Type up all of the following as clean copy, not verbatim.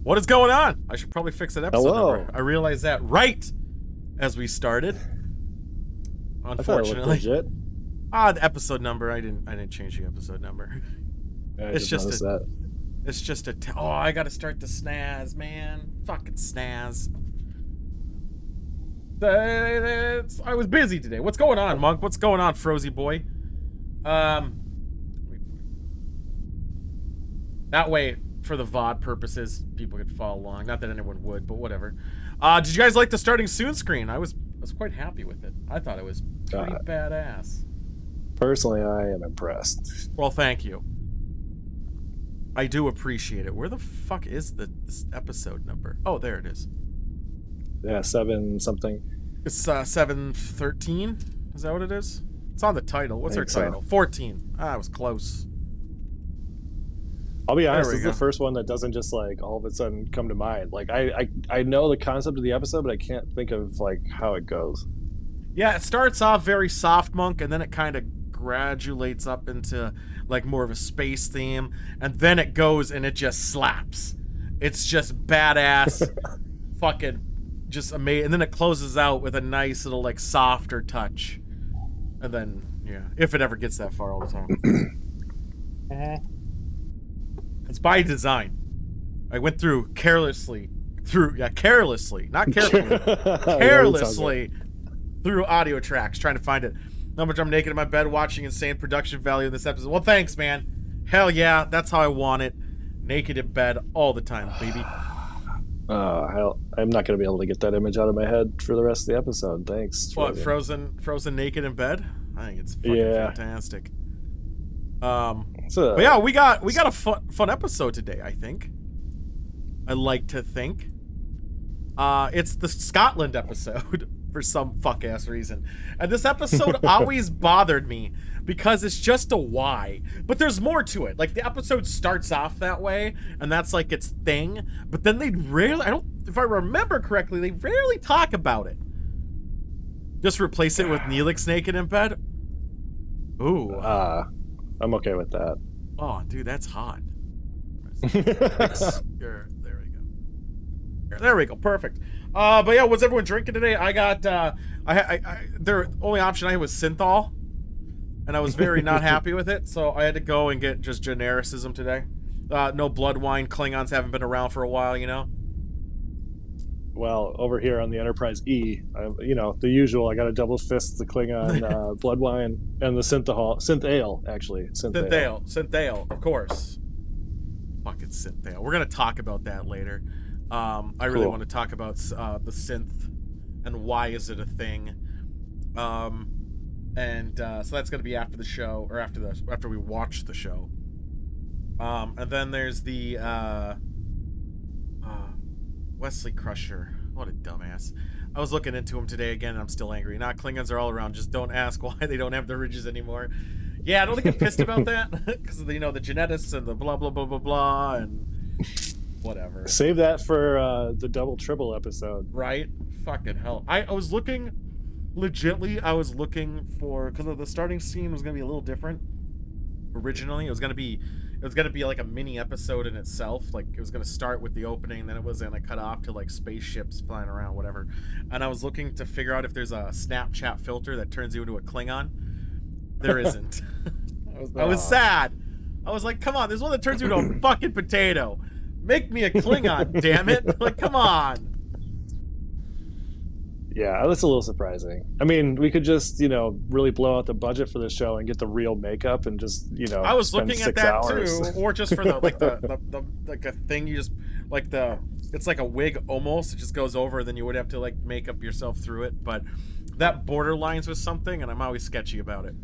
What is going on? I should probably fix that episode Hello. number. I realized that right as we started. Unfortunately. Legit. The episode number. I didn't change the episode number. It's just a I gotta start the snaz, man. Fucking snaz. I was busy today. What's going on, Monk? What's going on, Frozy boy? That way, for the VOD purposes, people could follow along. Not that anyone would, but whatever. Did you guys like the starting soon screen? I was quite happy with it. I thought it was pretty badass. Personally, I am impressed. Well, thank you. I do appreciate it. Where the fuck is this episode number? Oh, there it is. Yeah, 7 something. It's 713. Is that what it is? It's on the title. What's our title? 14. I was close. I'll be honest, this is the first one that doesn't just like all of a sudden come to mind. Like I know the concept of the episode, but I can't think of like how it goes. Yeah, it starts off very soft, Monk, and then it kind of graduates up into like more of a space theme, and then it goes and it just slaps. It's just badass. Fucking just amazing. And then it closes out with a nice little like softer touch. And then, yeah, if it ever gets that far all the time. It's by design. I went through carelessly, not carefully, carelessly through audio tracks trying to find it. How much I'm naked in my bed watching insane production value in this episode. Well, thanks, man. Hell yeah, that's how I want it. Naked in bed all the time, baby. Hell, I'm not going to be able to get that image out of my head for the rest of the episode. Thanks. What, frozen naked in bed? I think it's fucking fantastic. But yeah, we got a fun episode today, I think. I like to think. It's the Scotland episode for some fuck-ass reason. And this episode always bothered me because it's just a why. But there's more to it. Like, the episode starts off that way, and that's like its thing. But then they rarely, if I remember correctly, they rarely talk about it. Just replace it with Neelix naked in bed. Ooh. I'm okay with that. Oh, dude, that's hot. There we go. There we go. Perfect. But yeah, what's everyone drinking today? I got the only option I had was synthol, and I was very not happy with it, so I had to go and get just genericism today. No blood wine. Klingons haven't been around for a while, you know. Well, over here on the Enterprise E, the usual. I got a double fist the Klingon blood wine and the synth ale, actually. Synth ale, of course. Fucking synth ale. We're gonna talk about that later. I really want to talk about the synth and why is it a thing. So that's gonna be after the show, or after we watch the show. And then there's the Wesley Crusher. What a dumbass. I was looking into him today again, and I'm still angry. Not Klingons are all around. Just don't ask why they don't have the ridges anymore. Yeah, I don't get pissed about that because of the genetics and the blah blah blah blah blah and whatever. Save that for the double triple episode. Right? Fucking hell. I was looking legitly. I was looking for, because the starting scene was gonna be a little different. Originally, it was gonna be like a mini episode in itself. Like, it was gonna start with the opening, then it was gonna cut off to like spaceships flying around, whatever. And I was looking to figure out if there's a Snapchat filter that turns you into a Klingon. There isn't. I was sad. I was like, come on, there's one that turns you into a fucking potato. Make me a Klingon, damn it! Like, come on. Yeah, that's a little surprising. I mean, we could just, really blow out the budget for the show and get the real makeup and just, I was looking at that hours. too, or just for the like a thing you just it's like a wig almost. It just goes over, then you would have to like make up yourself through it. But that borderlines with something, and I'm always sketchy about it.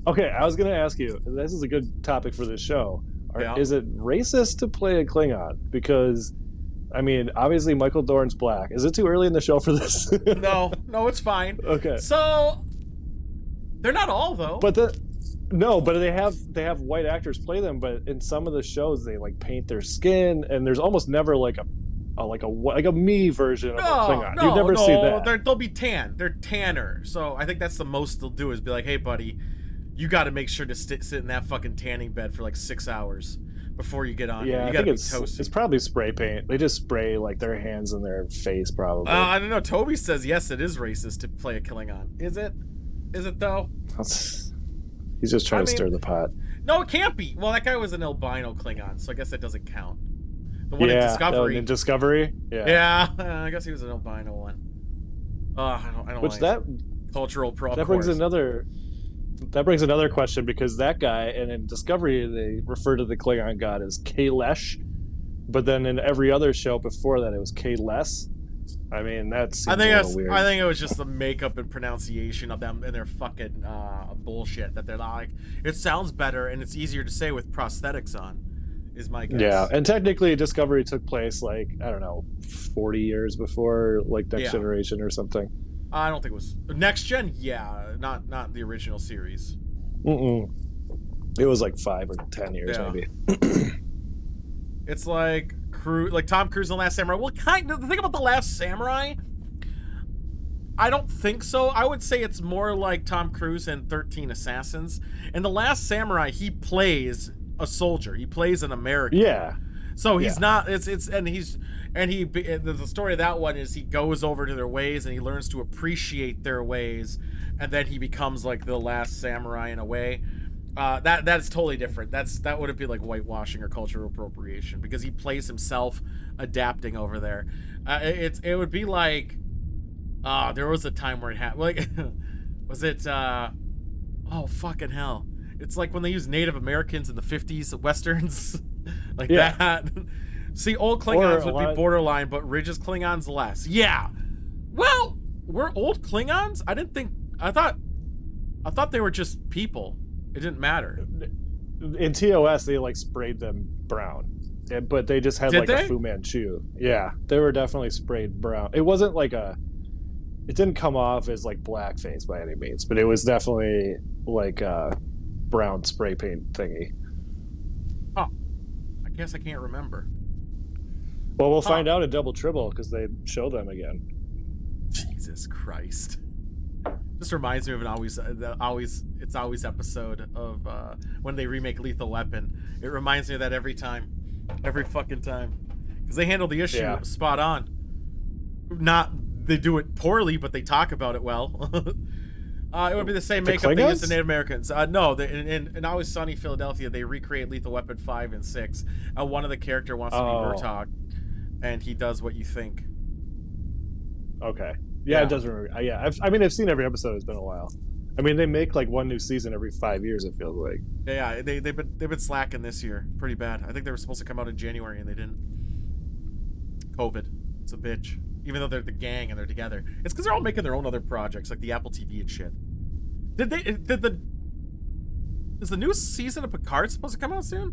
Okay, I was gonna ask you. This is a good topic for this show. Is it racist to play a Klingon? Because, I mean, obviously Michael Dorn's black. Is it too early in the show for this? No, it's fine. Okay. So they're not all though. But they have white actors play them. But in some of the shows, they like paint their skin, and there's almost never like a me version of a Klingon. You never see that. They'll be tan. They're tanner. So I think that's the most they'll do is be like, hey, buddy, you got to make sure to sit in that fucking tanning bed for like 6 hours. before you get on. Yeah, You I gotta think be toasty. it's probably spray paint. They just spray like their hands and their face, probably. I don't know. Toby says yes, it is racist to play a Klingon. Is it? Is it though? He's just trying to stir the pot. No, it can't be. Well, that guy was an albino Klingon, so I guess that doesn't count. The one in Discovery. In Discovery. Yeah. Yeah, I guess he was an albino one. I don't. Which like that cultural pro. That brings another. That brings another question, because that guy, and in Discovery they refer to the Klingon god as Kalesh, but then in every other show before that it was Kales. I mean, that's I think it was just the makeup and pronunciation of them and their fucking bullshit that they're like. It sounds better and it's easier to say with prosthetics on. Is my guess. Yeah, and technically Discovery took place like, I don't know, 40 years before like Next Generation or something. I don't think it was Next Gen. Yeah, not the original series. It was like 5 or 10 years maybe. It's like Tom Cruise in The Last Samurai. Well, kind of. The thing about The Last Samurai, I don't think so. I would say it's more like Tom Cruise in 13 Assassins. In The Last Samurai, he plays a soldier. He plays an American. Yeah. So he's not. The story of that one is he goes over to their ways and he learns to appreciate their ways, and then he becomes like the last samurai in a way. That's totally different. That wouldn't be like whitewashing or cultural appropriation, because he plays himself adapting over there. It would be like, there was a time where it happened. Like, was it? Oh fucking hell! It's like when they use Native Americans in the 50s westerns, like that. See, old Klingons would be borderline, but Ridge's Klingons less. Yeah. Well, we're old Klingons. I thought they were just people. It didn't matter. In TOS, they like sprayed them brown, but they just had a Fu Manchu. Yeah, they were definitely sprayed brown. It wasn't like it didn't come off as like blackface by any means, but it was definitely like a brown spray paint thingy. Oh, I guess I can't remember. Well, we'll find out in Double Trouble, because they show them again. Jesus Christ. This reminds me of an always episode of when they remake Lethal Weapon. It reminds me of that every fucking time, because they handle the issue spot on. They do it poorly, but they talk about it well. It would be the same makeup they used to Native Americans. No, in Always Sunny Philadelphia, they recreate Lethal Weapon 5 and 6. One of the character wants to be Murtaugh, and he does what you think. Okay. Yeah, it does remember. I've seen every episode. It's been a while. I mean, they make like one new season every 5 years, it feels like. Yeah, they've been slacking this year pretty bad. I think they were supposed to come out in January and they didn't. COVID, it's a bitch. Even though they're the gang and they're together, it's because they're all making their own other projects like the Apple TV and shit. Is the new season of Picard supposed to come out soon?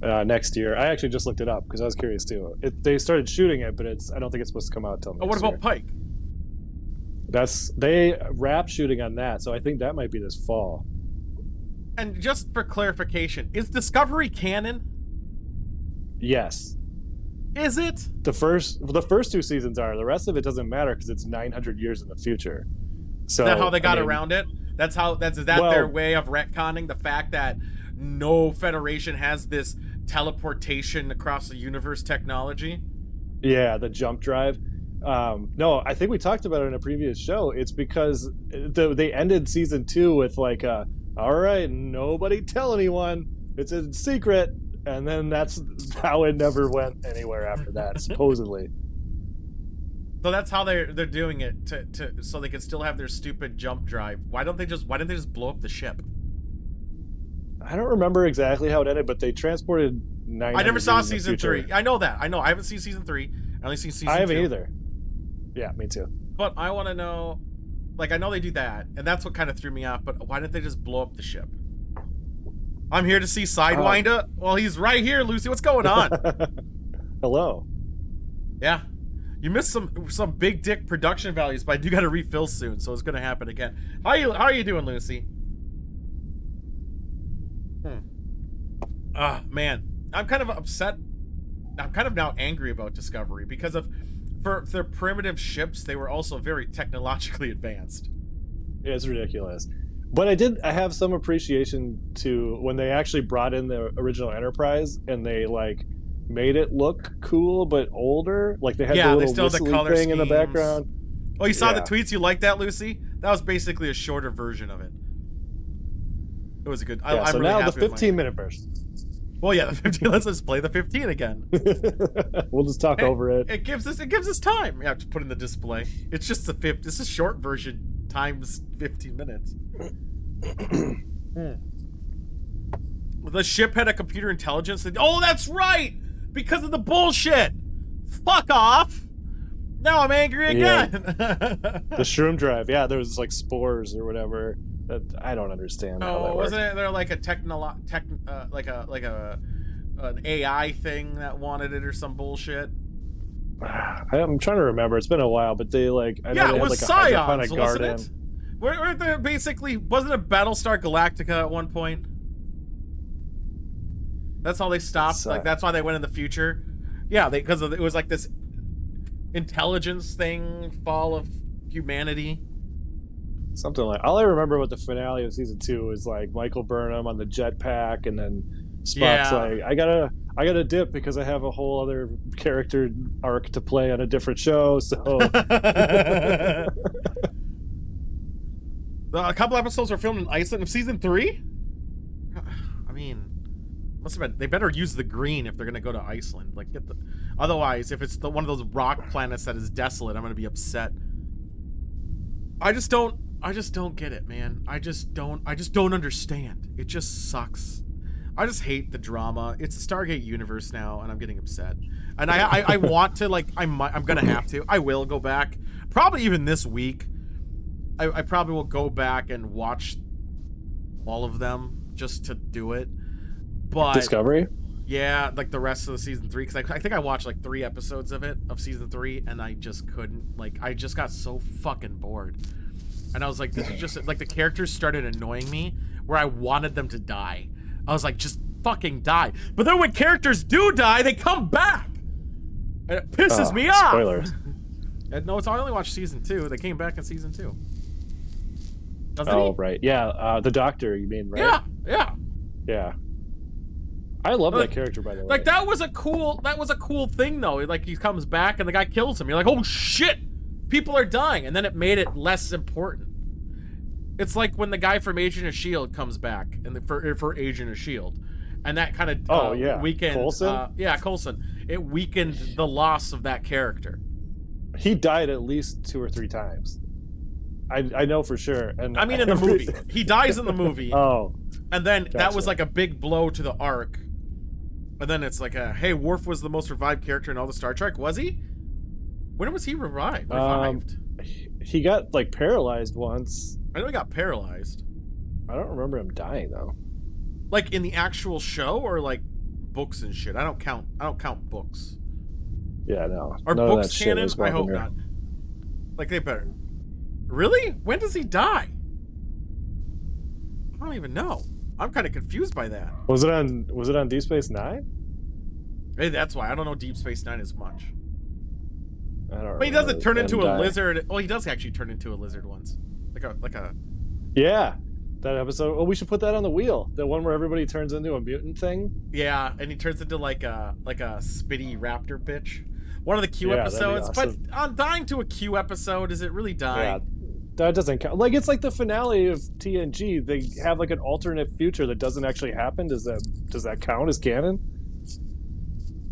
Next year. I actually just looked it up because I was curious too. They started shooting it, but I don't think it's supposed to come out until next year. What about Pike? They wrap shooting on that, so I think that might be this fall. And just for clarification, is Discovery canon? Yes. Is it? The first 2 seasons are. The rest of it doesn't matter because it's 900 years in the future. So is that how they got around it? Is that their way of retconning the fact that no Federation has this teleportation across the universe technology? Yeah, the jump drive. No, I think we talked about it in a previous show. It's because they ended season 2 with like, all right, nobody tell anyone. It's a secret. And then that's how it never went anywhere after that, supposedly. So that's how they're doing it so they can still have their stupid jump drive. Why didn't they just blow up the ship? I don't remember exactly how it ended, but they transported 900 I never saw season 3. I know that. I haven't seen season 3. I only seen season 2. I haven't either. Yeah, me too. But I want to know, like, I know they do that, and that's what kind of threw me off, but why didn't they just blow up the ship? I'm here to see Sidewinder. Well, he's right here, Lucy. What's going on? Hello. Yeah. You missed some big dick production values, but I do got to refill soon, so it's going to happen again. How are you doing, Lucy? Man. I'm kind of upset. I'm kind of now angry about Discovery because for their primitive ships, they were also very technologically advanced. Yeah, it's ridiculous. But I have some appreciation to when they actually brought in the original Enterprise and they like made it look cool but older. Like they had the little whistling thing in the background. Oh, you saw the tweets? You liked that, Lucy? That was basically a shorter version of it. It was a good. Yeah, so really now the 15-minute version. Well, yeah, the 15. Let's just play the 15 again. We'll just talk over it. It gives us time. You have to put in the display. It's just the 50. It's a short version times 15 minutes. The ship had a computer intelligence. Oh, that's right! Because of the bullshit! Fuck off! Now I'm angry again! The shroom drive. Yeah, there was like spores or whatever. That I don't understand how that wasn't it there like an AI thing that wanted it or some bullshit? I'm trying to remember. It's been a while, but they like it was Scions, wasn't it? Weren't there basically, wasn't it Battlestar Galactica at one point? That's how they stopped. Like that's why they went in the future. Yeah, because it was like this intelligence thing, fall of humanity. Something like. All I remember about the finale of season 2 is like Michael Burnham on the jetpack, and then Spock's like, I gotta dip because I have a whole other character arc to play on a different show. So a couple episodes were filmed in Iceland of season 3. I mean, must have been. They better use the green if they're gonna go to Iceland. Like, otherwise, if it's one of those rock planets that is desolate, I'm gonna be upset. I just don't get it, man. I just don't understand. It just sucks. I just hate the drama. It's a Stargate universe now, and I'm getting upset. And I want to, like, I'm gonna have to. I will go back, probably even this week. I probably will go back and watch all of them just to do it. But Discovery? Yeah, like the rest of the season 3, because I think I watched like 3 episodes of season 3, and I just couldn't. Like, I just got so fucking bored. And I was like, this is just, like, the characters started annoying me, where I wanted them to die. I was like, just fucking die. But then when characters do die, they come back! And it pisses me off! Spoilers. No, I only watched season 2. They came back in season 2. Right. Yeah, the Doctor, you mean, right? Yeah. I love that character, by the way. Like, that was a cool thing, though. Like, he comes back, and the guy kills him. You're like, oh, shit! People are dying, and then it made it less important. It's like when the guy from Agent of S.H.I.E.L.D. comes back for Agent of S.H.I.E.L.D. And that kind of weakened... Coulson? Coulson. It weakened the loss of that character. He died at least 2 or 3 times. I know for sure. And I mean, in the movie. He dies in the movie. And then that was like a big blow to the arc. And then it's like, hey, Worf was the most revived character in all the Star Trek. Was he? When was he revived? He got like paralyzed once. I know he got paralyzed. I don't remember him dying though. Like in the actual show, or like books and shit. I don't count books. Yeah, no. Are books canon? I hope not. Like, they better. Really? When does he die? I don't even know. I'm kind of confused by that. Was it on Deep Space Nine? Maybe that's why. I don't know Deep Space Nine as much. I don't know. But he doesn't turn into a lizard. Well, he does actually turn into a lizard once. Like a. Yeah, that episode. Oh, we should put that on the wheel. The one where everybody turns into a mutant thing. Yeah, and he turns into like a spitty raptor bitch. One of the Q episodes. Awesome. But on dying to a Q episode, is it really dying? Yeah. That doesn't count. Like, it's like the finale of TNG. They have like an alternate future that doesn't actually happen. Does that count as canon?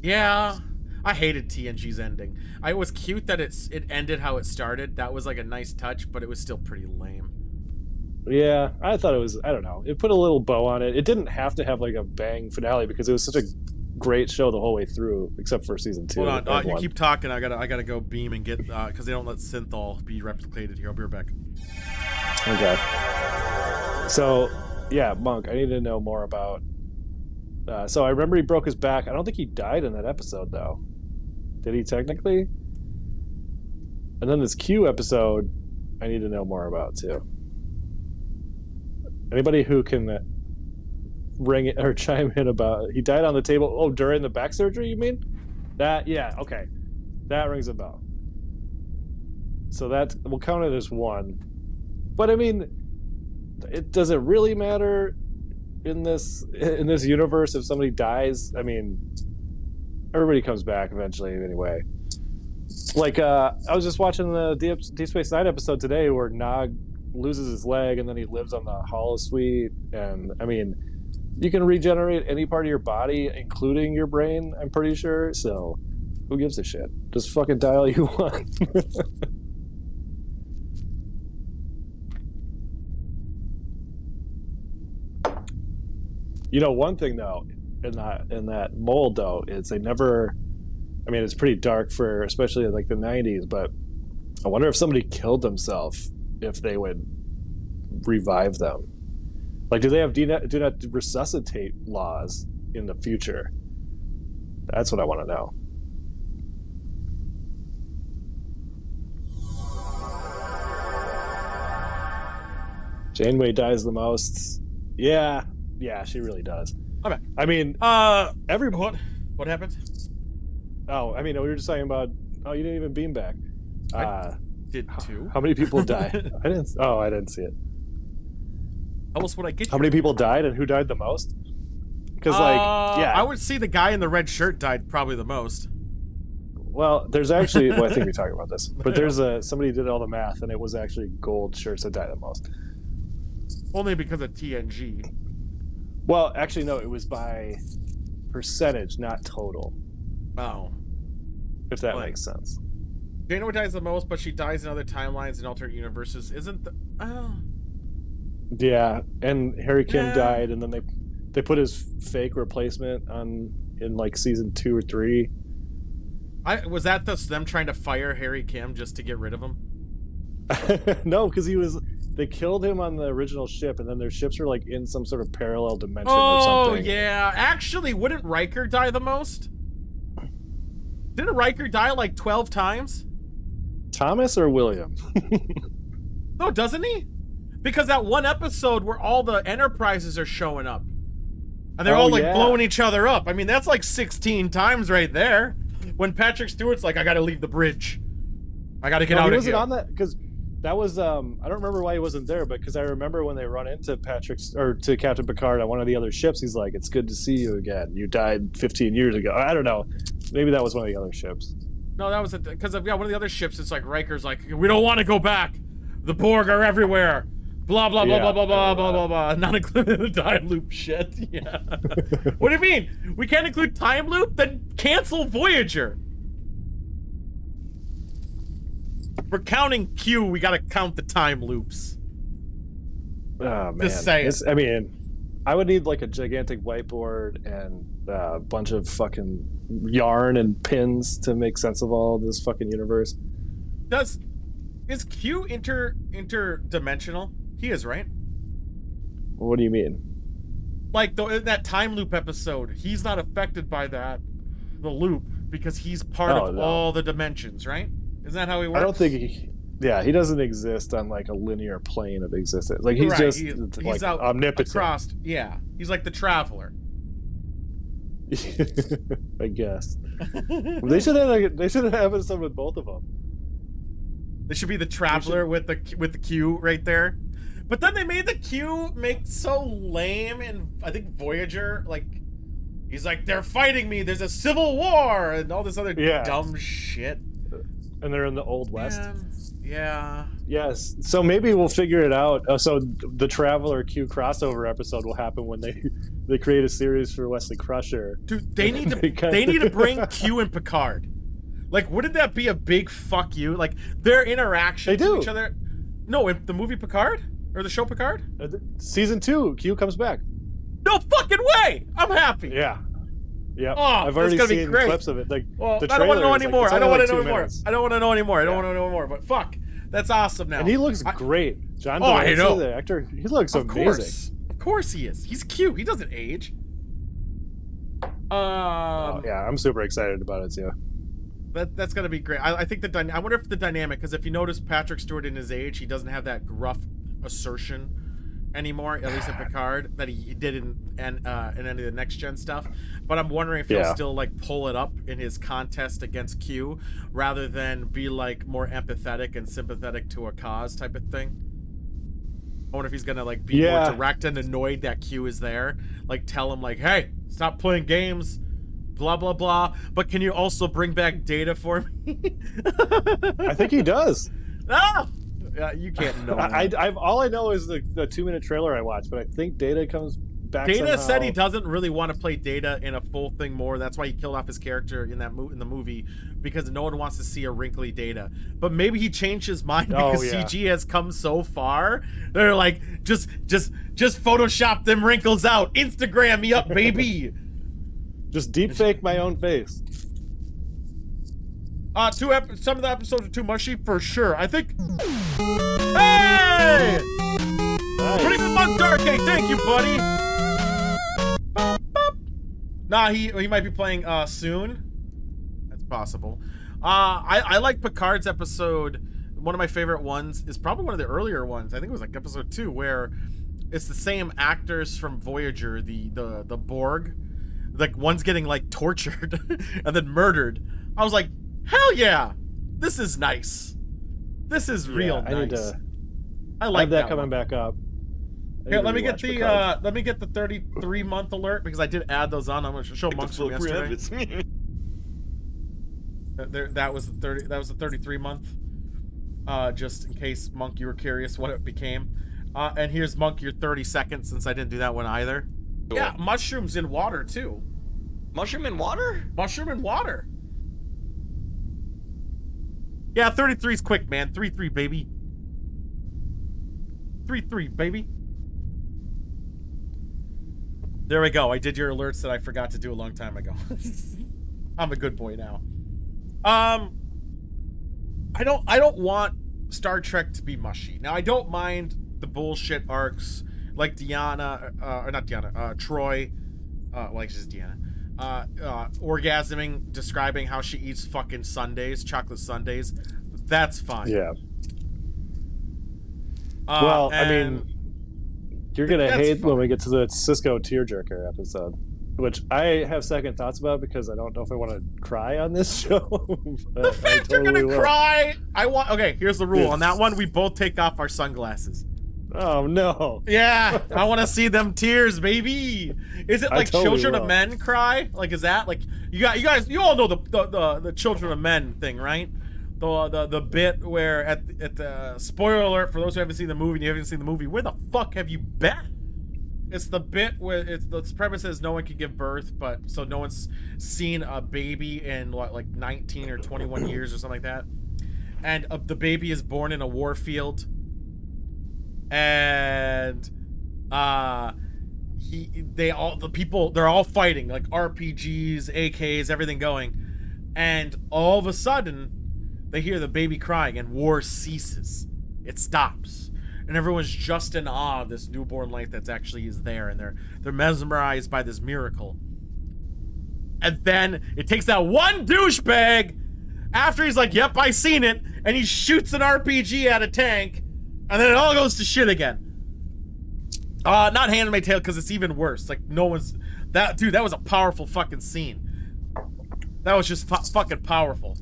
Yeah, I hated TNG's ending. It was cute that it ended how it started. That was like a nice touch, but it was still pretty lame. Yeah, I thought it was. I don't know. It put a little bow on it. It didn't have to have like a bang finale because it was such a great show the whole way through, except for season 2. Hold on, you keep talking. I gotta go beam and get because they don't let synthol be replicated here. I'll be right back. Okay. So, yeah, Monk, I need to know more about. So I remember he broke his back. I don't think he died in that episode though. Did he technically? And then this Q episode, I need to know more about too. Anybody who can ring it or chime in about he died on the table. Oh, during the back surgery, you mean? That, yeah, okay. That rings a bell. So that we'll count it as one. But I mean, does it really matter in this universe if somebody dies? I mean, everybody comes back eventually anyway. Like I was just watching the Deep Space Nine episode today where Nog loses his leg and then he lives on the Hollow Suite, and I mean, you can regenerate any part of your body, including your brain, I'm pretty sure. So who gives a shit? Just fucking die all you want. You know, one thing though, in that mold though, is they never. I mean, it's pretty dark for especially like the '90s, but I wonder if somebody killed themselves, if they would revive them. Like, do they have do not resuscitate laws in the future? That's what I want to know. Janeway dies the most. Yeah, she really does. Okay. I mean, what happened? Oh, I mean, we were just talking about. Oh, you didn't even beam back. I did too. How many people died? I didn't see it. Almost what I get. How many people died and who died the most? Because I would see the guy in the red shirt died probably the most. Well, there's actually. Well, I think we talked about this, but there's somebody did all the math, and it was actually gold shirts that died the most. Only because of TNG. Well, actually, no. It was by percentage, not total. Oh. If that makes sense. Janeway dies the most, but she dies in other timelines and alternate universes. Isn't the... Oh. Yeah, and Harry Kim died, and then they put his fake replacement on in like season 2 or 3. Was that them trying to fire Harry Kim just to get rid of him? No, because they killed him on the original ship, and then their ships are like in some sort of parallel dimension or something. Oh yeah, actually, wouldn't Riker die the most? Didn't Riker die like 12 times? Thomas or William? No, doesn't he? Because that one episode where all the Enterprises are showing up. And they're all like blowing each other up. I mean, that's like 16 times right there. When Patrick Stewart's like, I gotta leave the bridge. I gotta get out of here. He wasn't on that, because that was, I don't remember why he wasn't there, but because I remember when they run into to Captain Picard on one of the other ships, he's like, it's good to see you again. You died 15 years ago. I don't know. Maybe that was one of the other ships. No, that was because one of the other ships. It's like Riker's like, we don't want to go back. The Borg are everywhere. Blah blah blah blah blah blah blah blah blah. Not including the time loop shit. Yeah. What do you mean? We can't include time loop? Then cancel Voyager. We're counting Q. We gotta count the time loops. Oh man. Just saying. I mean, I would need like a gigantic whiteboard and a bunch of fucking yarn and pins to make sense of all this fucking universe. Is Q interdimensional? He is, right? What do you mean? Like in that time loop episode, he's not affected by the loop because he's part of all the dimensions, right? Isn't that how he works? I don't think he doesn't exist on like a linear plane of existence. Like he's just he's out omnipotent. Across, yeah, he's like the traveler. I guess they should have an episode with both of them. They should be the traveler with the Q right there. But then they made the Q make so lame in, I think, Voyager. Like, he's like, they're fighting me. There's a civil war and all this other dumb shit. And they're in the Old West. Yeah. Yes. So maybe we'll figure it out. So the Traveler Q crossover episode will happen when they create a series for Wesley Crusher. Dude, they need to bring Q and Picard. Like, wouldn't that be a big fuck you? Like, their interaction to each other. No, in the movie Picard? Or the show Picard? Season 2, Q comes back. No fucking way! I'm happy. Yeah. Yeah. Oh, I've already seen clips of it. Like, well, I don't want to know anymore. I don't want to know anymore. I don't want to know anymore. I don't want to know anymore. But fuck, that's awesome now. And he looks great. John I know. The actor, he looks amazing. Of course he is. He's cute. He doesn't age. Yeah, I'm super excited about it too. That's gonna be great. I think I wonder if the dynamic, because if you notice Patrick Stewart in his age, he doesn't have that gruff assertion anymore, at least in Picard, that he did in any of the next gen stuff. But I'm wondering if he'll still like pull it up in his contest against Q, rather than be like more empathetic and sympathetic to a cause type of thing. I wonder if he's gonna like be more direct and annoyed that Q is there. Like tell him like, hey, stop playing games, blah blah blah. But can you also bring back Data for me? I think he does. Ah! Yeah, you can't know. I've all I know is the 2-minute trailer I watched, but I think Data comes back. Data somehow. said he doesn't really want to play Data in a full thing more. That's why he killed off his character in the movie, because no one wants to see a wrinkly Data. But maybe he changed his mind because CG has come so far. They're like, just Photoshop them wrinkles out. Instagram me up, baby. Just deepfake my own face. Some of the episodes are too mushy for sure. I think. Hey! Nice. Pretty good month, Dark Cake. Thank you, buddy. Nah, he might be playing soon. That's possible. I like Picard's episode. One of my favorite ones is probably one of the earlier ones. I think it was like episode 2, where it's the same actors from Voyager, the Borg. Like one's getting like tortured and then murdered. I was like, hell yeah, this is nice. This is real nice. I like that coming back up. Here, let me get the 33-month alert, because I did add those on. I'm going to show Monks from yesterday. That was the 33-month. Just in case, Monk, you were curious what it became. And here's Monk, your 30 seconds, since I didn't do that one either. Cool. Yeah, mushrooms in water too. Mushroom in water? Mushroom in water. Yeah, 33's quick, man. 3-3, baby. 3-3, baby. There we go. I did your alerts that I forgot to do a long time ago. I'm a good boy now. I don't want Star Trek to be mushy. Now, I don't mind the bullshit arcs like Troy, well, just Deanna, orgasming, describing how she eats fucking sundaes, chocolate sundaes. That's fine. Yeah. Well, I mean, you're gonna hate when we get to the Cisco tearjerker episode, which I have second thoughts about because I don't know if I want to cry on this show. The fact you're gonna cry, okay, here's the rule. On that one, we both take off our sunglasses. Oh no. Yeah, I want to see them tears, baby. Is it like Children of Men cry? Like, is that like you all know the Children of Men thing, right? The bit where at the spoiler alert for those who haven't seen the movie and you haven't seen the movie, where the fuck have you been? It's the bit where the premise is no one can give birth, but so no one's seen a baby in like 19 or 21 years or something like that, and the baby is born in a war field, and they're all fighting like RPGs, AKs, everything going, and all of a sudden they hear the baby crying and war ceases. It stops. And everyone's just in awe of this newborn life that's actually is there, and they're mesmerized by this miracle. And then it takes that one douchebag after he's like, yep, I seen it, and he shoots an RPG at a tank, and then it all goes to shit again. Not Handmaid's Tale, because it's even worse. Like, that was a powerful fucking scene. That was just fucking powerful.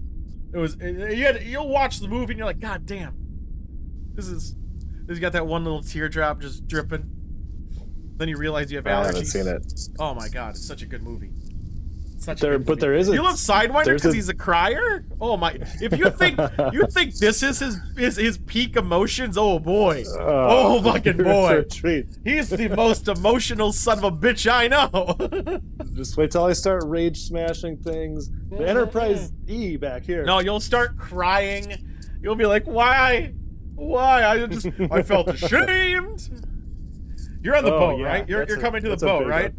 You'll watch the movie and you're like, God damn, this got that one little teardrop just dripping. Then you realize you have allergies. I haven't seen it. Oh my god, it's such a good movie. There is. You love Sidewinder because he's a crier. Oh my! If you think this is his peak emotions, oh boy, oh fucking boy, he's the most emotional son of a bitch I know. Just wait till I start rage smashing things. The Enterprise E back here. No, you'll start crying. You'll be like, why? I felt ashamed. You're on the boat, yeah, right? You're coming to the boat, right?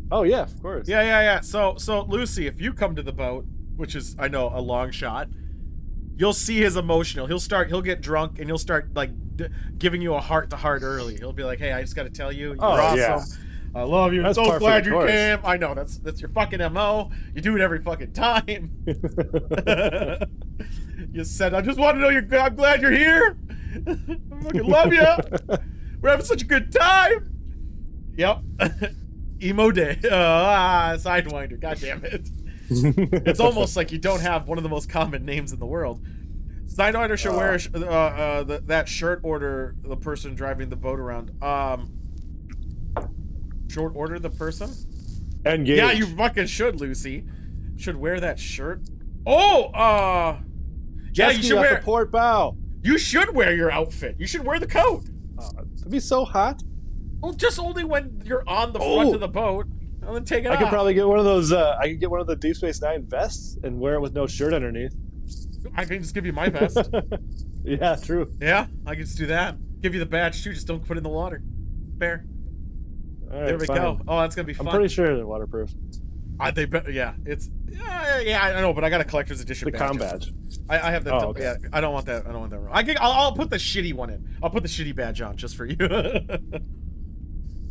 Oh yeah, of course. Yeah. So Lucy, if you come to the boat, which is I know a long shot, you'll see his emotional. He'll get drunk and he'll start like giving you a heart to heart early. He'll be like, hey, I just got to tell you, you're awesome. Yeah. I love you. I'm so glad you came. I know that's your fucking MO. You do it every fucking time. You said, I just want to know I'm glad you're here. I fucking love you. We're having such a good time. Yep. Emo day. Sidewinder. God damn it. It's almost like you don't have one of the most common names in the world. Sign order should wear that shirt order the person driving the boat around. Short order the person? Engage. Yeah, you fucking should, Lucy. Should wear that shirt. Oh, yeah, you should wear the port bow. You should wear your outfit. You should wear the coat. It'd be so hot. Well, just only when you're on the front of the boat, and then take it off. I could probably get one of those. I could get one of the Deep Space Nine vests and wear it with no shirt underneath. I can just give you my vest. Yeah, true. Yeah, I can just do that. Give you the badge too. Just don't put it in the water. Fair. All right, there we go. Oh, that's gonna be fun. I'm pretty sure they're waterproof. Yeah, it's yeah, I know, but I got a collector's edition. The badge. com badge. I have that. Oh, okay. Yeah, I don't want that. I don't want that. I'll put the shitty one in. I'll put the shitty badge on just for you.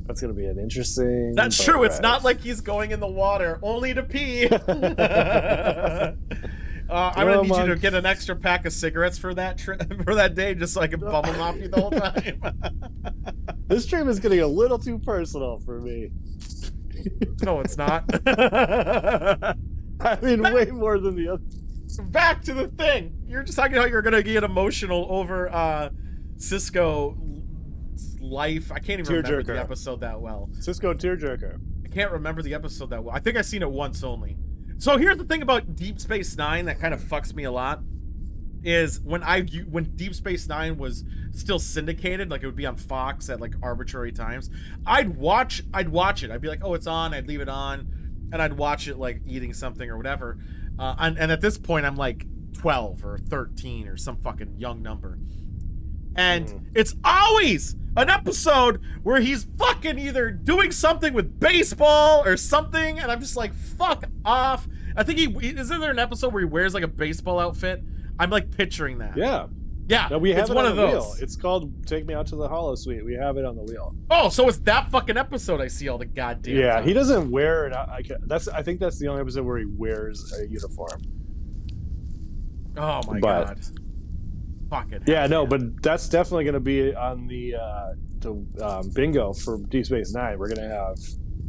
That's gonna be an interesting. That's true. It's not like he's going in the water only to pee. I'm gonna need you to get an extra pack of cigarettes for that trip for that day, just so I can bum them off you the whole time. This trip is getting a little too personal for me. No, it's not. I mean, way more than the other. Back to the thing. You're just talking about you're gonna get emotional over Cisco life. I can't even remember the episode that well. Cisco tearjerker. I can't remember the episode that well. I think I've seen it once only. So here's the thing about Deep Space Nine that kind of fucks me a lot is when Deep Space Nine was still syndicated, like it would be on Fox at like arbitrary times. I'd watch it. I'd be like, oh, it's on. I'd leave it on, and I'd watch it like eating something or whatever. And at this point, I'm like 12 or 13 or some fucking young number, and it's always an episode where he's fucking either doing something with baseball or something, and I'm just like, fuck off. I think isn't there an episode where he wears like a baseball outfit? I'm like picturing that. Yeah. Yeah. No, we have it's it one on of the those. wheel. It's called Take Me Out to the Hollow Suite. We have it on the wheel. Oh, so it's that fucking episode I see all the goddamn Yeah, time. he doesn't wear it. I think that's the only episode where he wears a uniform. Oh my god. Fucking yeah, no, but that's definitely going to be on the bingo for Deep Space Nine. We're going to have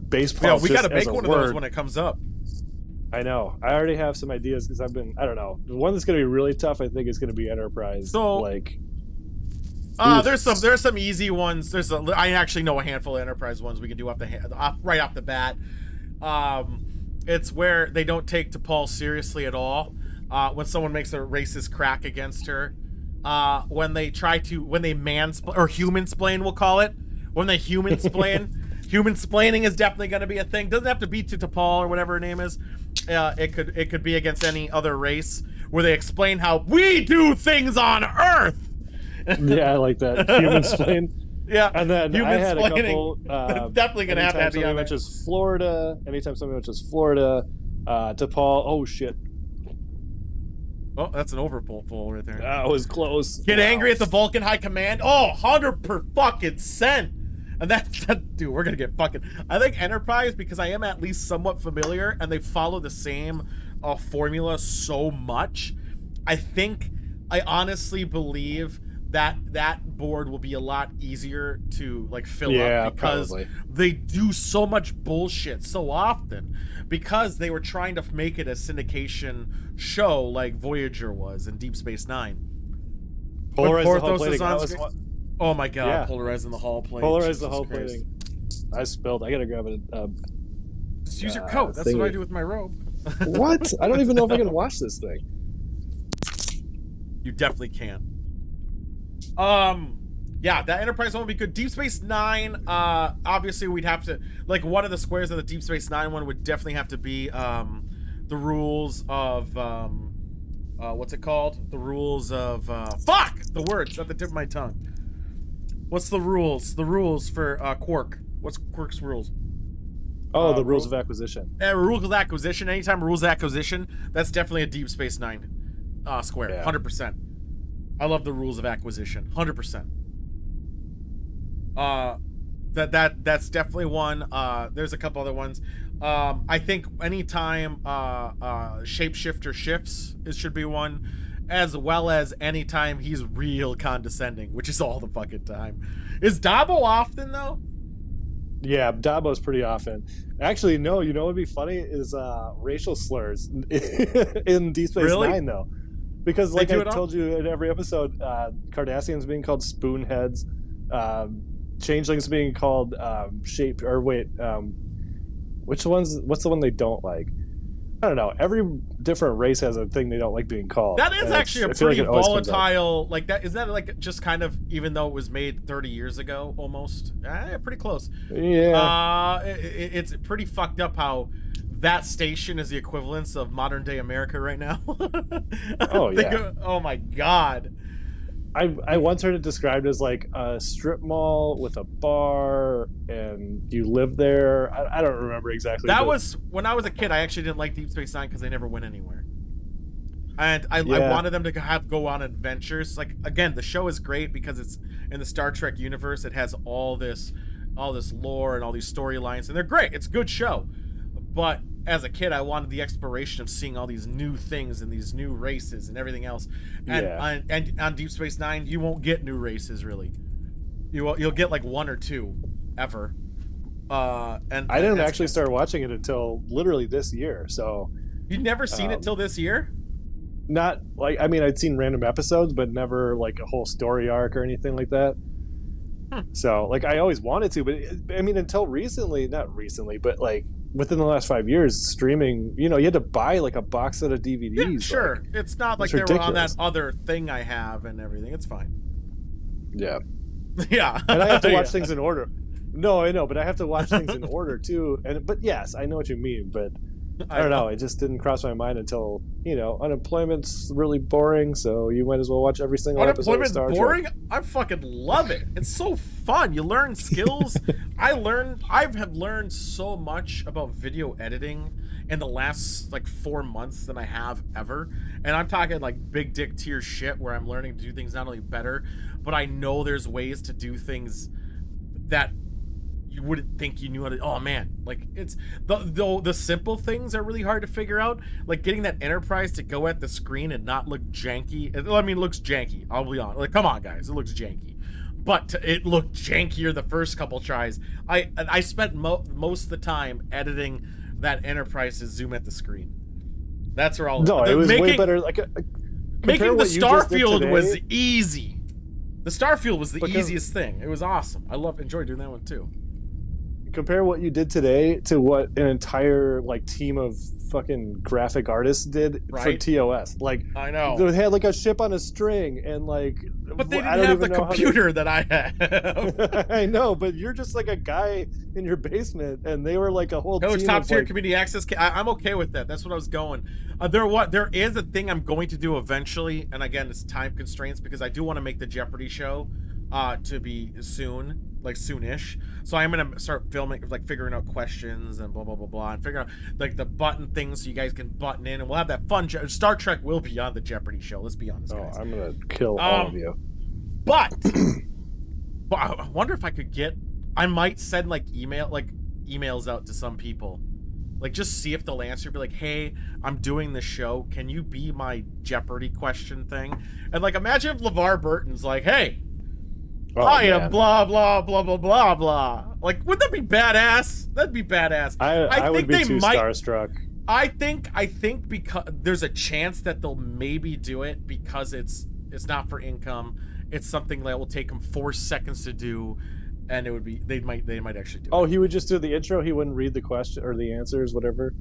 baseball. Yeah, we got to make one of those when it comes up. I know. I already have some ideas because I don't know. The one that's going to be really tough, I think, is going to be Enterprise. So, there's some easy ones. I actually know a handful of Enterprise ones we can do right off the bat. It's where they don't take T'Pol seriously at all. When someone makes a racist crack against her. When they mansplain or human-splain, we'll call it. When they human-splain, human-splaining is definitely going to be a thing. Doesn't have to be to T'Pol or whatever her name is. It could be against any other race where they explain how we do things on Earth. Yeah, I like that human-splain. Yeah, and then I had a couple. Definitely going to have to be on anytime somebody mentions Florida, T'Pol. Oh shit. Oh, that's an overpull right there. That was close. Get angry at the Vulcan High Command. Oh, 100%. And that's dude, we're gonna get fucking. I think Enterprise, because I am at least somewhat familiar, and they follow the same formula so much. I honestly believe that board will be a lot easier to like fill up because they do so much bullshit so often because they were trying to make it a syndication show like Voyager was and Deep Space Nine. Polarize the hull plating. Oh my god, yeah. Polarizing the hull plating. Polarize the hull plating. I spilled. I gotta grab it. Just use your coat. That's what I do with my robe. What? I don't even know if I can wash this thing. You definitely can. Yeah, that Enterprise one would be good. Deep Space Nine, obviously we'd have to, like, one of the squares of the Deep Space Nine one would definitely have to be, the rules of, what's it called? The rules of, fuck! The words at the tip of my tongue. What's the rules? The rules for, Quark. What's Quark's rules? Oh, the rules of acquisition. Rules of acquisition. Anytime rules of acquisition, that's definitely a Deep Space Nine, square. Yeah. 100%. I love the rules of acquisition. 100%. That's definitely one. There's a couple other ones. I think anytime shapeshifter shifts, it should be one, as well as anytime he's real condescending, which is all the fucking time. Is Dabo often though? Yeah, Dabo's pretty often. Actually, no. You know what would be funny is racial slurs in Deep Space Nine though. Because like do I it all? told you in every episode, Cardassians being called spoonheads, changelings being called shape, or wait, what's the one they don't like? I don't know. Every different race has a thing they don't like being called. That is and actually a I feel like pretty it always comes up. volatile, like that. Is that like just kind of, even though it was made 30 years ago, almost? Pretty close. Yeah. It's pretty fucked up how that station is the equivalence of modern day America right now. Oh yeah. Oh my god. I once heard it described as like a strip mall with a bar, and you live there. I don't remember exactly. That was when I was a kid. I actually didn't like Deep Space Nine because they never went anywhere, and I wanted them to go on adventures. Like, again, the show is great because it's in the Star Trek universe. It has all this lore and all these storylines, and they're great. It's a good show, but as a kid, I wanted the exploration of seeing all these new things and these new races and everything else. And on Deep Space Nine, you won't get new races really. You'll get like one or two ever. And I didn't actually start watching it until literally this year. So you'd never seen it till this year? Not like, I mean, I'd seen random episodes, but never like a whole story arc or anything like that. So like I always wanted to, but I mean, until recently, not recently, but like within the last 5 years, streaming, you know, you had to buy like a box set of DVDs. Yeah, sure. Like, it's not like they were on that other thing I have and everything. It's fine. Yeah. Yeah. And I have to watch things in order. No, I know, but I have to watch things in order too. But yes, I know what you mean, but I don't know. It just didn't cross my mind until, you know, unemployment's really boring, so you might as well watch every single episode of Star Trek. Boring? I fucking love it. It's so fun. You learn skills. I have learned so much about video editing in the last like 4 months than I have ever. And I'm talking like big dick tier shit where I'm learning to do things not only better, but I know there's ways to do things that you wouldn't think you knew how to. Oh man, like it's the simple things are really hard to figure out, like getting that Enterprise to go at the screen and not look janky. I mean, it looks janky, I'll be honest. Like, come on guys, it looks janky, but it looked jankier the first couple tries. I spent most of the time editing that Enterprise to zoom at the screen. That's where all it was way better. Like making the Starfield was easy. The Starfield was the easiest thing. It was awesome. I enjoyed doing that one too. Compare what you did today to what an entire like team of fucking graphic artists did for TOS. Like, I know they had like a ship on a string and like, but they didn't have the computer that I had. I know, but you're just like a guy in your basement, and they were like a whole team. It was top tier like... community access. I'm okay with that. That's what I was going. There is a thing I'm going to do eventually, and again, it's time constraints because I do want to make the Jeopardy show to be soon. Like soonish, so I'm gonna start filming, like figuring out questions and blah blah blah blah, and figure out like the button things so you guys can button in, and we'll have that fun. Star Trek will be on the Jeopardy show. Let's be honest, guys. Oh, I'm gonna kill all of you. But I wonder if I could get. I might send like emails out to some people, like just see if they'll answer. Be like, hey, I'm doing this show. Can you be my Jeopardy question thing? And like, imagine if LeVar Burton's like, hey. I am blah blah blah blah blah blah. Like, wouldn't that be badass? That'd be badass. I would be too starstruck. I think because there's a chance that they'll maybe do it because it's not for income. It's something that will take them 4 seconds to do, and it would be they might actually do it. Oh, he would just do the intro. He wouldn't read the question or the answers, whatever.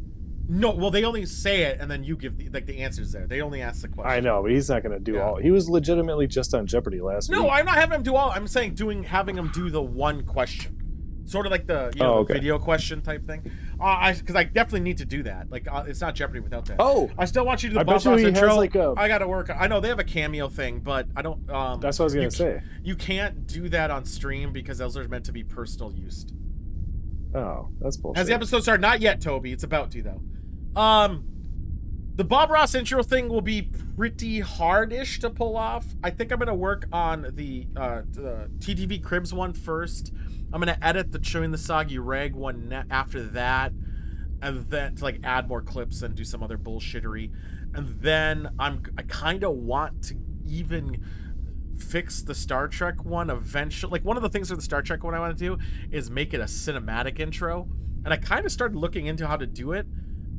No, well, they only say it, and then you give the answers there. They only ask the question. I know, but he's not going to do all. He was legitimately just on Jeopardy last week. No, I'm not having him do all. I'm saying having him do the one question, sort of like the the video question type thing. Because I definitely need to do that. Like, it's not Jeopardy without that. Oh, I still want you to do the Bob Ross intro. I got to work. I know they have a cameo thing, but I don't. That's what I was going to say. You can't do that on stream because those are meant to be personal use. Oh, that's bullshit. As the episode started, not yet, Toby. It's about to though. The Bob Ross intro thing will be pretty hard-ish to pull off. I think I'm gonna work on the TTV Cribs one first. I'm gonna edit the Chewing the Soggy Rag one after that, and then to like add more clips and do some other bullshittery. And then I kind of want to even fix the Star Trek one eventually. Like, one of the things for the Star Trek one I want to do is make it a cinematic intro, and I kind of started looking into how to do it.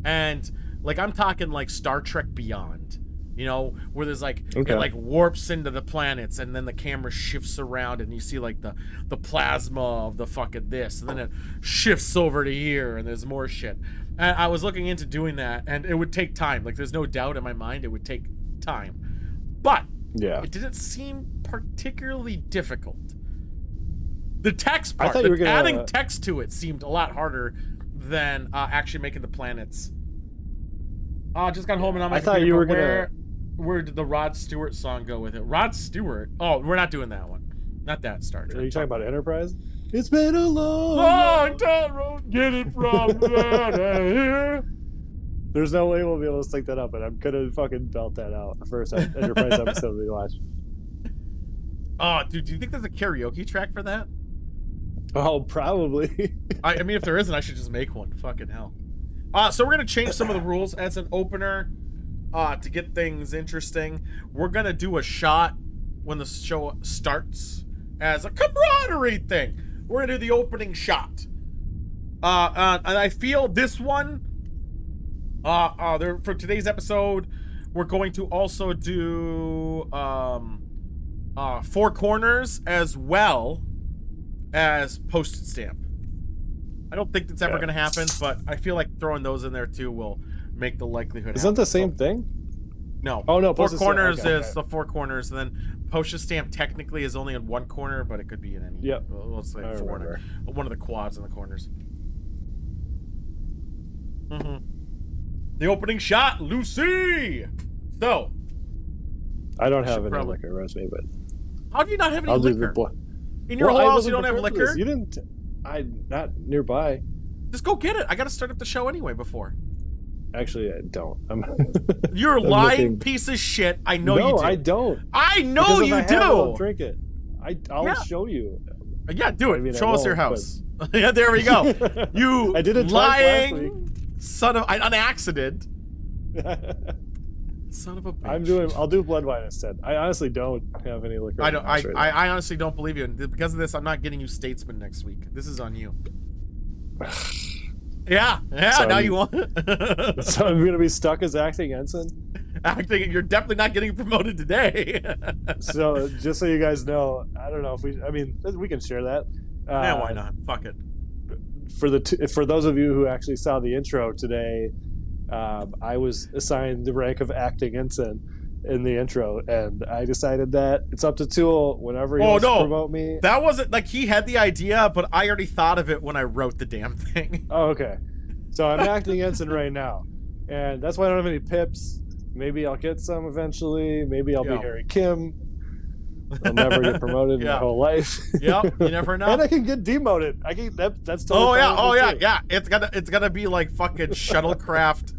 And like, I'm talking like Star Trek Beyond, You know, where there's like Okay. it like warps into the planets, and then the camera shifts around, and you see like the plasma of the fucking this, and then it shifts over to here, and there's more shit. And I was looking into doing that, and it would take time. Like, there's no doubt in my mind it would take time, but Yeah. it didn't seem particularly difficult. The text part, I thought you were gonna... adding text to it seemed a lot harder than actually making the planets. Just got home and on my I thought you were gonna... Where did the Rod Stewart song go with it? Rod Stewart? Oh, we're not doing that one. Not that Star Trek. Are you talking about Enterprise? It's been a long time. Get it from here. There's no way we'll be able to stick that up, and I'm gonna fucking belt that out the first Enterprise episode we watch. Oh, dude, do you think there's a karaoke track for that? Oh, probably. I mean, if there isn't, I should just make one. Fucking hell. So we're gonna change some of the rules as an opener. To get things interesting, we're gonna do a shot when the show starts as a camaraderie thing. We're gonna do the opening shot. And I feel this one, for today's episode, we're going to also do Four Corners as well as Postage Stamp. I don't think that's ever gonna happen, but I feel like throwing those in there too will make the likelihood. Isn't that the same thing? No. Oh no, Four Corners is the Four Corners, and then Postage Stamp technically is only in one corner, but it could be in any. Yep. Well, let's say four. One of the quads in the corners. The opening shot, Lucy. So. I don't have any liquor, Rosie, but. How do you not have any I'll liquor? do the in your whole house, you don't have liquor? You didn't. Not nearby. Just go get it. I got to start up the show anyway before. Actually, I don't. You're a lying piece of shit. I know you do. No, I don't. I know you do. I'll drink it. I'll show you. Yeah, do it. I mean, show us your house. But... yeah, there we go. You I did it lying son of on accident. Son of a bitch. I'll do blood wine instead. I honestly don't have any liquor. I honestly don't believe you. And because of this, I'm not getting you Statesman next week. This is on you. Yeah, so now you want it. So I'm gonna be stuck as acting ensign. You're definitely not getting promoted today. So just so you guys know, I don't know if we can share that. Yeah, why not? Fuck it. For those of you who actually saw the intro today, I was assigned the rank of acting ensign in the intro, and I decided that it's up to Tool whenever he wants to promote me. That wasn't like he had the idea, but I already thought of it when I wrote the damn thing. Oh, okay. So I'm acting ensign right now, and that's why I don't have any pips. Maybe I'll get some eventually. Maybe I'll be Harry Kim. I'll never get promoted in my whole life. Yep, you never know. And I can get demoted. That's totally yeah. It's gonna be like fucking shuttlecraft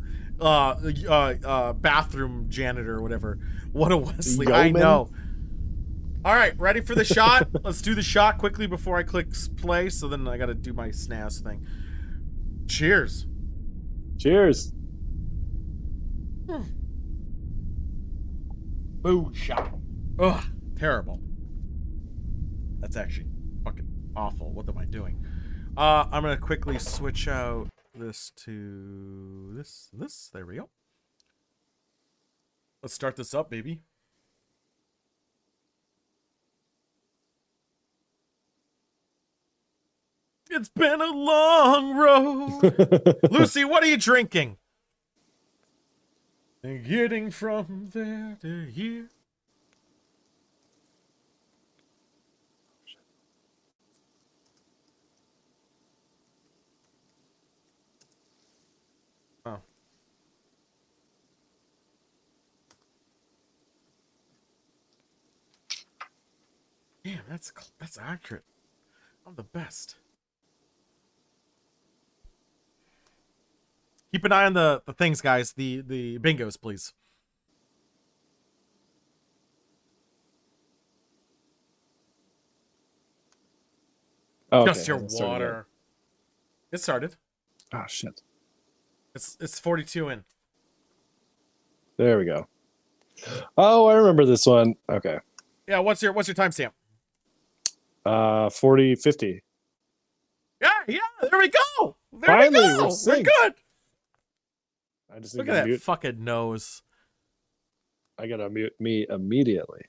bathroom janitor or whatever. What a Wesley. Yeoman. I know. All right, ready for the shot? Let's do the shot quickly before I click play, so then I gotta do my snaz thing. Cheers. Cheers. Boom shot. Ugh, terrible. That's actually fucking awful. What am I doing? I'm gonna quickly switch out this to this. There we go. Let's start this up, baby. It's been a long road. Lucy, what are you drinking? And getting from there to here. Oh. Damn, that's accurate. I'm the best. Keep an eye on the things, guys. The bingos, please. Oh, okay. Just your water. It started. Oh shit. It's 42 in. There we go. Oh, I remember this one. Okay. Yeah, what's your timestamp? 4050. Yeah, there we go. Finally, we go. We're good. I just Look at that fucking nose. I gotta mute me immediately.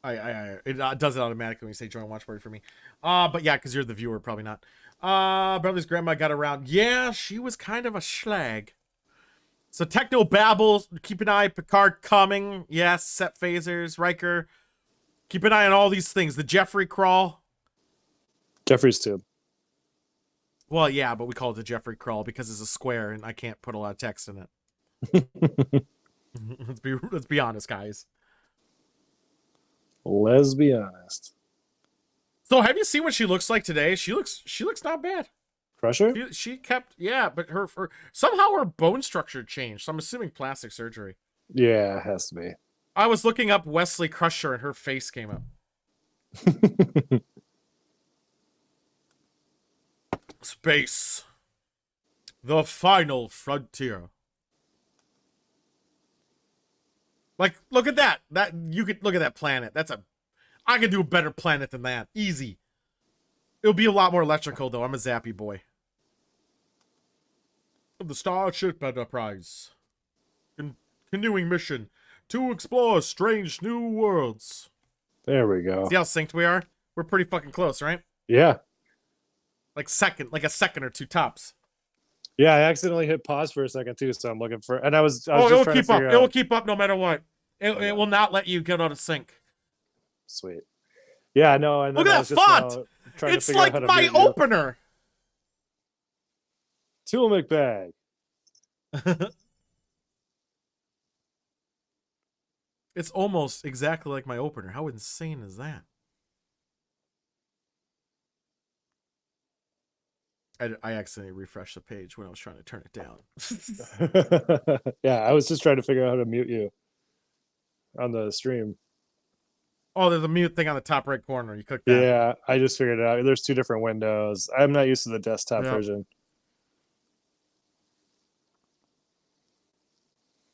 It does it automatically when you say join watch party for me. But yeah, because you're the viewer, probably not. Brother's grandma got around. Yeah, she was kind of a schlag. So techno babble. Keep an eye. Picard coming. Yes. Set phasers. Riker. Keep an eye on all these things. The Jeffrey crawl. Jeffrey's tube. Well, yeah, but we call it the Jeffrey crawl because it's a square and I can't put a lot of text in it. let's be honest, guys. Let's be honest. So have you seen what she looks like today? She looks not bad. Crusher? She kept, yeah, but her somehow her bone structure changed. So I'm assuming plastic surgery. Yeah, it has to be. I was looking up Wesley Crusher and her face came up. Space. The final frontier. Like, look at that. You could look at that planet. I could do a better planet than that. Easy. It'll be a lot more electrical though. I'm a zappy boy. The Starship Enterprise. Continuing mission to explore strange new worlds. There we go. See how synced we are? We're pretty fucking close, right? Yeah. Like a second or two tops. Yeah, I accidentally hit pause for a second too, so I'm looking for. And I was it just will keep up. It will keep up no matter what. It will not let you get out of sync. Sweet. Yeah, no. And look at that font. It's like my opener. Tool McBag. It's almost exactly like my opener. How insane is that? I accidentally refreshed the page when I was trying to turn it down. Yeah, I was just trying to figure out how to mute you on the stream. Oh, there's a mute thing on the top right corner. You click that. Yeah, I just figured it out. There's two different windows. I'm not used to the desktop version.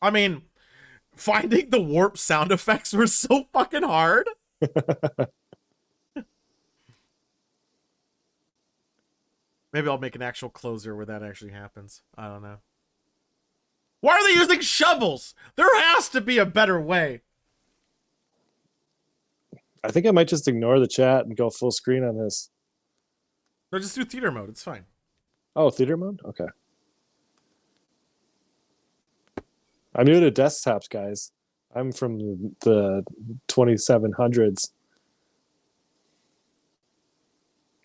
I mean, finding the warp sound effects were so fucking hard. Maybe I'll make an actual closer where that actually happens. I don't know. Why are they using shovels? There has to be a better way. I think I might just ignore the chat and go full screen on this. No, just do theater mode. It's fine. Oh, theater mode? Okay. I'm new to desktops, guys. I'm from the 2700s.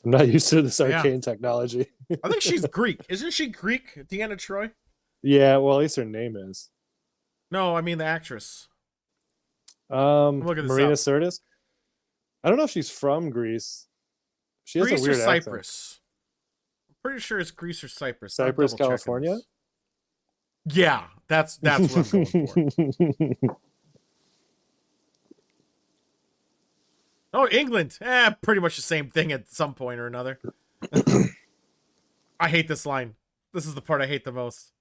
I'm not used to this arcane technology. I think she's Greek. Isn't she Greek, Deanna Troi? Yeah, well, at least her name is. No, I mean the actress. Marina Sirtis. I don't know if she's from Greece. She has Greece a weird or accent. Cyprus? I'm pretty sure it's Greece or Cyprus. Cyprus, California? Yeah, that's what I'm going for. Oh, England. Pretty much the same thing at some point or another. I hate this line. This is the part I hate the most.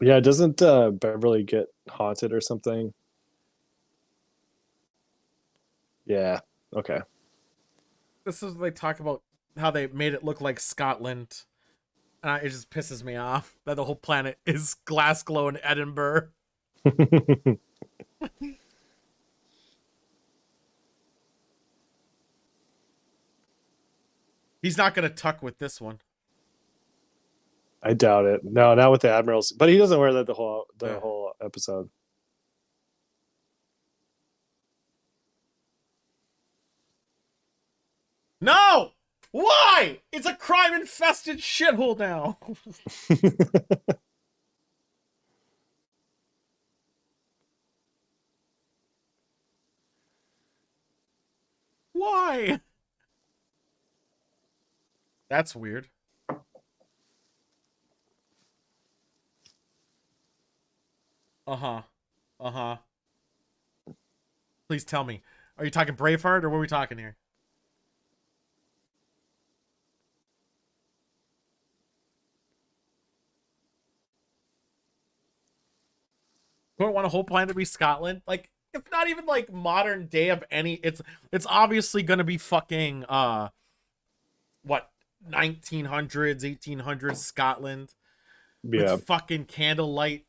Yeah, doesn't Beverly get haunted or something? Yeah, okay. This is they talk about how they made it look like Scotland. It just pisses me off that the whole planet is Glasgow and Edinburgh. He's not going to tuck with this one. I doubt it. No, not with the admirals. But he doesn't wear that the whole episode. No! Why? It's a crime-infested shithole now. Why? That's weird. Uh-huh. Uh-huh. Please tell me. Are you talking Braveheart or what are we talking here? Don't want a whole planet to be Scotland? Like, it's not even like modern day of any. It's obviously gonna be fucking what 1900s, 1800s Scotland. Yeah. with fucking candlelight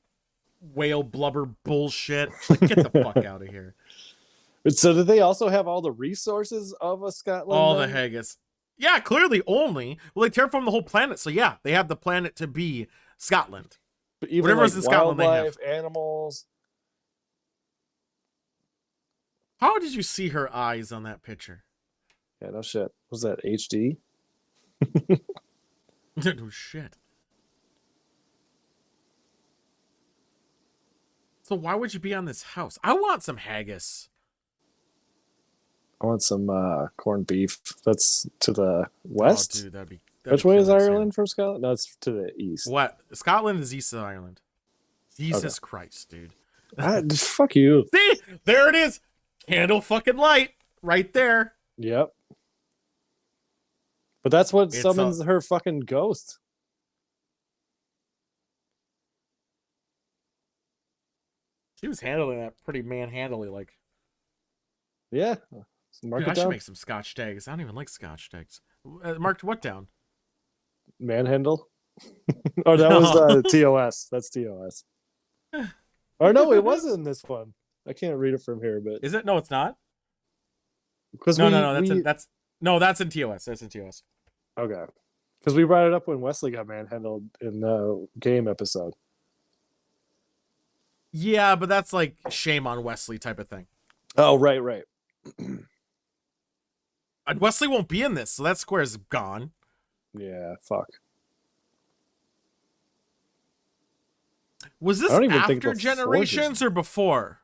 whale blubber bullshit. Like, get the fuck out of here. So did they also have all the resources of a Scotland? All then? the haggis. Yeah, clearly only. Well, they terraformed the whole planet, so yeah, they have the planet to be Scotland. But even Whatever like is in Scotland, they have. wildlife, animals. How did you see her eyes on that picture? Yeah, no shit. Was that HD? No shit. So why would you be on this house? I want some haggis. I want some corned beef. That's to the west. Oh, dude, that'd be Which way is killer, Ireland too. from Scotland? No, it's to the east. What? Scotland is east of Ireland. Jesus Christ, dude. Fuck you. See? There it is. Candle fucking light. Right there. Yep. But that's what It's summons her fucking ghost. She was handling that pretty manhandily, like. Yeah. Mark Dude, it I should down. make some Scotch eggs. I don't even like Scotch eggs. Marked what down? Manhandle. Oh, that was TOS. That's TOS. Or no, it wasn't in this one. I can't read it from here, but Is it? No, it's not. because No. That's in TOS. That's in TOS. Okay. Because we brought it up when Wesley got manhandled in the game episode. Yeah, but that's like shame on Wesley type of thing. Oh, right. And Wesley won't be in this, so that square's gone. Yeah, fuck. Was this I don't even think after before Generations or before?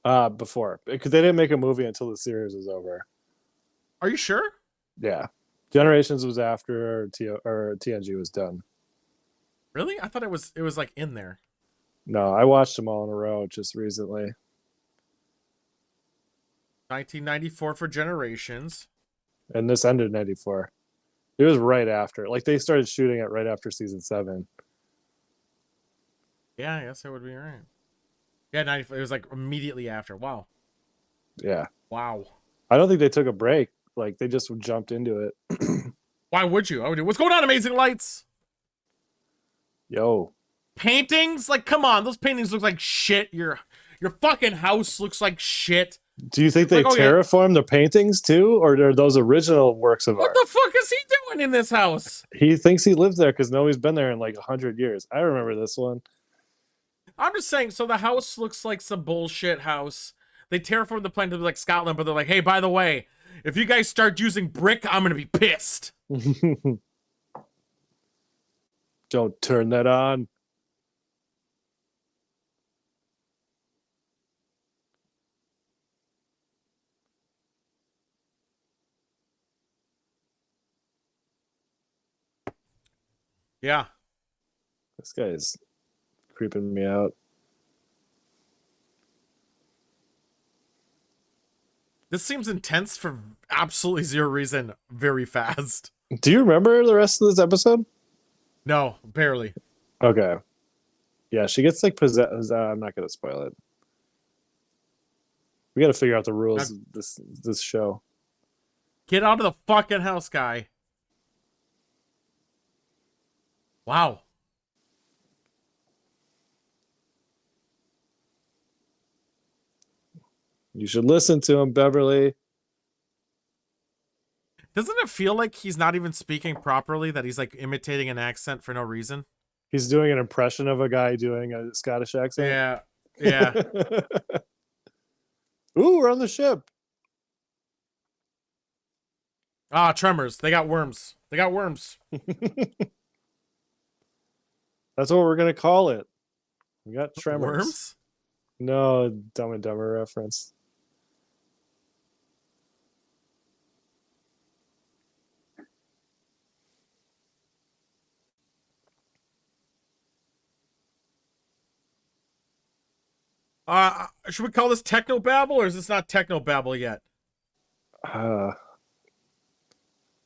Before. Because they didn't make a movie until the series was over. Are you sure? Yeah. Generations was after TNG was done. Really? I thought it was like in there. No, I watched them all in a row just recently. 1994 for Generations. And this ended in 94. It was right after. Like, they started shooting it right after season 7. Yeah, I guess that would be right. Yeah, 94. It was like immediately after. Wow. Yeah. Wow. I don't think they took a break. Like, they just jumped into it. Why would you? What's going on, Amazing Lights? Yo. Paintings? Like, come on. Those paintings look like shit. Your fucking house looks like shit. Do you think they Like, okay. terraformed the paintings too? Or are those original works of What art? the fuck is he doing in this house? He thinks he lives there because nobody's been there in like 100 years. I remember this one. I'm just saying, so the house looks like some bullshit house. They terraformed the planet to be like Scotland, but they're like, hey, by the way, if you guys start using brick, I'm going to be pissed. Don't turn that on. Yeah. This guy's creeping me out. This seems intense for absolutely zero reason very fast. Do you remember the rest of this episode? No, barely. Okay. Yeah, she gets like possessed. I'm not going to spoil it. We got to figure out the rules of this show. Get out of the fucking house, guy. Wow. You should listen to him, Beverly. Doesn't it feel like he's not even speaking properly, that he's like imitating an accent for no reason? He's doing an impression of a guy doing a Scottish accent. Yeah. Ooh, we're on the ship. Ah, tremors. They got worms. That's what we're going to call it. We got tremors. Worms? No, Dumb and Dumber reference. Should we call this Technobabble, or is this not Technobabble yet?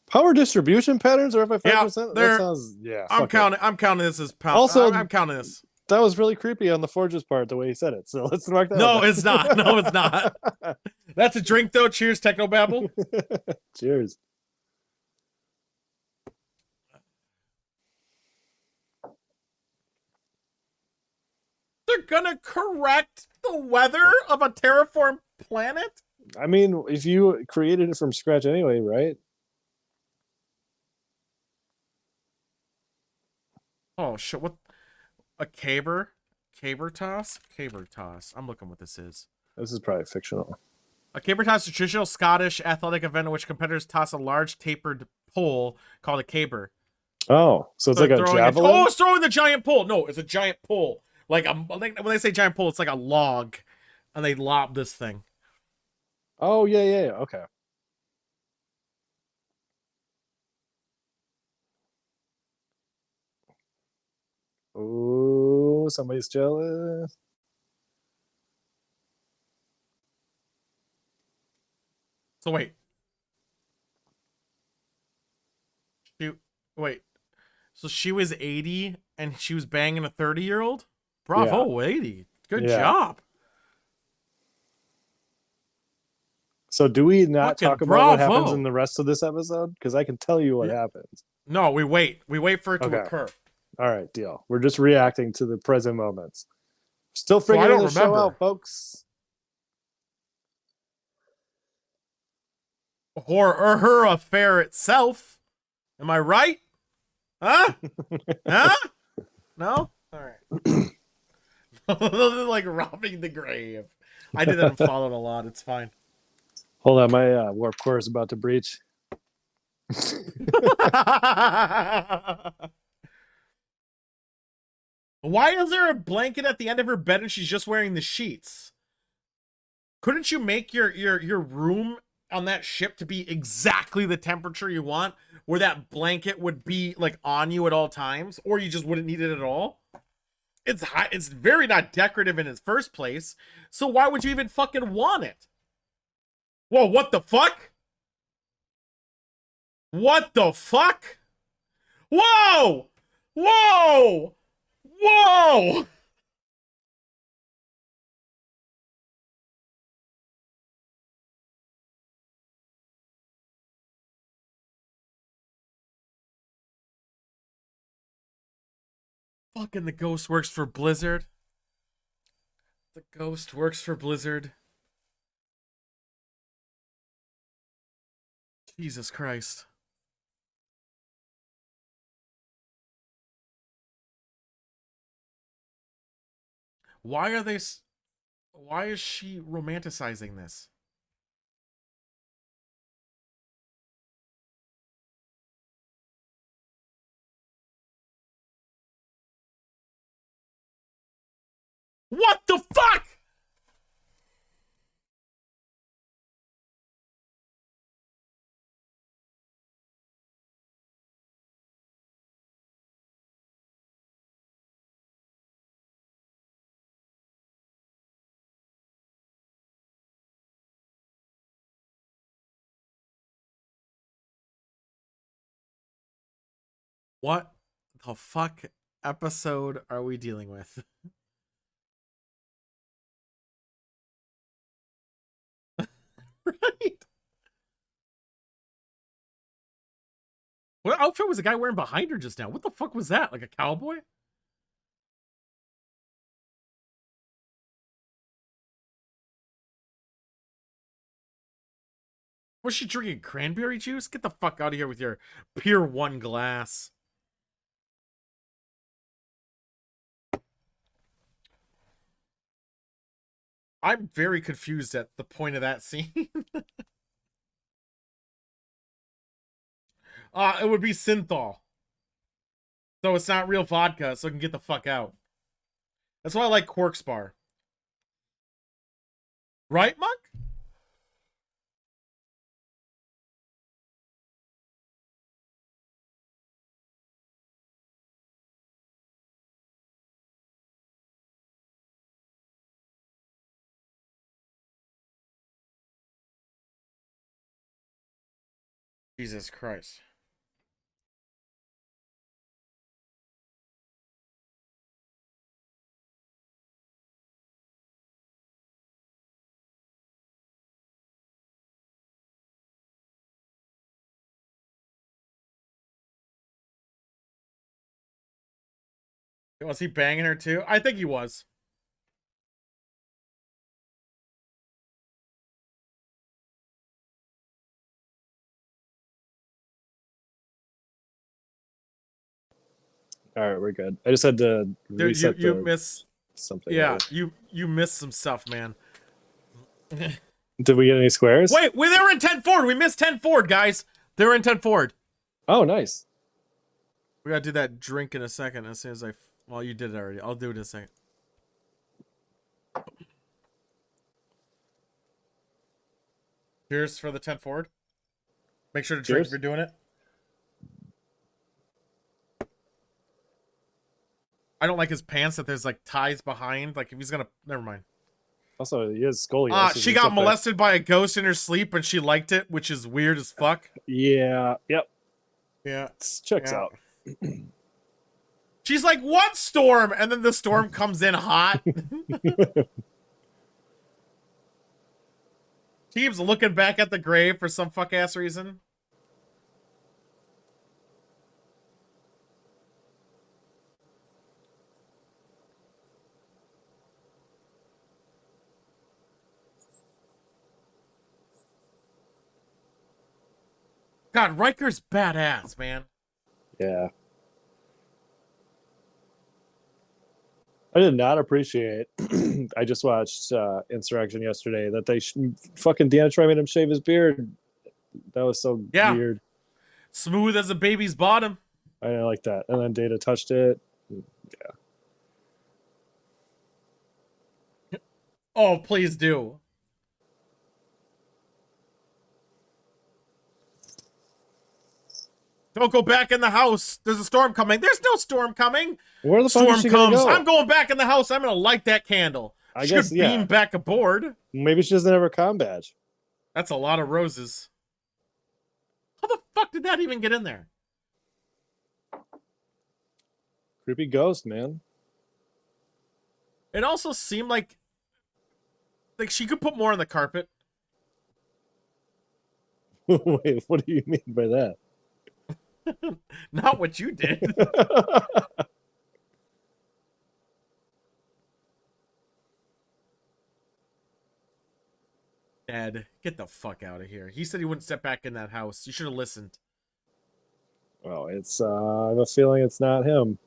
Power distribution patterns are up by 5%? Yeah, That sounds, yeah. I'm counting this as power. Also, I'm counting this. That was really creepy on the Forge's part, the way he said it. So let's mark that. No, it's not. No, it's not. That's a drink, though. Cheers, Technobabble. Cheers. They're gonna correct the weather of a terraformed planet? I mean, if you created it from scratch anyway, right? Oh shit! What? A caber? Caber toss? Caber toss. I'm looking what this is. This is probably fictional. A caber toss is a traditional Scottish athletic event in which competitors toss a large tapered pole called a caber. Oh, so it's like a javelin? Oh, it's throwing the giant pole. No, it's a giant pole. Like when they say giant pole, it's like a log, and they lob this thing. Oh, yeah. Okay. Oh, somebody's jealous. So wait. Wait. So she was 80 and she was banging a 30-year-old? Bravo, 80. Good job. So do we not Fucking talk about bravo. what happens in the rest of this episode? Because I can tell you what happens. No, we wait. We wait for it to occur. All right, deal. We're just reacting to the present moments. Still figuring the show out, folks. Or her affair itself. Am I right? Huh? Huh? No? All right. Like robbing the grave. I did that in Fallout a lot. It's fine. Hold on, my warp core is about to breach. Why is there a blanket at the end of her bed and she's just wearing the sheets? Couldn't you make your room on that ship to be exactly the temperature you want, where that blanket would be like on you at all times, or you just wouldn't need it at all? It's high, it's very not decorative in its first place, so why would you even fucking want it? Whoa, what the fuck? What the fuck? Whoa! Whoa! Whoa! Fucking the ghost works for Blizzard. The ghost works for Blizzard. Jesus Christ. Why are they... Why is she romanticizing this? What the fuck? What the fuck episode are we dealing with? Right? What outfit was the guy wearing behind her just now? What the fuck was that? Like a cowboy? Was she drinking cranberry juice? Get the fuck out of here with your Pier 1 glass. I'm very confused at the point of that scene. It would be synthol. So it's not real vodka, so it can get the fuck out. That's why I like Quark's Bar. Right, Monk? Jesus Christ. Was he banging her too? I think he was. All right, we're good. I just had to Dude, reset you the miss. something. Yeah, There. you missed some stuff, man. Did we get any squares? Wait, they were in 10 forward. We missed 10 forward, guys. They were in 10 forward. Oh, nice. We gotta do that drink in a second. As soon as I, well, you did it already. I'll do it in a second. Cheers for the 10 forward. Make sure to drink if you're doing it. I don't like his pants that there's like ties behind. Like if he's gonna, never mind. Also, he has scoliosis. She got molested by a ghost in her sleep and she liked it, which is weird as fuck. Yeah. Yep. Yeah. Checks out. She's like, what storm? And then the storm comes in hot. She keeps looking back at the grave for some fuck ass reason. God, Riker's badass, man. Yeah. I did not appreciate. I just watched Insurrection yesterday. That they fucking Deanna Troy made him shave his beard. That was so weird. Smooth as a baby's bottom. I didn't like that. And then Data touched it. Yeah. Oh, please do. Don't go back in the house. There's a storm coming. There's no storm coming. Where the fuck storm is she comes. gonna go? I'm going back in the house. I'm gonna light that candle. I she guess, could beam back aboard. Maybe she doesn't have her comm badge. That's a lot of roses. How the fuck did that even get in there? Creepy ghost, man. It also seemed like she could put more on the carpet. Wait, what do you mean by that? Not what you did. Ed, get the fuck out of here. He said he wouldn't step back in that house. You should have listened. Well, it's I have a feeling it's not him.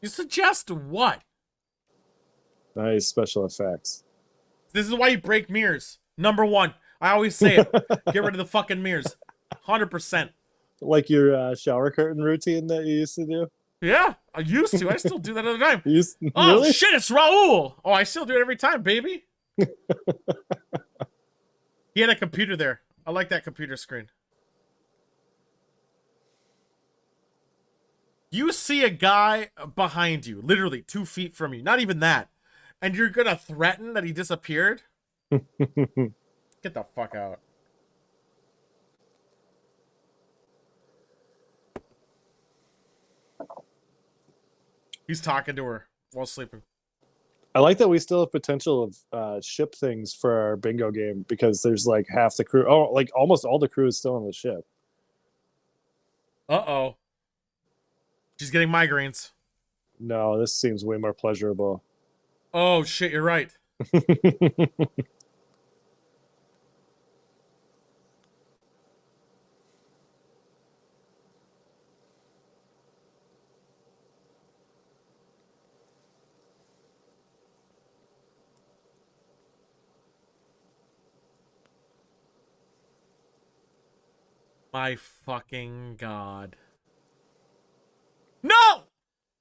You suggest what? Nice special effects. This is why you break mirrors. Number one. I always say it. Get rid of the fucking mirrors. 100%. Like your shower curtain routine that you used to do? Yeah, I used to. I still do that all the time. Oh, really? Shit, it's Raul. Oh, I still do it every time, baby. He had a computer there. I like that computer screen. You see a guy behind you, literally 2 feet from you. Not even that. And you're going to threaten that he disappeared? Get the fuck out. He's talking to her while sleeping. I like that we still have potential of ship things for our bingo game because there's like half the crew. Oh, like almost all the crew is still on the ship. Uh-oh. She's getting migraines. No, this seems way more pleasurable. Oh, shit, you're right. My fucking God. No!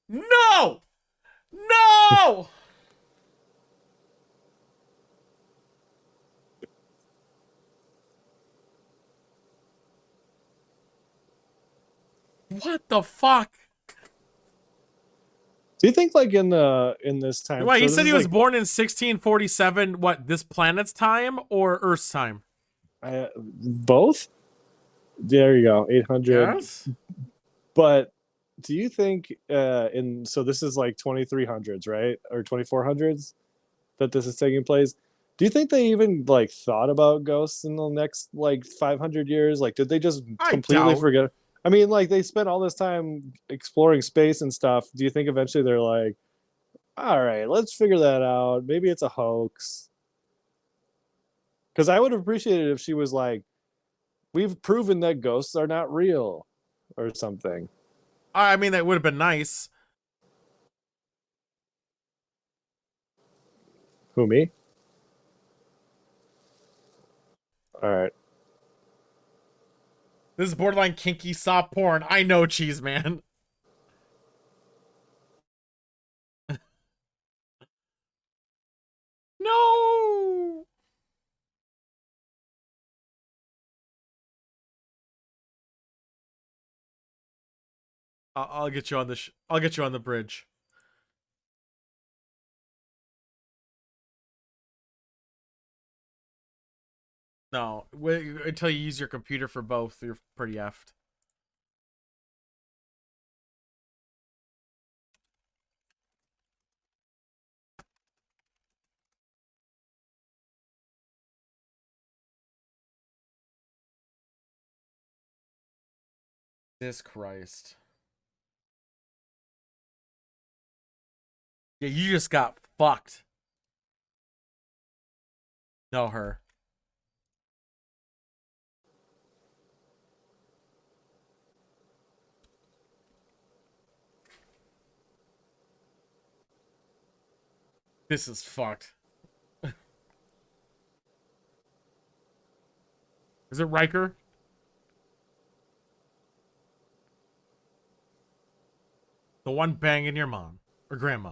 No! No! What the fuck? Do you think like in this time? Wait, he said he was born in 1647. What, this planet's time or Earth's time? Both. There you go, 800. Yes. But do you think so this is like 2300s, right? Or 2400s that this is taking place? Do you think they even like thought about ghosts in the next like 500 years? Like, did they just completely forget? I mean, like they spent all this time exploring space and stuff. Do you think eventually they're like, all right, let's figure that out. Maybe it's a hoax. Because I would have appreciated it if she was like, "We've proven that ghosts are not real," or something. I mean, that would have been nice. Who, me? All right. This is borderline kinky soft porn. I know, cheese man. No. I'll get you on the. I'll get you on the bridge. No, wait until you use your computer for both. You're pretty effed. Jesus Christ. Yeah, you just got fucked. No, her. This is fucked. Is it Riker? The one banging your mom or grandma.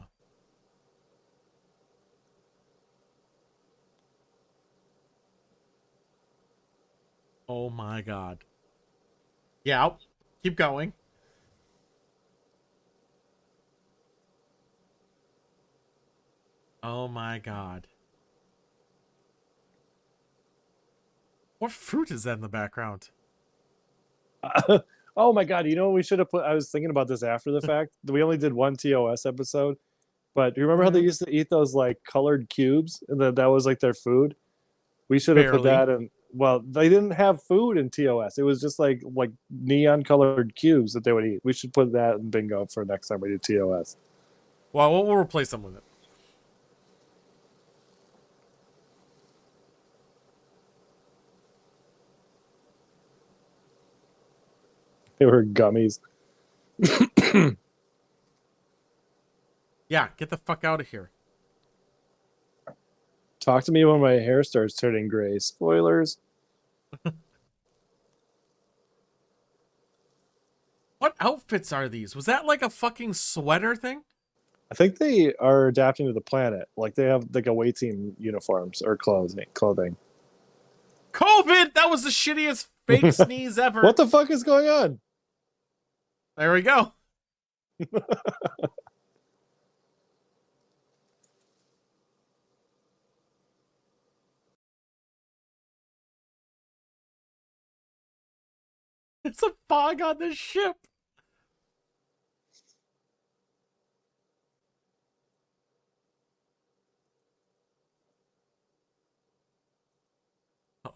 Oh my god. Yeah, keep going. Oh my god. What fruit is that in the background? Oh my god! You know what we should have put? I was thinking about this after the fact. We only did one TOS episode, but you remember how they used to eat those like colored cubes, and that was like their food. We should have put Barely. that in. Well, they didn't have food in TOS. It was just like neon colored cubes that they would eat. We should put that in bingo for next time we do TOS. Well, we'll replace them with it. They were gummies. Yeah, get the fuck out of here. Talk to me when my hair starts turning gray. Spoilers. What outfits are these? Was that like a fucking sweater thing? I think they are adapting to the planet. Like they have like away team uniforms or clothing. COVID! That was the shittiest fake sneeze ever. What the fuck is going on? There we go. It's a fog on the ship.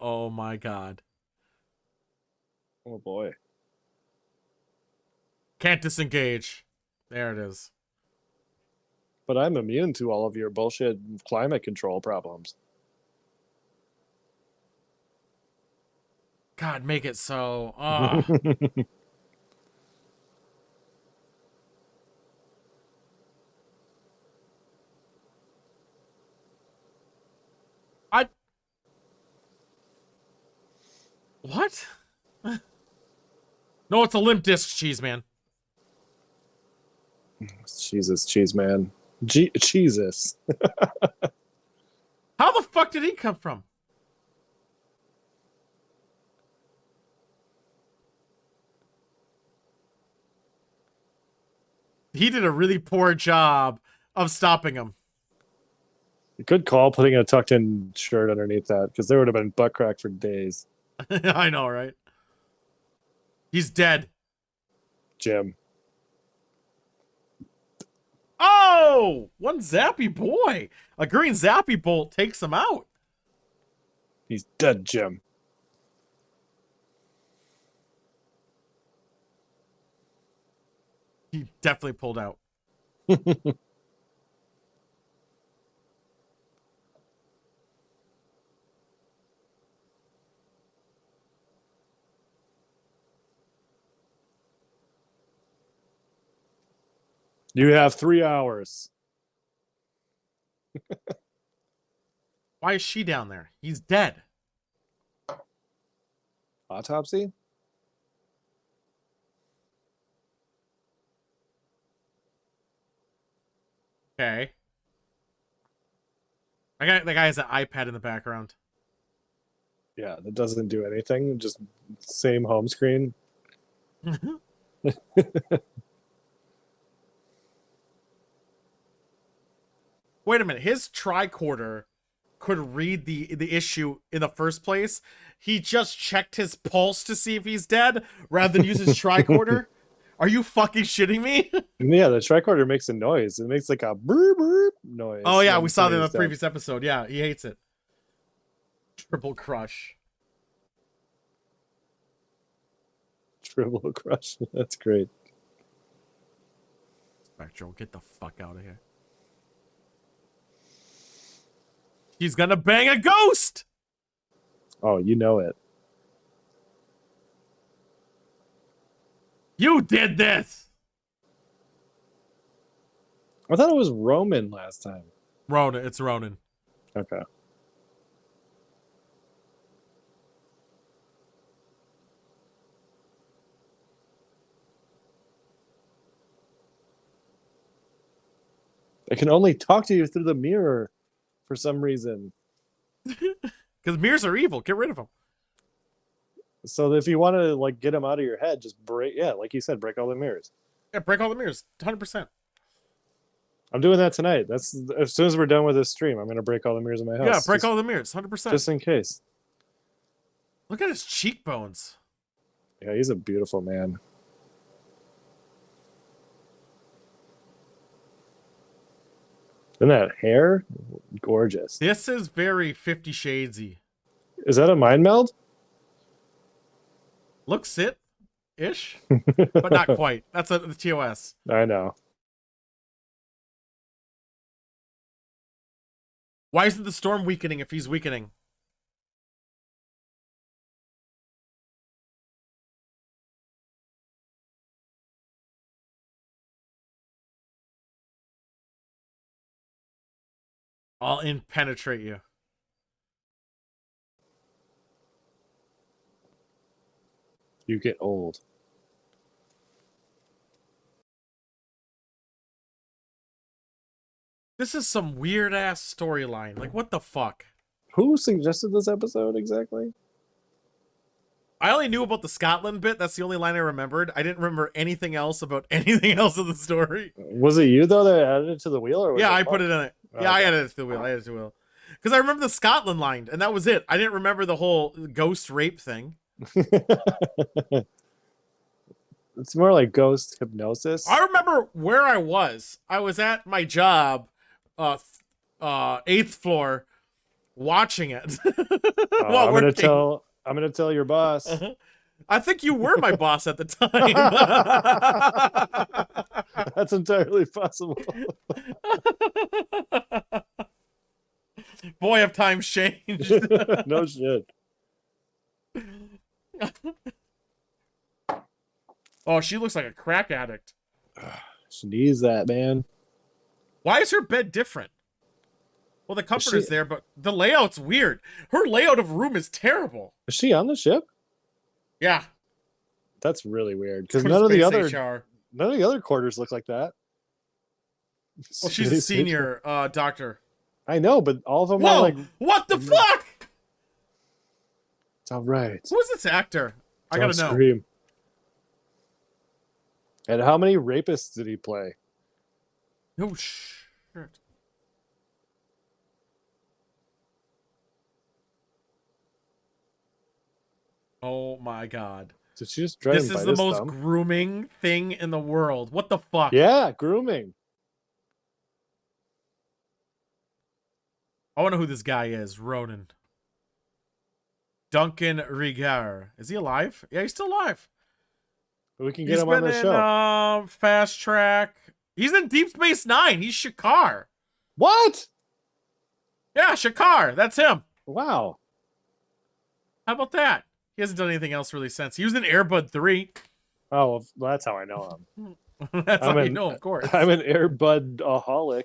Oh my god. Oh boy. Can't disengage. There it is. But I'm immune to all of your bullshit climate control problems. God, make it so. What? No, it's a limp disc, cheese man. Jesus, cheese man. Jesus. How the fuck did he come from? He did a really poor job of stopping him. Good call putting a tucked in shirt underneath that, because there would have been butt crack for days. I know, right? He's dead. Jim. Oh! One zappy boy. A green zappy bolt takes him out. He's dead, Jim. He definitely pulled out. You have 3 hours. Why is she down there? He's dead. Autopsy? Okay. The guy has an iPad in the background. Yeah, that doesn't do anything. Just same home screen. Wait a minute. His tricorder could read the issue in the first place. He just checked his pulse to see if he's dead rather than use his tricorder. Are you fucking shitting me? Yeah, the tricorder makes a noise. It makes like a burp burp noise. Oh yeah, we saw that in the previous episode. Yeah, he hates it. Triple crush. Triple crush. That's great. Spectral, get the fuck out of here. He's gonna bang a ghost! Oh, you know it. You did this! I thought it was Roman last time. Ronan, it's Ronan. Okay. I can only talk to you through the mirror for some reason. Because mirrors are evil. Get rid of them. So if you want to like get them out of your head, just break. Yeah, like you said, break all the mirrors. Yeah, break all the mirrors. 100%. I'm doing that tonight. That's as soon as we're done with this stream, I'm gonna break all the mirrors in my house. Yeah, break all the mirrors. 100%. Just in case. Look at his cheekbones. Yeah, he's a beautiful man. Isn't that hair? Gorgeous. This is very 50 Shadesy. Is that a mind meld? Looks it-ish, but not quite. That's the TOS. I know. Why isn't the storm weakening if he's weakening? I'll penetrate you. You get old. This is some weird ass storyline. Like, what the fuck? Who suggested this episode exactly? I only knew about the Scotland bit. That's the only line I remembered. I didn't remember anything else about anything else of the story. Was it you though that added it to the wheel, or was Yeah, it I Mark? put it in it. Yeah, I added it to the wheel. I added it to the wheel. Because I remember the Scotland line, and that was it. I didn't remember the whole ghost rape thing. It's more like ghost hypnosis. I remember where I was. I was at my job, 8th floor, watching it. While I'm working. gonna tell your boss. I think you were my boss at the time. That's entirely possible. Boy, have times changed. No shit. Oh, she looks like a crack addict. She needs that, man. Why is her bed different? Well, the comforter's there, but the layout's weird. Her layout of room is terrible. Is she on the ship? Yeah. That's really weird because From none of the Space other HR. quarters look like that. Well, she's a senior doctor. I know, but all of them Whoa! are like, What the fuck? it's all right. Who is this actor? I Don't gotta know. scream. And how many rapists did he play? Oh shit. Oh my god. Did she just drive This is the most grooming thing in the world. What the fuck? Yeah, grooming. I wonder who this guy is. Ronan. Duncan Rieger. Is he alive? Yeah, he's still alive. We can get him on the show. In, Fast Track. He's in Deep Space Nine. He's Shakar. What? Yeah, Shakar. That's him. Wow. How about that? He hasn't done anything else really since. He was in Air Bud 3. Oh, well, that's how I know him. That's all you know, of course. I'm an Airbud-aholic.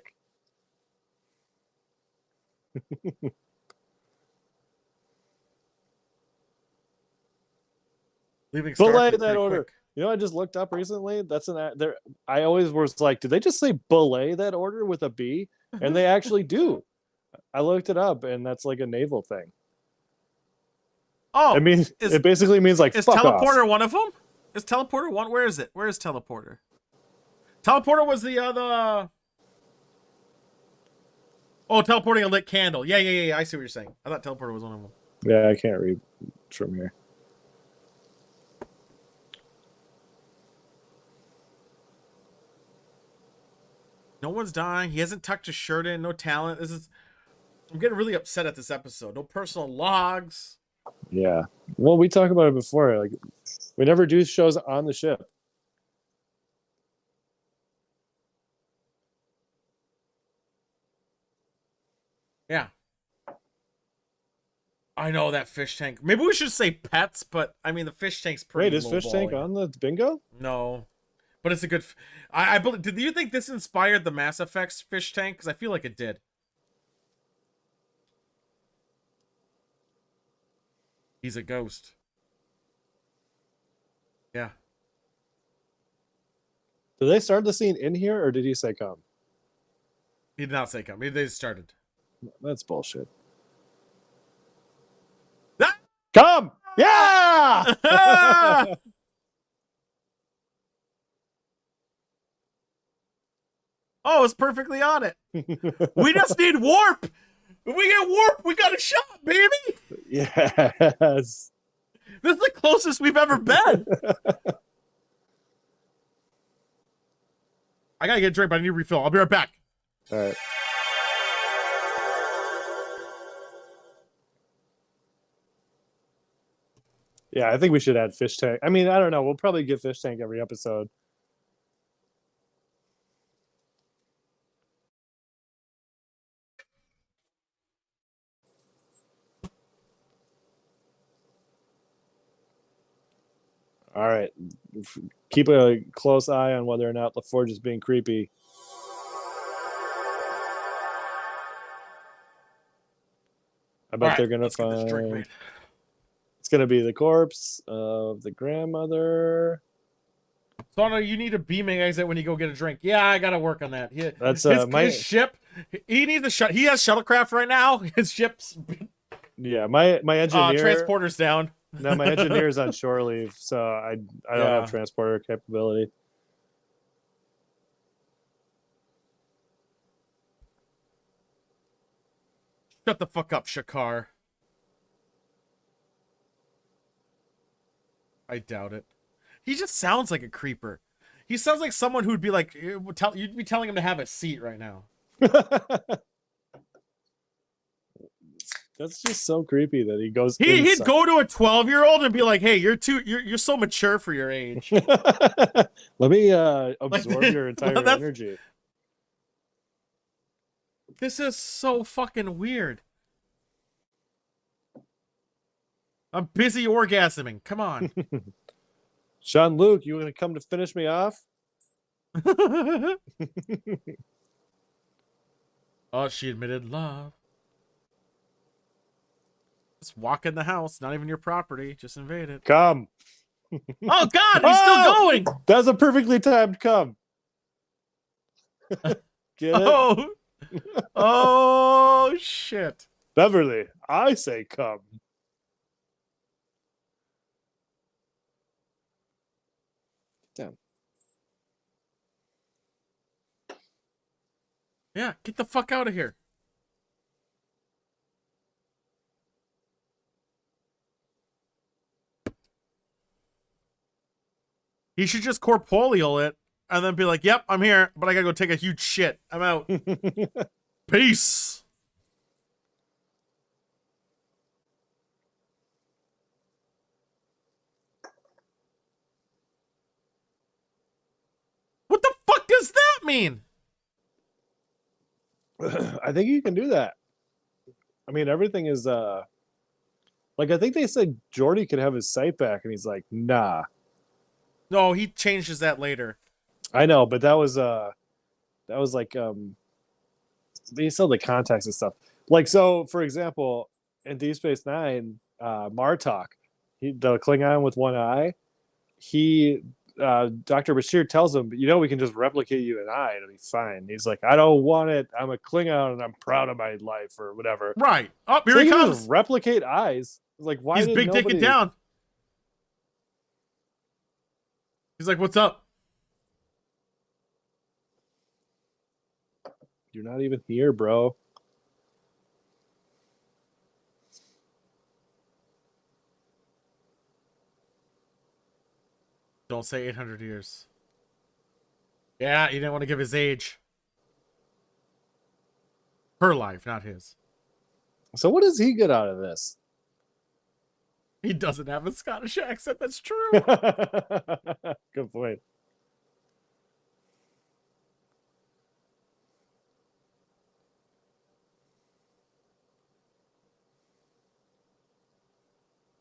Leaving Belay Starfleet that pretty order. quick. You know, I just looked up recently. That's there. I always was like, did they just say belay that order with a B? And they actually do. I looked it up, and that's like a naval thing. Oh, I mean, it basically means like is fuck teleporter off. one of them? Is teleporter one? Where is it? Where is teleporter? Teleporter was the other. Oh, teleporting a lit candle. Yeah. I see what you're saying. I thought teleporter was one of them. Yeah, I can't read from here. No one's dying. He hasn't tucked his shirt in. No talent. I'm getting really upset at this episode. No personal logs. Yeah. Well, we talked about it before. Like, we never do shows on the ship. Yeah. I know that fish tank. Maybe we should say pets, but I mean the fish tank's pretty. Wait, is fish tank on the bingo? No, but it's a good. I believe. Did you think this inspired the Mass Effect's fish tank? Because I feel like it did. He's a ghost. Yeah. Did they start the scene in here, or did he say come? He did not say come. They started. That's bullshit. Ah! Come! Yeah! Oh, it's perfectly on it. We just need warp. If we get warp, we got a shot, baby. Yes. This is the closest we've ever been. I gotta get a drink, but I need a refill. I'll be right back. All right. Yeah, I think we should add fish tank. I mean, I don't know. We'll probably get fish tank every episode. All right. Keep a close eye on whether or not LaForge is being creepy. I bet they're going to find... It's going to be the corpse of the grandmother. So no, you need a beaming exit when you go get a drink. Yeah, I gotta work on that. That's his ship. He needs a shut. He has shuttlecraft right now. His ship's. Yeah, my engineer. Transporter's down. No, my engineer's on shore leave, so I don't have transporter capability. Shut the fuck up, Shakar. I doubt it. He just sounds like a creeper. He sounds like someone who'd be like, you'd be telling him to have a seat right now. That's just so creepy that he goes. He'd go to a 12-year-old and be like, "Hey, you're so mature for your age. Let me absorb your entire energy." This is so fucking weird. I'm busy orgasming. Come on. Jean-Luc, you gonna come to finish me off? Oh, she admitted love. Just walk in the house, not even your property, just invade it. Come. Oh God, he's still going. That's a perfectly timed come. Get it? Oh shit. Beverly, I say come. Damn. Yeah, get the fuck out of here. He should just corporeal it and then be like, "Yep, I'm here, but I gotta go take a huge shit. I'm out. Peace." What the fuck does that mean? I think you can do that. I mean, everything is like I think they said Geordi could have his sight back, and he's like, nah. No, he changes that later. I know, but that was like they said the context and stuff. Like, so for example, in Deep Space Nine, Martok, the Klingon with one eye, he Dr. Bashir tells him, we can just replicate you an eye, it'll be fine. He's like, I don't want it. I'm a Klingon and I'm proud of my life or whatever. Right. Oh, So here he can comes. just replicate eyes. Like, why He's did big nobody... taking down. He's like, what's up? You're not even here, bro. Don't say 800 years. Yeah, he didn't want to give his age. Her life, not his. So what does he get out of this? He doesn't have a Scottish accent, that's true. Good point.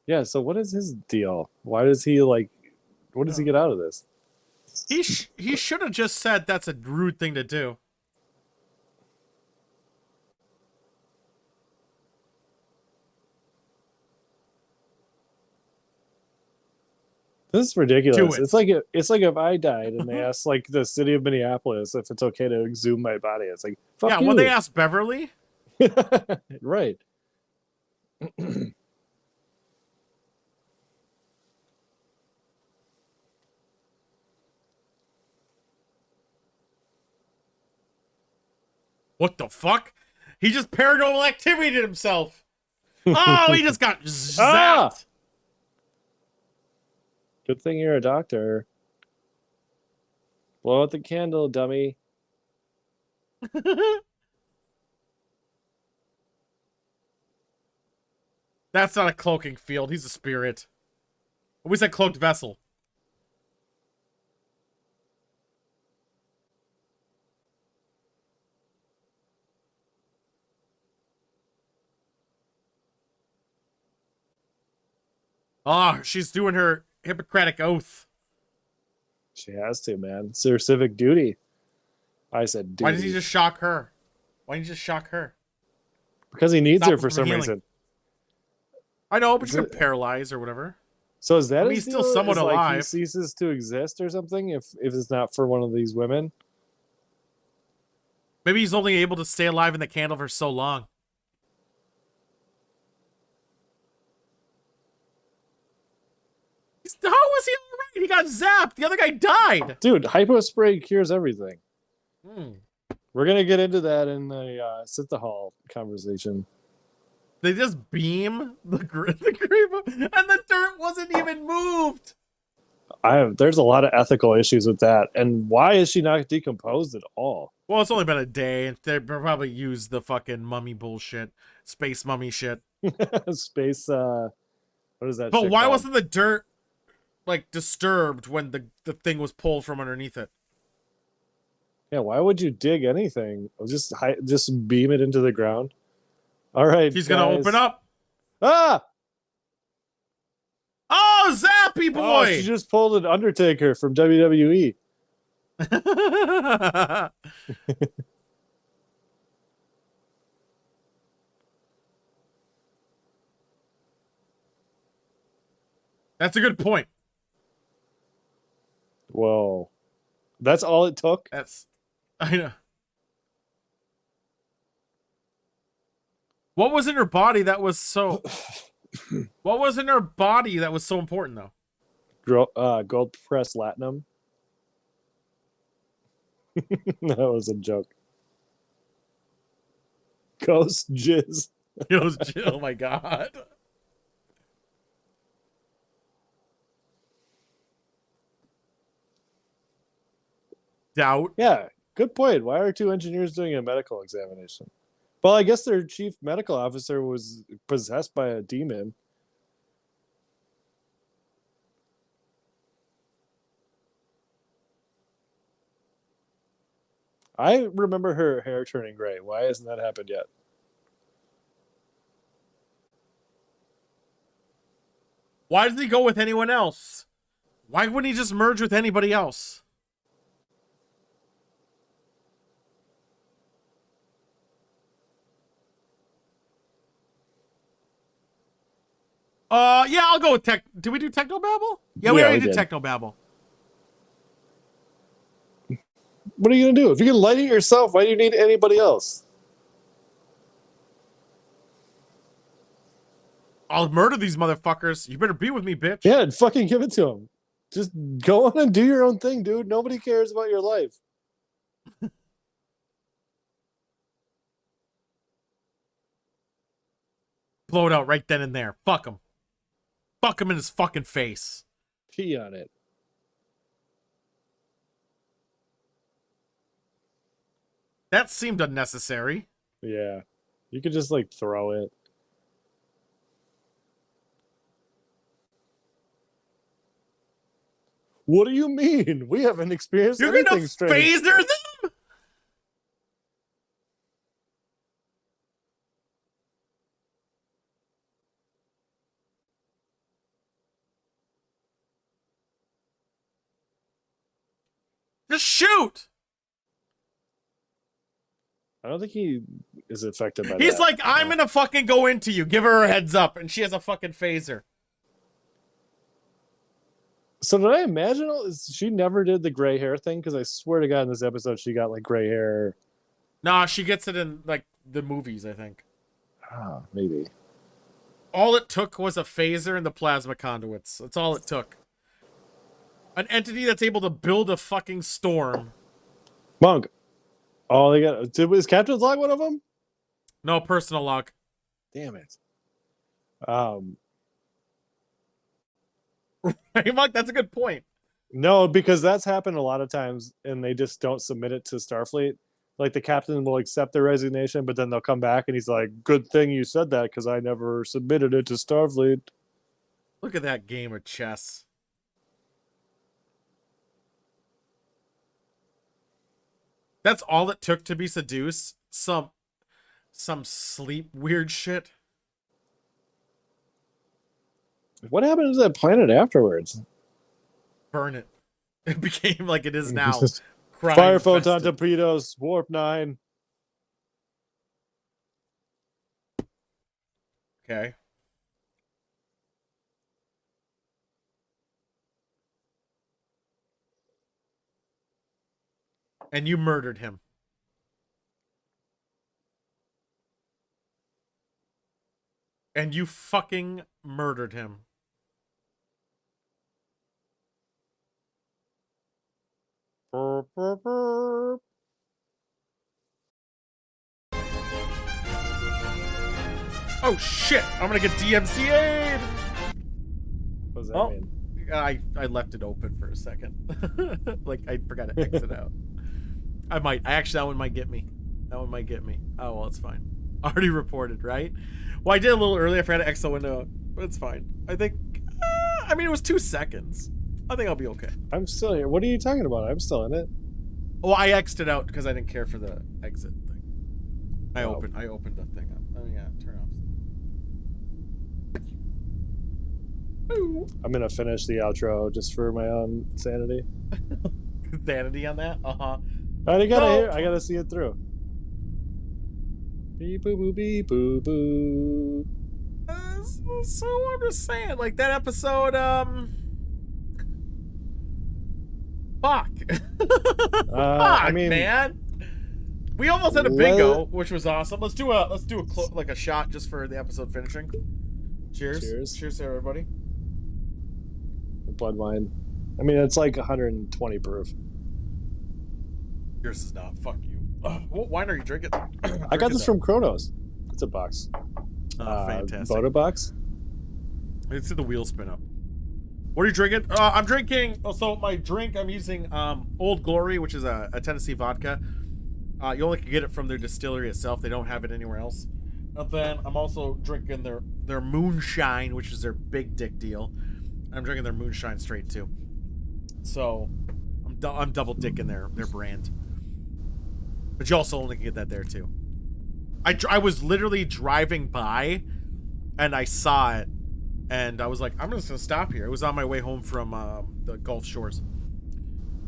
Yeah, so what is his deal? Why does he like... What does he get out of this? He should have just said that's a rude thing to do. This is ridiculous. Do it. It's like if I died and they asked like the city of Minneapolis if it's okay to exhume my body. It's like, fuck yeah, you. when they asked Beverly. Right. What the fuck? He just paranormal activated himself. Oh, he just got zapped. Ah! Good thing you're a doctor. Blow out the candle, dummy. That's not a cloaking field. He's a spirit. We said cloaked vessel. Oh, she's doing her Hippocratic oath. She has to, man. It's her civic duty. I said duty. Why does he just shock her? Why didn't you just shock her? Because he needs Stop her her for from some healing. reason. I know, but she's gonna paralyze or whatever. So is that I mean, his he's still deal? somewhat Is, like, alive. he ceases to exist or something if it's not for one of these women? Maybe he's only able to stay alive in the candle for so long. How was he alright? He got zapped. The other guy died. Dude, hypo spray cures everything. Hmm. We're gonna get into that in the Synthahol conversation. They just beam the grave, and the dirt wasn't even moved. There's a lot of ethical issues with that. And why is she not decomposed at all? Well, it's only been a day. They probably used the fucking mummy bullshit, space mummy shit. Space, what is that? But shit why called? wasn't the dirt like disturbed when the thing was pulled from underneath it? Yeah, why would you dig anything? Just beam it into the ground. All right, He's gonna open up. Ah! Oh, Zappy boy! Oh, she just pulled an Undertaker from WWE. That's a good point. Whoa, that's all it took. I know. What was in her body that was so? What was in her body that was so important, though? Gold press latinum. That was a joke. Ghost jizz. Oh my god. Doubt. Yeah, good point. Why are two engineers doing a medical examination? Well, I guess their chief medical officer was possessed by a demon. I remember her hair turning gray. Why hasn't that happened yet? Why does he go with anyone else? Why wouldn't he just merge with anybody else? Yeah, I'll go with tech. Did we do Technobabble? Yeah, we already did Technobabble. What are you gonna do? If you can light it yourself, why do you need anybody else? I'll murder these motherfuckers. You better be with me, bitch. Yeah, and fucking give it to him. Just go on and do your own thing, dude. Nobody cares about your life. Blow it out right then and there. Fuck him. Fuck him in his fucking face. Pee on it. That seemed unnecessary. Yeah. You could just, like, throw it. What do you mean? We haven't experienced You're anything gonna strange. phaser them? Just shoot! I don't think he is affected by that. He's like, I'm gonna fucking go into you. Give her a heads up. And she has a fucking phaser. So did I imagine she never did the gray hair thing? Because I swear to God, in this episode, she got, like, gray hair. Nah, she gets it in, like, the movies, I think. Ah, maybe. All it took was a phaser and the plasma conduits. That's all it took. An entity that's able to build a fucking storm. Monk. Oh, they got. Was Captain's Log one of them? No, personal log. Damn it. Hey, Monk, that's a good point. No, because that's happened a lot of times, and they just don't submit it to Starfleet. Like, the captain will accept their resignation, but then they'll come back, and he's like, good thing you said that, because I never submitted it to Starfleet. Look at that game of chess. That's all it took to be seduced? Some sleep weird shit? What happened to that planet afterwards? Burn it. It became like it is now. Fire photon torpedoes, warp 9. Okay. And you murdered him. And you fucking murdered him. Burp, burp, burp. Oh shit! I'm gonna get DMCA'd! What does that mean? I left it open for a second. Like, I forgot to exit out. That one might get me. That one might get me. Oh, well, it's fine. Already reported, right? Well, I did a little early. I forgot to exit the window, but it's fine. I think, I mean, it was 2 seconds. I think I'll be okay. I'm still here. What are you talking about? I'm still in it. Well, I exited out because I didn't care for the exit thing. I opened the thing up. Oh, yeah, turn off. I'm going to finish the outro just for my own sanity. Sanity on that? Uh-huh. I gotta see it through. Beep boo boo beep boo boo. So I'm just saying, like, that episode, fuck. Fuck, I mean, man. We almost had a bingo, which was awesome. Let's do a shot just for the episode finishing. Cheers. Cheers to everybody. Blood wine. I mean, it's like 120 proof. Yours is not. Fuck you. What wine are you drinking? I got this from Kronos. It's a box. Fantastic. Boda box. Let's see the wheel spin up. What are you drinking? I'm drinking. So my drink, I'm using Old Glory, which is a Tennessee vodka. You only can get it from their distillery itself. They don't have it anywhere else. And then I'm also drinking their moonshine, which is their big dick deal. I'm drinking their moonshine straight too. So I'm double dicking their brand. But you also only can get that there too. I was literally driving by, and I saw it, and I was like, I'm just gonna stop here. It was on my way home from the Gulf Shores.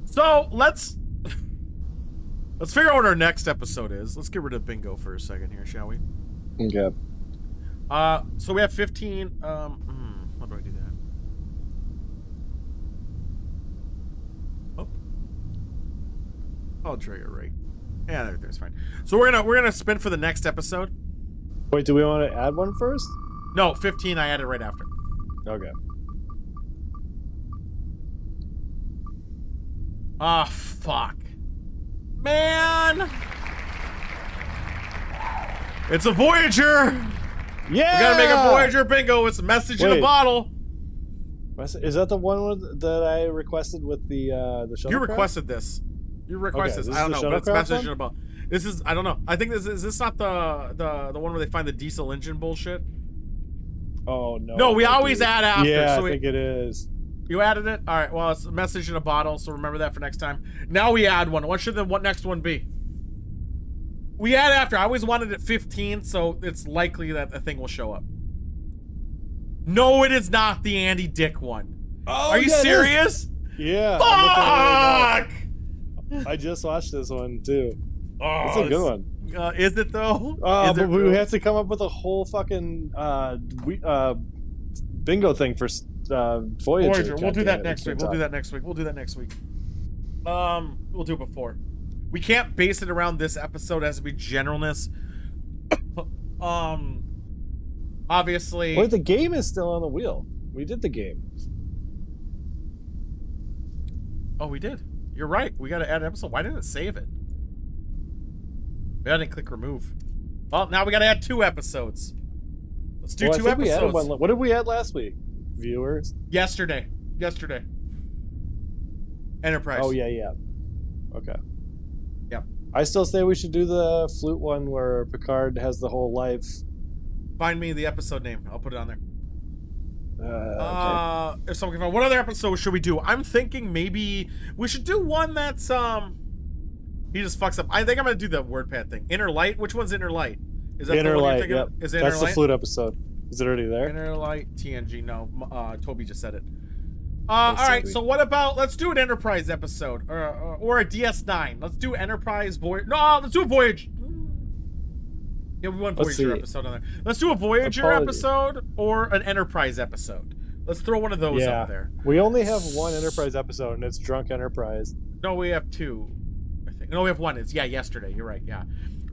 So let's figure out what our next episode is. Let's get rid of bingo for a second here, shall we? Okay. So we have 15. do I do that? Oh. I'll draw it right. Yeah, there's fine. So we're gonna spin for the next episode. Wait, do we want to add one first? No, 15 I added right after. Okay. Ah, fuck. Man! It's a Voyager! Yeah! We gotta make a Voyager bingo. It's a message in a bottle. Is that the one that I requested with the shuttlecraft? You requested this. You requested this. I don't know, but it's a message in a bottle. This is, I don't know. I think is this not the one where they find the diesel engine bullshit? Oh, no. No, we always add after. Yeah, so I think it is. You added it? All right, well, it's a message in a bottle, so remember that for next time. Now we add one. What should the next one be? We add after. I always wanted it 15, so it's likely that the thing will show up. No, it is not the Andy Dick one. Oh, are you serious? Yeah. Fuck! I just watched this one too. Oh, it's a good one. Is it though? But we have to come up with a whole fucking bingo thing for Voyager. We'll do that next week. We'll do that next week. We'll do it before. We can't base it around this episode. It has to be generalness. Obviously. Wait, the game is still on the wheel. We did the game. Oh, we did. You're right. We got to add an episode. Why didn't it save it? Maybe I didn't click remove. Well, now we got to add 2 episodes. Let's do 2 episodes. What did we add last week? Viewers? Yesterday. Enterprise. Oh, yeah. Okay. Yep. I still say we should do the flute one where Picard has the whole life. Find me the episode name. I'll put it on there. Okay. If someone can find, what other episode should we do? I'm thinking maybe we should do one that's he just fucks up. I think I'm gonna do the WordPad thing. Inner Light. Which one's Inner Light? Is that Inner the one Light? you're thinking Yep. of? Is it Inner That's Light? the flute episode. Is it already there? Inner Light TNG. No, Toby just said it. All right. So what about let's do an Enterprise episode or a DS9. Let's do Enterprise Voyage. No, let's do a Voyage. Yeah, we want Voyager episode on there. Let's do a Voyager episode or an Enterprise episode. Let's throw one of those up there. We only have one Enterprise episode, and it's Drunk Enterprise. No, we have 2. I think. No, we have 1. It's yesterday. You're right. Yeah.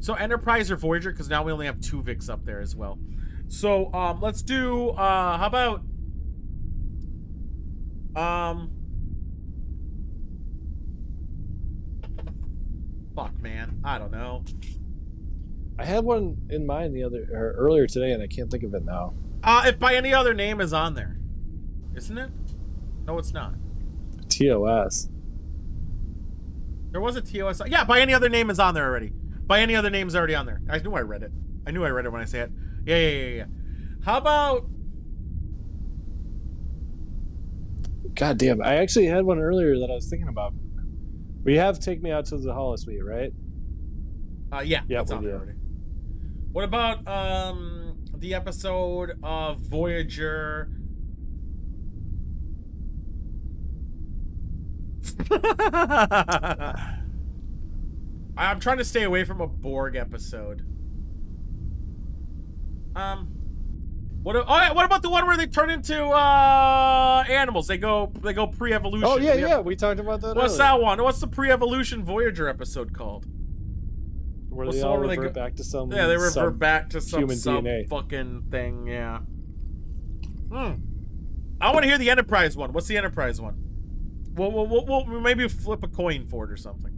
So Enterprise or Voyager, because now we only have 2 Vics up there as well. So let's do. How about? Fuck, man. I don't know. I had one in mind earlier today, and I can't think of it now. If by any other name is on there, isn't it? No, it's not. TOS. There was a TOS. Yeah, by any other name is on there already. By any other name's already on there. I knew I read it. I knew I read it when I say it. Yeah. How about? God damn! I actually had one earlier that I was thinking about. We have Take Me Out to the Holosuite, right? Yeah, it's on there already. What about the episode of Voyager? I'm trying to stay away from a Borg episode. What about the one where they turn into animals? They go pre-evolution. Oh yeah. We talked about that. What's that one? What's the pre-evolution Voyager episode called? Where they all revert back to some. Yeah, they revert back to some DNA. fucking thing. Yeah. I want to hear the Enterprise one. What's the Enterprise one? We'll maybe flip a coin for it or something.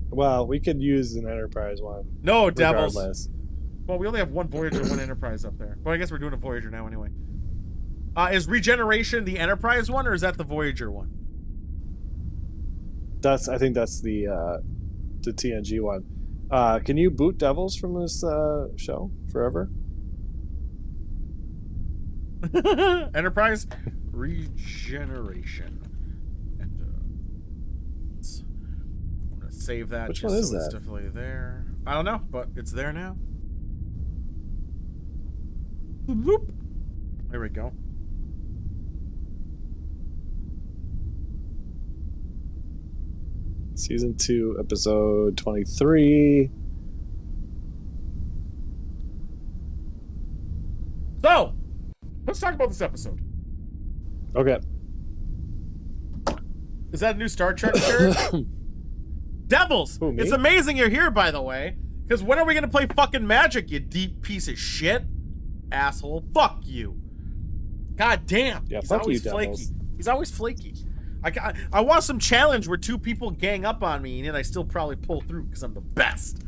Well, we could use an Enterprise one. No, regardless. devils. Well, we only have 1 Voyager and 1 Enterprise up there. Well, I guess we're doing a Voyager now anyway. Is Regeneration the Enterprise one, or is that the Voyager one? I think that's the TNG one. Can you boot devils from this show forever? Enterprise Regeneration. And, I'm gonna save that. Which one is that? It's definitely there. I don't know, but it's there now. Whoop. There we go. Season 2, episode 23. So, let's talk about this episode. Okay. Is that a new Star Trek shirt? Devils! Who, me? It's amazing you're here, by the way. Because when are we gonna play fucking Magic, you deep piece of shit? Asshole. Fuck you. God damn. Yeah, He's fuck always you, flaky. Devils. He's always flaky. I want some challenge where 2 people gang up on me, and I still probably pull through because I'm the best.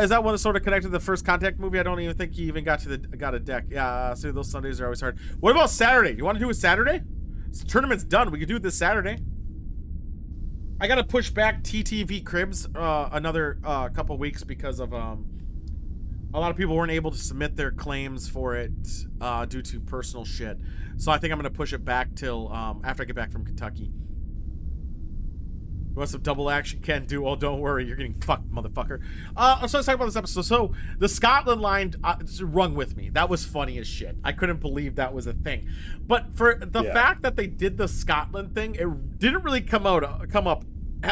Is that one sort of connected to the First Contact movie? I don't even think he even got a deck. Yeah, so those Sundays are always hard. What about Saturday? You want to do a Saturday? The tournament's done. We could do it this Saturday. I gotta push back TTV Cribs another couple weeks because of a lot of people weren't able to submit their claims for it due to personal shit. So I think I'm gonna push it back till after I get back from Kentucky. You want some double action? Can do. Oh, don't worry, you're getting fucked, motherfucker. So let's talk about this episode. So the Scotland line rung with me. That was funny as shit. I couldn't believe that was a thing. But for the fact that they did the Scotland thing, it didn't really come up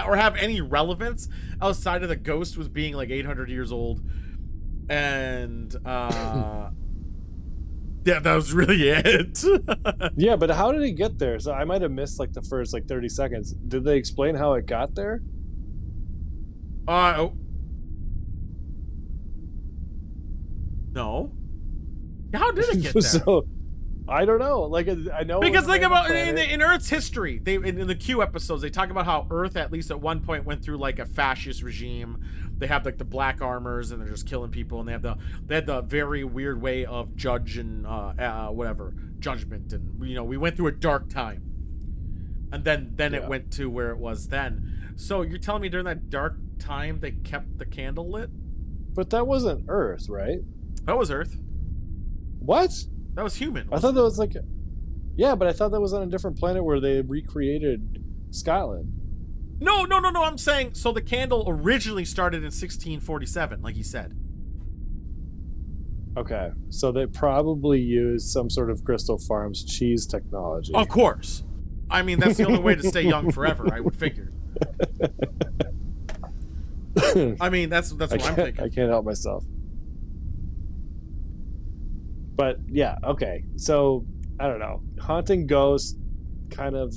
or have any relevance outside of the ghost was being like 800 years old. And yeah, that was really it. Yeah, but how did it get there? So I might have missed like the first like 30 seconds. Did they explain how it got there? No. How did it get there? So I don't know. Like I know because think about in Earth's history, they in the Q episodes they talk about how Earth at least at one point went through like a fascist regime. They have like the black armors and they're just killing people, and they had the very weird way of judgment, and you know we went through a dark time, and then it went to where it was then. So you're telling me during that dark time they kept the candle lit? But that wasn't Earth, right? That was Earth. What? That was human. I thought that was like, yeah, but I thought that was on a different planet where they recreated Scotland. No. I'm saying, so the candle originally started in 1647, like he said. Okay, so they probably used some sort of Crystal Farms cheese technology. Of course. I mean, that's the only way to stay young forever, I would figure. I mean, that's what I'm thinking. I can't help myself. But yeah, okay. So I don't know. Haunting ghost, kind of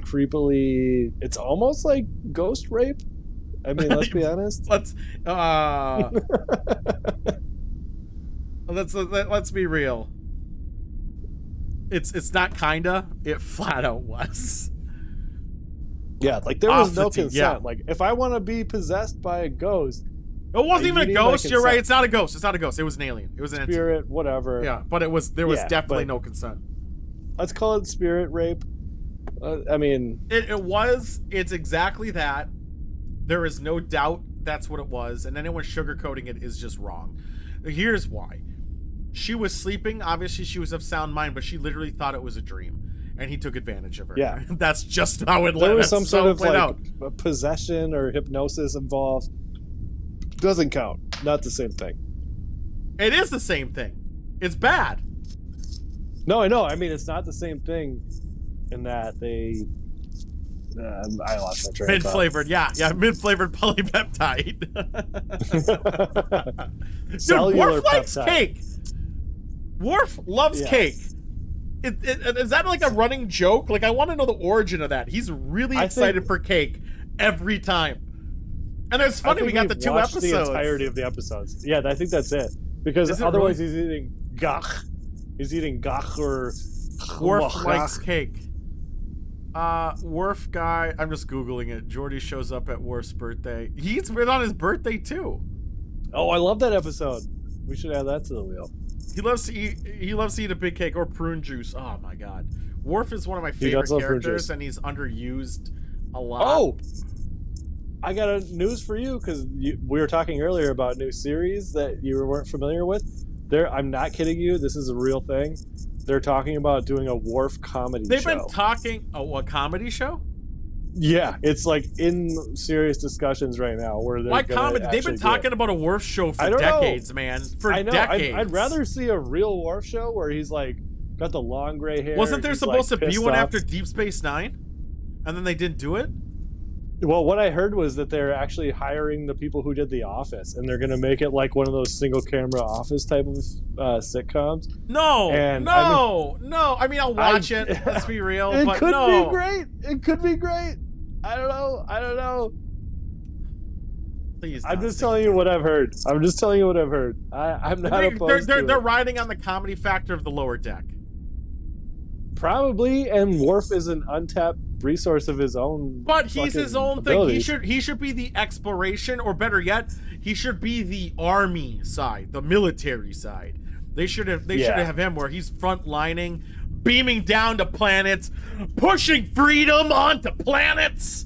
creepily. It's almost like ghost rape. I mean, let's be honest. Let's be real. It's not kinda. It flat out was. Yeah, like there was no consent. consent. Yeah. Like if I want to be possessed by a ghost. It wasn't even a ghost. You're right. It's not a ghost. It's not a ghost. It was an alien. It was an spirit, entity. Whatever. Yeah, but there was definitely no consent. Let's call it spirit rape. I mean, it was. It's exactly that. There is no doubt that's what it was, and anyone sugarcoating it is just wrong. Here's why. She was sleeping. Obviously, she was of sound mind, but she literally thought it was a dream, and he took advantage of her. Yeah, that's just how it. There was some sort of like out. possession or hypnosis involved. Doesn't count. Not the same thing. It is the same thing. It's bad. No, I know. I mean, it's not the same thing in that they. I lost my train. Mid-flavored, yeah, mid-flavored polypeptide. Dude, Worf likes cake. Worf loves cake. Is that like a running joke? Like, I want to know the origin of that. He's really excited for cake every time. And it's funny we got the 2 episodes. The entirety of the episodes. Yeah, I think that's it. Because otherwise he's eating gach. He's eating gach or... Worf likes cake. Worf guy, I'm just Googling it. Geordi shows up at Worf's birthday. He's been on his birthday too. Oh, I love that episode. We should add that to the wheel. He loves to eat a big cake or prune juice. Oh my god. Worf is one of my favorite characters and he's underused a lot. Oh! I got a news for you because we were talking earlier about a new series that you weren't familiar with. I'm not kidding you. This is a real thing. They're talking about doing a Worf comedy show. They've been talking... a comedy show? Yeah, it's like in serious discussions right now. Where they're Why comedy? They've been talking about a Worf show for decades, man. For decades. I'd rather see a real Worf show where he's like got the long gray hair. Wasn't there supposed to be one after Deep Space Nine? And then they didn't do it? Well, what I heard was that they're actually hiring the people who did The Office, and they're going to make it like one of those single camera office type of sitcoms. No, And no. I mean, I'll watch it. Let's be real. It but could no. be great. It could be great. I don't know. Please. I'm just telling you what I've heard. I'm not opposed to it. They're riding on the comedy factor of the Lower Deck. Probably, and Worf is an untapped resource of his own. But he's his own abilities. thing. He should be the exploration, or better yet, he should be the army side, the military side. They should have him where he's front lining, beaming down to planets, pushing freedom onto planets.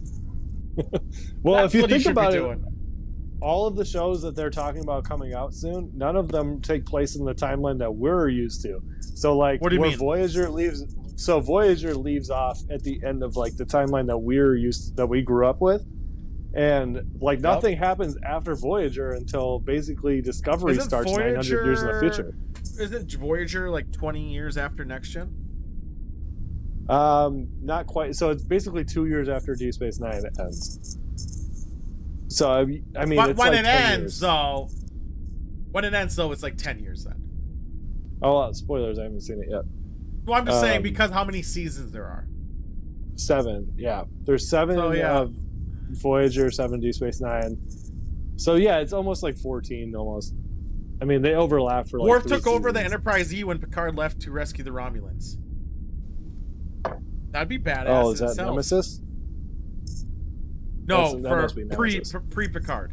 Well, That's if you what he think should about be it, doing. all of the shows that they're talking about coming out soon, none of them take place in the timeline that we're used to. So, like, what do you mean? Voyager leaves off at the end of like the timeline that we grew up with, and like nothing happens after Voyager until basically Discovery starts 900 years in the future. Isn't Voyager like 20 years after Next Gen? Not quite. So it's basically 2 years after Deep Space Nine ends. So I mean, But it's when like it 10 ends, years. though, it's like 10 years then. Oh, spoilers! I haven't seen it yet. Well, I'm just saying because how many seasons there are. 7, yeah. There's 7 So, yeah. of Voyager, 7 Deep Space Nine. So yeah, it's almost like 14 almost. I mean, they overlap for like Worf 3 took over the seasons. Enterprise E when Picard left to rescue the Romulans. That'd be badass. Oh, is in that itself. Nemesis? No, That for must be Nemesis. pre-Picard.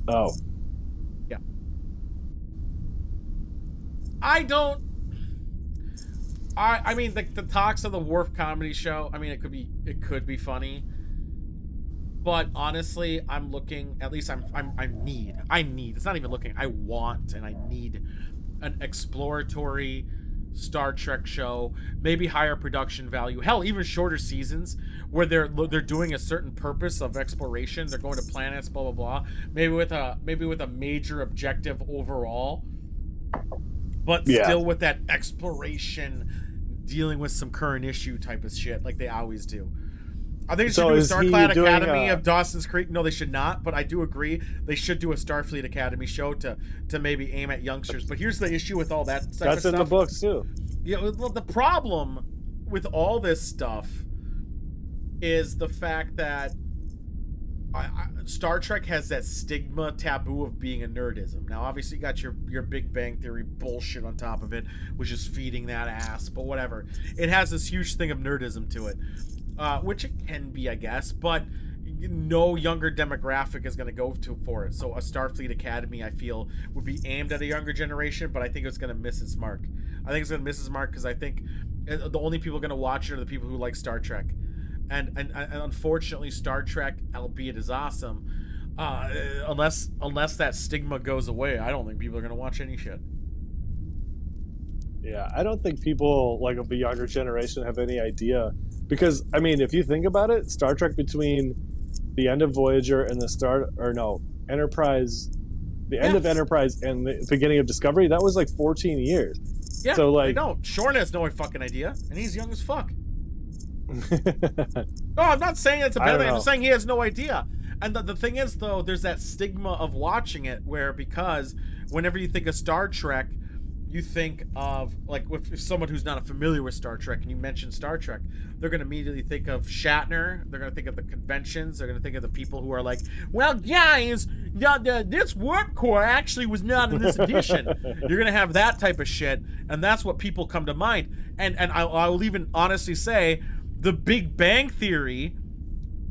Oh. Yeah. I mean, the talks of the Worf comedy show. I mean, it could be funny, but honestly, I'm looking. At least I need. It's not even looking. I want and I need an exploratory Star Trek show, maybe higher production value. Hell, even shorter seasons where they're doing a certain purpose of exploration. They're going to planets, blah blah blah. Maybe with a major objective overall, but still with that exploration, dealing with some current issue type of shit like they always do. I think they should do a Starfleet Academy of Dawson's Creek. No, they should not, but I do agree they should do a Starfleet Academy show to maybe aim at youngsters. But here's the issue with all that type That's of in stuff. the books too. Yeah, well, the problem with all this stuff is the fact that Star Trek has that stigma taboo of being a nerdism. Now, obviously, you got your Big Bang Theory bullshit on top of it, which is feeding that ass, but whatever. It has this huge thing of nerdism to it. Which it can be, I guess, but no younger demographic is going to go for it. So a Starfleet Academy, I feel, would be aimed at a younger generation, but I think it's going to miss its mark. I think it's going to miss its mark because I think the only people going to watch it are the people who like Star Trek. And unfortunately, Star Trek, albeit is awesome, unless that stigma goes away, I don't think people are going to watch any shit. Yeah, I don't think people like of the younger generation have any idea. Because, I mean, if you think about it, Star Trek between the end of Voyager and Enterprise, the end of Enterprise and the beginning of Discovery, that was like 14 years. Yeah, so, like, I know. Shorn has no fucking idea, and he's young as fuck. No, I'm not saying it's a bad thing. I'm just saying he has no idea. And the thing is, though, there's that stigma of watching it where because whenever you think of Star Trek, you think of, like, if someone who's not familiar with Star Trek and you mention Star Trek, they're going to immediately think of Shatner. They're going to think of the conventions. They're going to think of the people who are like, well, guys, this warp core actually was not in this edition. You're going to have that type of shit, and that's what people come to mind. And I will even honestly say the Big Bang Theory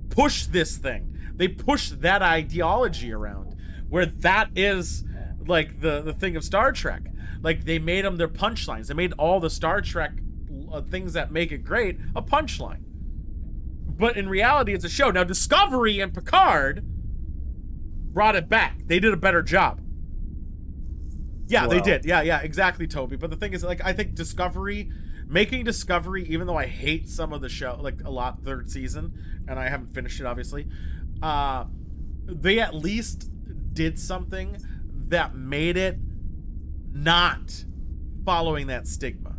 pushed this thing. They pushed that ideology around where that is, like, the thing of Star Trek. Like, they made them their punchlines. They made all the Star Trek things that make it great a punchline. But in reality, it's a show. Now, Discovery and Picard brought it back. They did a better job. Yeah, they did. Yeah, exactly, Toby. But the thing is, like, I think making Discovery, even though I hate some of the show, like, a lot, third season, and I haven't finished it, obviously, they at least did something that made it not following that stigma.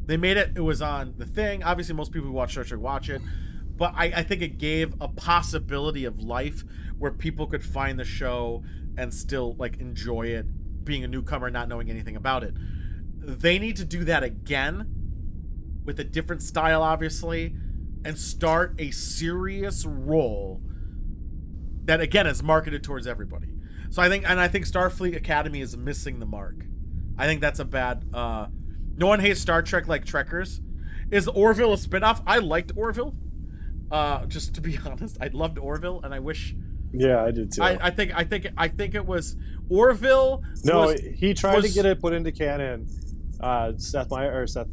They made it was on the thing. Obviously, most people who watch Star Trek watch it, but I think it gave a possibility of life where people could find the show and still like enjoy it, being a newcomer, not knowing anything about it. They need to do that again with a different style, obviously, and start a serious role that again is marketed towards everybody. So I think Starfleet Academy is missing the mark. I think that's a bad. No one hates Star Trek like Trekkers. Is Orville a spinoff? I liked Orville. Just to be honest, I loved Orville, and I wish. Yeah, I did too. I think it was Orville. No, he tried to get it put into canon. Seth Meyer or Seth.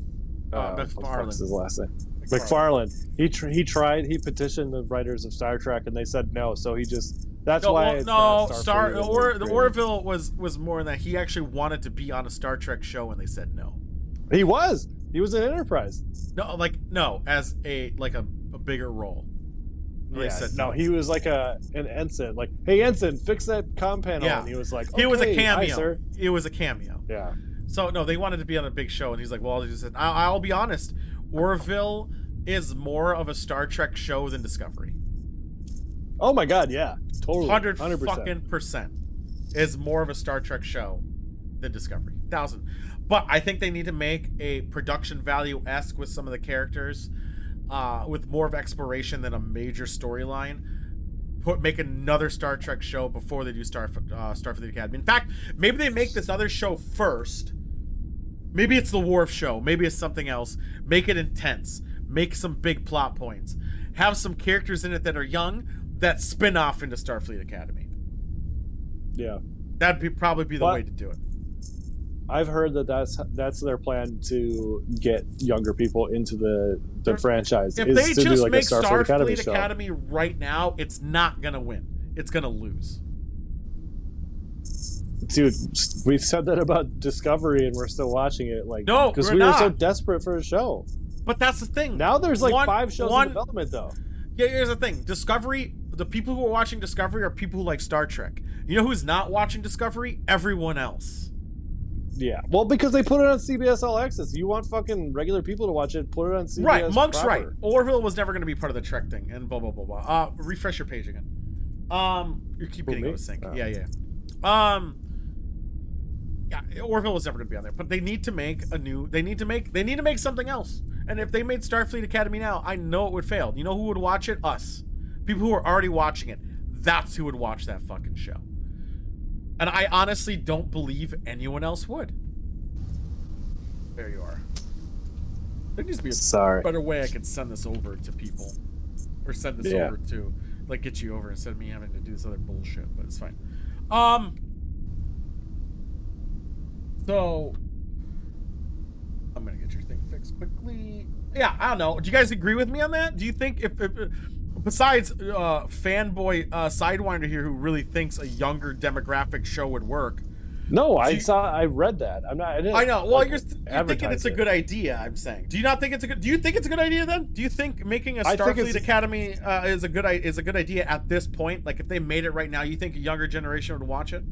MacFarlane. What's his last name? MacFarlane. He tried. He petitioned the writers of Star Trek, and they said no. So he just. That's why. It's not the Orville was more than that. He actually wanted to be on a Star Trek show, and they said no. He was in Enterprise. No, as a bigger role. They said no. He was like an ensign. Like, hey ensign, fix that comm panel. Yeah. And he was like, he was a cameo. Hi, sir. It was a cameo. Yeah. So no, they wanted to be on a big show, and he's like, well, he said, I'll be honest, Orville is more of a Star Trek show than Discovery. Oh my God, yeah, totally, 100% is more of a Star Trek show than Discovery. 1,000. But I think they need to make a production value-esque with some of the characters, with more of exploration than a major storyline. Make another Star Trek show before they do Starfleet Academy. In fact, maybe they make this other show first. Maybe it's the Worf show. Maybe it's something else. Make it intense. Make some big plot points. Have some characters in it that are young that spin off into Starfleet Academy. Yeah. That'd probably be the way to do it. I've heard that's their plan to get younger people into the franchise. If they just make Starfleet Academy right now, it's not going to win. It's going to lose. Dude, we've said that about Discovery, and we're still watching it. No, because we were so desperate for a show. But that's the thing. Now there's 5 shows in development, though. Yeah, here's the thing. Discovery, the people who are watching Discovery are people who like Star Trek. You know who's not watching Discovery? Everyone else. Yeah, well, because they put it on CBS All Access. You want fucking regular people to watch it, put it on CBS. Right, Monk's proper. right. Orville was never going to be part of the Trek thing, and blah, blah, blah, blah. Refresh your page again. You keep getting out of sync. Oh. Yeah. Yeah, Orville was never going to be on there, but they need to make they need to make something else. And if they made Starfleet Academy now, I know it would fail. You know who would watch it? Us. People who are already watching it. That's who would watch that fucking show. And I honestly don't believe anyone else would. There you are. There needs to be a better way I could send this over to people. Or send this over to, get you over instead of me having to do this other bullshit, but it's fine. So, I'm going to get your thing fixed quickly. Yeah, I don't know. Do you guys agree with me on that? Do you think if besides fanboy Sidewinder here, who really thinks a younger demographic show would work? No, I read that. I know. Well, you're thinking it's a good idea. I'm saying. Do you not think it's a good? Do you think it's a good idea then? Do you think making a Starfleet Academy is a good idea at this point? Like if they made it right now, you think a younger generation would watch it?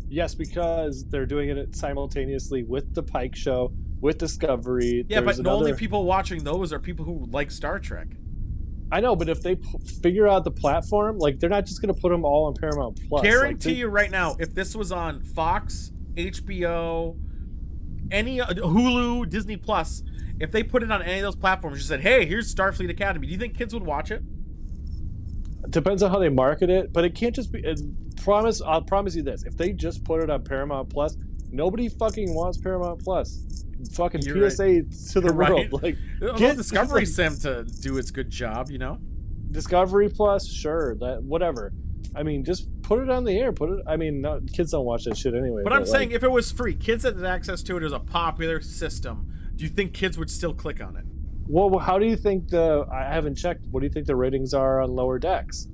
Yes, because they're doing it simultaneously with the Pike show, with Discovery. Yeah, but the only people watching those are people who like Star Trek. I know, but if they figure out the platform, they're not just going to put them all on Paramount Plus. Guarantee you right now, if this was on Fox, HBO, any Hulu, Disney Plus, if they put it on any of those platforms, you said, "Hey, here's Starfleet Academy." Do you think kids would watch it? It depends on how they market it, but it can't just be. I'll promise you this: if they just put it on Paramount Plus, nobody fucking wants Paramount Plus. Fucking You're PSA right. to the You're world. Right. Get Discovery Sim to do its good job, you know. Discovery Plus, sure, that whatever. I mean, just put it on the air. No, kids don't watch that shit anyway. But I'm saying if it was free, kids that had access to it as a popular system, do you think kids would still click on it? Well, how do you think I haven't checked. What do you think the ratings are on Lower Decks?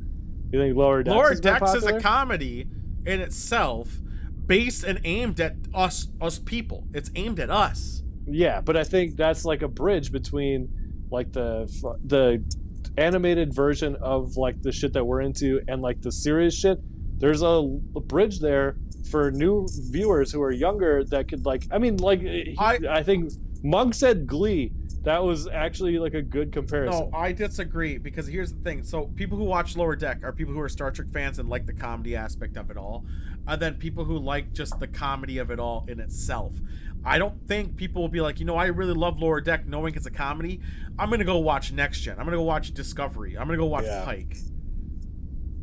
You think Lower Decks is a comedy in itself, based and aimed at us people. It's aimed at us. Yeah, but I think that's like a bridge between the animated version of the shit that we're into and the serious shit. There's a bridge there for new viewers who are younger that could I think Monk said Glee. That was actually like a good comparison. No, I disagree because here's the thing. So people who watch Lower Deck are people who are Star Trek fans and like the comedy aspect of it all. And then people who like just the comedy of it all in itself. I don't think people will be like, I really love Lower Deck knowing it's a comedy. I'm going to go watch Next Gen. I'm going to go watch Discovery. I'm going to go watch Pike.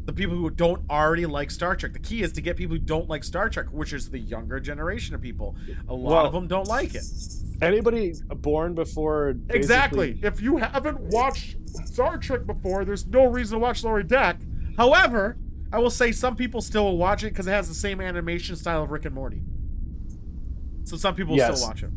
The people who don't already like Star Trek. The key is to get people who don't like Star Trek, which is the younger generation of people. A lot of them don't like it. Anybody born before... Exactly. If you haven't watched Star Trek before, there's no reason to watch Lower Deck. However, I will say some people still will watch it because it has the same animation style of Rick and Morty. So some people will still watch it.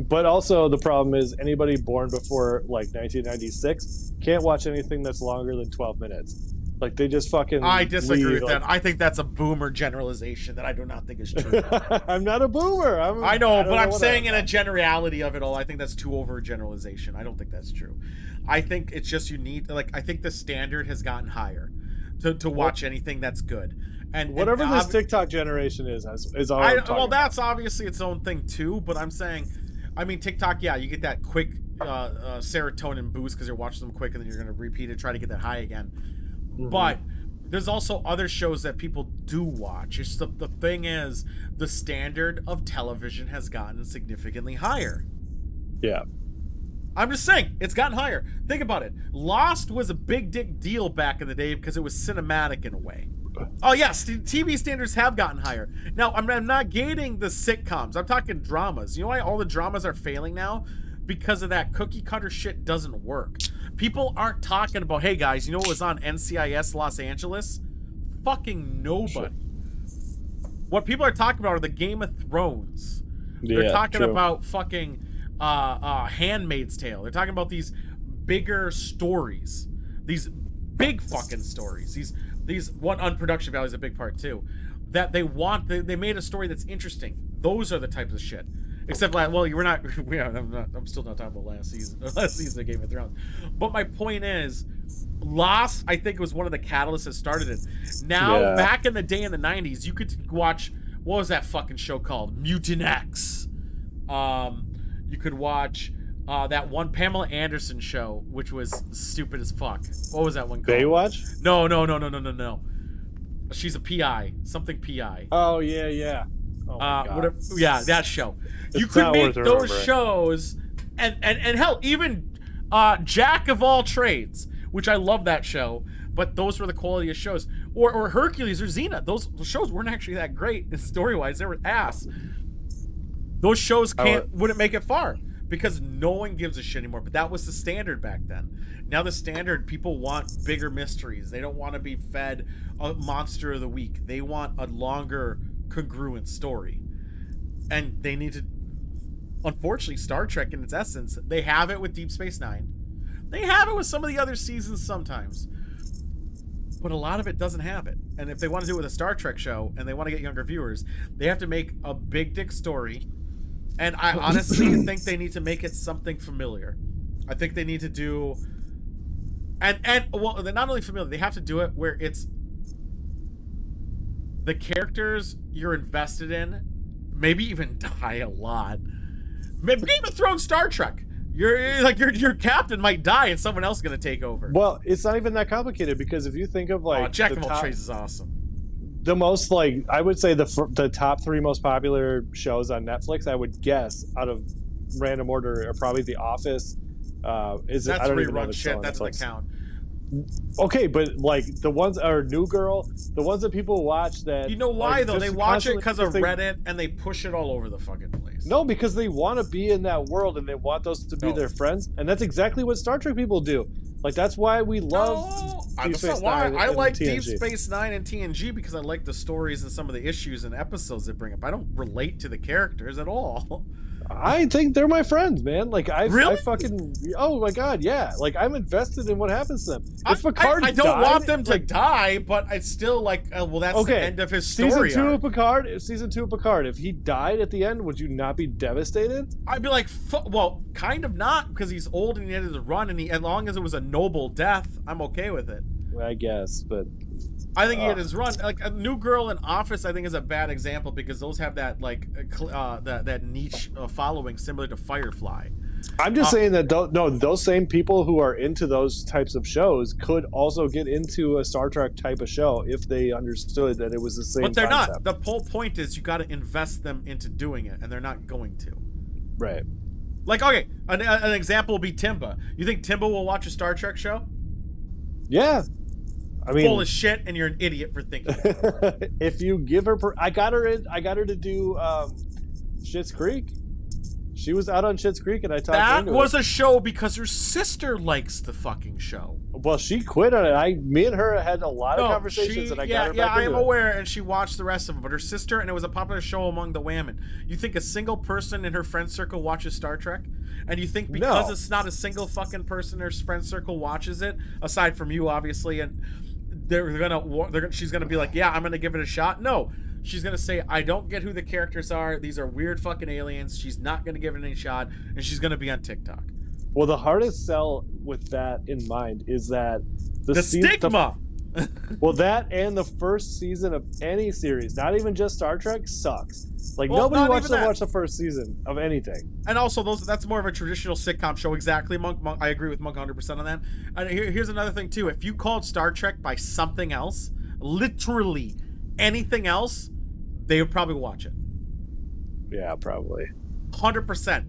But also the problem is anybody born before like 1996 can't watch anything that's longer than 12 minutes. Like they just fucking... I disagree with that. I think that's a boomer generalization that I do not think is true. I'm not a boomer. I know, but I'm saying in a generality of it all, I think that's too over a generalization. I don't think that's true. I think it's just you need... I think the standard has gotten higher to watch anything that's good. And whatever this TikTok generation is all I'm talking about. That's obviously its own thing too, but I'm saying... TikTok, you get that quick serotonin boost because you're watching them quick and then you're going to repeat it, try to get that high again. But there's also other shows that people do watch. It's the thing is, the standard of television has gotten significantly higher. Yeah. I'm just saying, it's gotten higher. Think about it. Lost was a big dick deal back in the day because it was cinematic in a way. Oh, yes, TV standards have gotten higher. Now, I'm not gating the sitcoms. I'm talking dramas. You know why all the dramas are failing now? Because of that cookie cutter shit doesn't work. People aren't talking about, hey guys, you know what was on NCIS Los Angeles? Fucking nobody. Shit. What people are talking about are the Game of Thrones. They're talking about fucking Handmaid's Tale. They're talking about these bigger stories. These big fucking stories. These on production value is a big part too. That they made a story that's interesting. Those are the types of shit. Except, well, I'm still not talking about last season of Game of Thrones. But my point is, Lost, I think, was one of the catalysts that started it. Now, back in the day in the 90s, you could watch, what was that fucking show called? Mutant X. You could watch that one Pamela Anderson show, which was stupid as fuck. What was that one called? Baywatch? No. She's a PI. Something PI. Oh, yeah. Oh my God. Whatever, that show. You It's could make those shows, and hell, even Jack of All Trades, which I love that show, but those were the quality of shows. Or Hercules or Xena. Those shows weren't actually that great story-wise. They were ass. Those shows wouldn't make it far because no one gives a shit anymore. But that was the standard back then. Now the standard, people want bigger mysteries. They don't want to be fed a monster of the week. They want a longer, congruent story. And they need to... Unfortunately, Star Trek in its essence, they have it with Deep Space Nine. They have it with some of the other seasons sometimes. But a lot of it doesn't have it. And if they want to do it with a Star Trek show and they want to get younger viewers, they have to make a big dick story. And I honestly think they need to make it something familiar. I think they need to do... well, they're not only familiar, they have to do it where it's... the characters you're invested in maybe even die a lot. Game of Thrones, Star Trek. Your captain might die and someone else is going to take over. Well, it's not even that complicated because if you think of Jack of All Trades is awesome. The most I would say the top 3 most popular shows on Netflix, I would guess out of random order are probably The Office. That's rerun shit. That doesn't count. Okay, but the ones are New Girl, the ones that people watch that... You know why, though? They watch it because of Reddit, and they push it all over the fucking place. No, because they want to be in that world, and they want those to be their friends, and that's exactly what Star Trek people do. That's why we love Deep Space Nine. I like TNG. Deep Space Nine and TNG because I like the stories and some of the issues and episodes they bring up. I don't relate to the characters at all. I think they're my friends, man. Really? I fucking... Oh my God, yeah. I'm invested in what happens to them. If Picard I don't want them to die, but it's still that's the end of his story. Season 2 of Picard, if he died at the end, would you not be devastated? I'd be like, well, kind of not, because he's old and he had to run, and as long as it was a noble death, I'm okay with it. I guess, but... I think he had his run. Like a New Girl in Office, I think is a bad example because those have that like that niche following similar to Firefly. I'm just saying that those same people who are into those types of shows could also get into a Star Trek type of show if they understood that it was the same. But they're concept. not. The whole point is you got to invest them into doing it, and they're not going to. Right. Like, okay, an example will be Timba. You think Timba will watch a Star Trek show? Yeah. I mean, full of shit, and you're an idiot for thinking that. If you give her, I got her to do Schitt's Creek. She was out on Schitt's Creek, and I talked that into was it. A show because her sister likes the fucking show. Well, she quit on it. Me and her had a lot of conversations, and I got her back into it. I am aware, and she watched the rest of them. But her sister, and it was a popular show among the women. You think a single person in her friend circle watches Star Trek? And you think because it's not a single fucking person in her friend circle watches it, aside from you, obviously, and she's gonna be like, yeah, I'm gonna give it a shot? No. She's gonna say, I don't get who the characters are. These are weird fucking aliens. She's not gonna give it any shot, and she's gonna be on TikTok. Well, the hardest sell with that in mind is that the stigma. Well, that and the first season of any series, not even just Star Trek, sucks. Like nobody wants to watch the first season of anything. And also, that's more of a traditional sitcom show. Exactly, Monk. I agree with Monk 100% on that. And here's another thing too. If you called Star Trek by something else, literally anything else, they would probably watch it. Yeah, probably. 100%.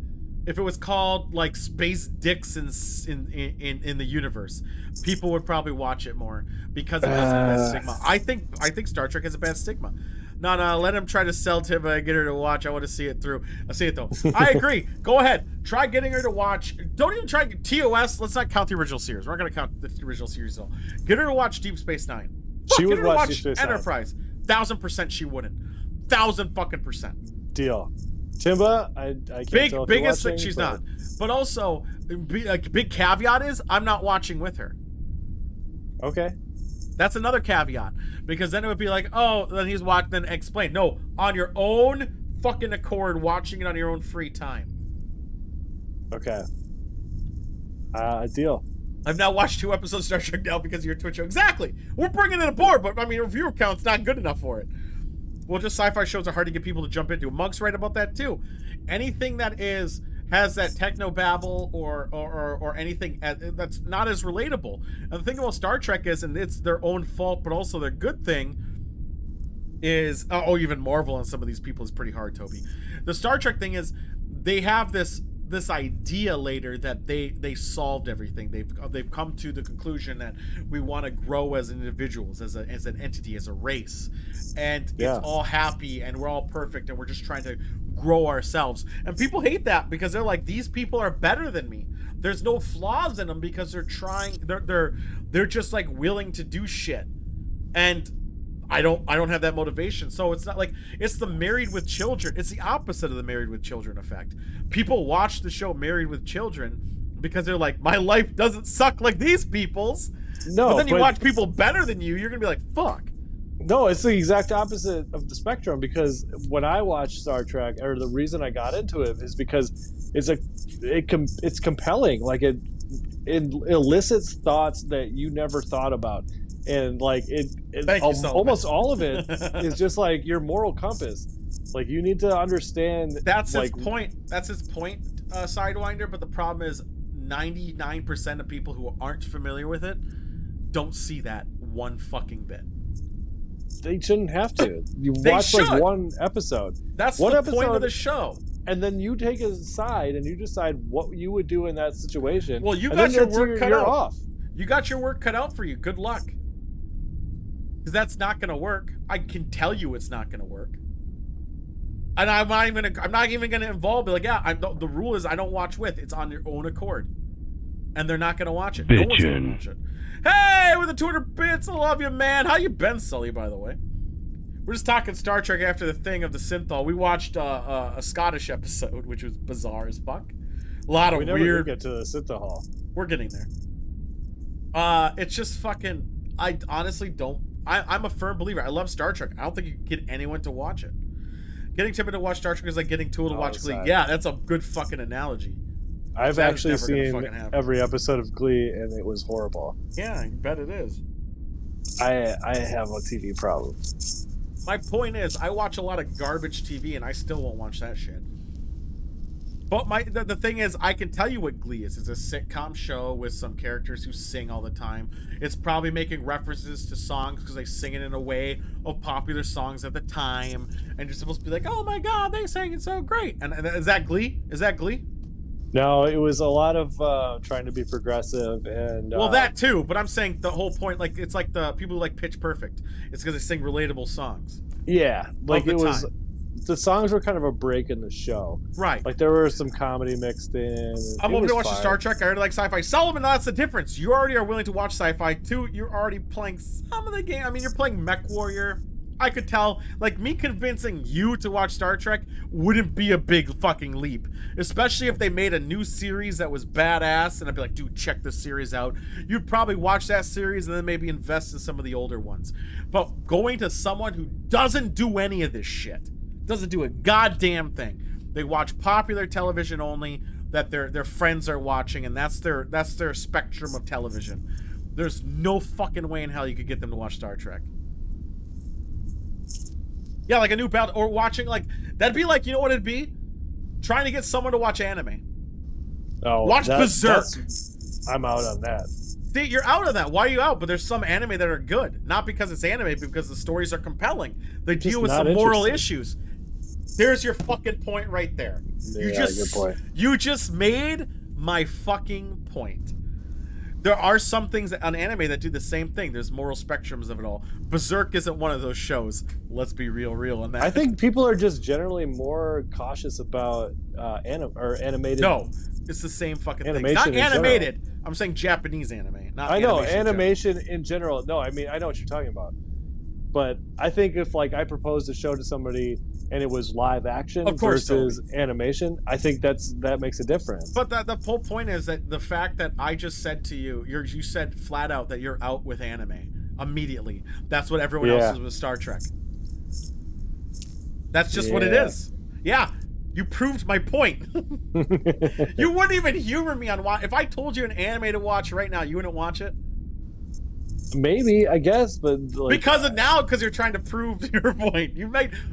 If it was called like Space Dicks in the universe, people would probably watch it more because it doesn't have that stigma. I think Star Trek has a bad stigma. No, let him try to sell Timba and get her to watch. I want to see it through. I see it though. I agree. Go ahead. Try getting her to watch. Don't even try TOS. Let's not count the original series. We're not going to count the original series at all. Get her to watch Deep Space Nine. She would watch Deep Space Enterprise. 1,000% she wouldn't. 1,000% deal. Timba, I can't biggest thing she's not. But also, big caveat is I'm not watching with her. Okay. That's another caveat because then it would be like, oh, then he's watching. Then explain. No, on your own fucking accord, watching it on your own free time. Okay. Deal. I've now watched 2 episodes of Star Trek now because of your Twitch show. Exactly. We're bringing it aboard, but I mean, our viewer count's not good enough for it. Well, just sci-fi shows are hard to get people to jump into. Monk's right about that too. Anything that has that techno babble or anything that's not as relatable. And the thing about Star Trek is, and it's their own fault, but also their good thing is, even Marvel on some of these people is pretty hard, Toby. The Star Trek thing is, they have this idea later that they solved everything. They've come to the conclusion that we want to grow as individuals, as an entity, as a race, and it's all happy and we're all perfect and we're just trying to grow ourselves. And people hate that because they're like, these people are better than me. There's no flaws in them because they're trying. They're just like willing to do shit, and I don't have that motivation. So it's not like it's the Married with Children. It's the opposite of the Married with Children effect. People watch the show Married with Children because they're like, my life doesn't suck like these people's. No, but then you watch people better than you're gonna be like, fuck. No, it's the exact opposite of the spectrum, because when I watch Star Trek, or the reason I got into it is because it's compelling. Like it elicits thoughts that you never thought about. And like almost all of it is just like your moral compass. Like you need to understand. That's his point. That's his point, Sidewinder. But the problem is, 99% of people who aren't familiar with it don't see that one fucking bit. They shouldn't have to. You watch like one episode. That's the point of the show. And then you take a side and you decide what you would do in that situation. Well, you got your work cut out. Off. You got your work cut out for you. Good luck. Because that's not going to work. I can tell you it's not going to work. And I'm not even going to involve. Be like, yeah, the rule is I don't watch with. It's on your own accord. And they're not going to watch it. No one's going to watch it. Hey, with the 200 bits, I love you, man. How you been, Sully, by the way? We're just talking Star Trek after the thing of the synthol. We watched a Scottish episode, which was bizarre as fuck. A lot of weird. We never get to the synthol. We're getting there. It's just fucking. I honestly don't. I'm a firm believer. I love Star Trek. I don't think you can get anyone to watch it. Getting Timmy to watch Star Trek is like getting Tool to watch Glee. Yeah, that's a good fucking analogy. I've actually seen every episode of Glee, and it was horrible. Yeah, I bet it is. I have a TV problem. My point is, I watch a lot of garbage TV, and I still won't watch that shit. But the thing is, I can tell you what Glee is. It's a sitcom show with some characters who sing all the time. It's probably making references to songs because they sing it in a way of popular songs at the time. And you're supposed to be like, oh my god, they sang it so great. And is that Glee? Is that Glee? No, it was a lot of trying to be progressive and... well, that too, but I'm saying the whole point, like, it's like the people who like Pitch Perfect. It's because they sing relatable songs. Yeah, like it was... time. The songs were kind of a break in the show. Right. Like, there was some comedy mixed in. I'm open to watch the Star Trek. I already like sci-fi. Solomon, that's the difference. You already are willing to watch sci-fi, too. You're already playing some of the game. I mean, you're playing Mech Warrior. I could tell. Like, me convincing you to watch Star Trek wouldn't be a big fucking leap. Especially if they made a new series that was badass, and I'd be like, dude, check this series out. You'd probably watch that series and then maybe invest in some of the older ones. But going to someone who doesn't do any of this shit, doesn't do a goddamn thing. They watch popular television only that their friends are watching, and that's their spectrum of television. There's no fucking way in hell you could get them to watch Star Trek. Yeah, like a new battle, or watching, like, that'd be like, you know what it'd be? Trying to get someone to watch anime. Oh, watch Berserk. I'm out on that. See, you're out of that. Why are you out? But there's some anime that are good. Not because it's anime, but because the stories are compelling. They deal with some moral issues. There's your fucking point right there. Yeah, good point. You just made my fucking point. There are some things on anime that do the same thing. There's moral spectrums of it all. Berserk isn't one of those shows. Let's be real on that. I think people are just generally more cautious about animated. No, it's the same fucking thing. Animation Not animated. I'm saying Japanese anime. Not I know animation in general. No, I mean I know what you're talking about. But I think if like I proposed a show to somebody and it was live action versus animation, I think that makes a difference. But the whole point is that the fact that I just said to you, you said flat out that you're out with anime immediately. That's what everyone else is with Star Trek. That's just what it is. Yeah, you proved my point. You wouldn't even humor me on if I told you an anime to watch right now, you wouldn't watch it? Maybe, I guess, but like, because you're trying to prove your point.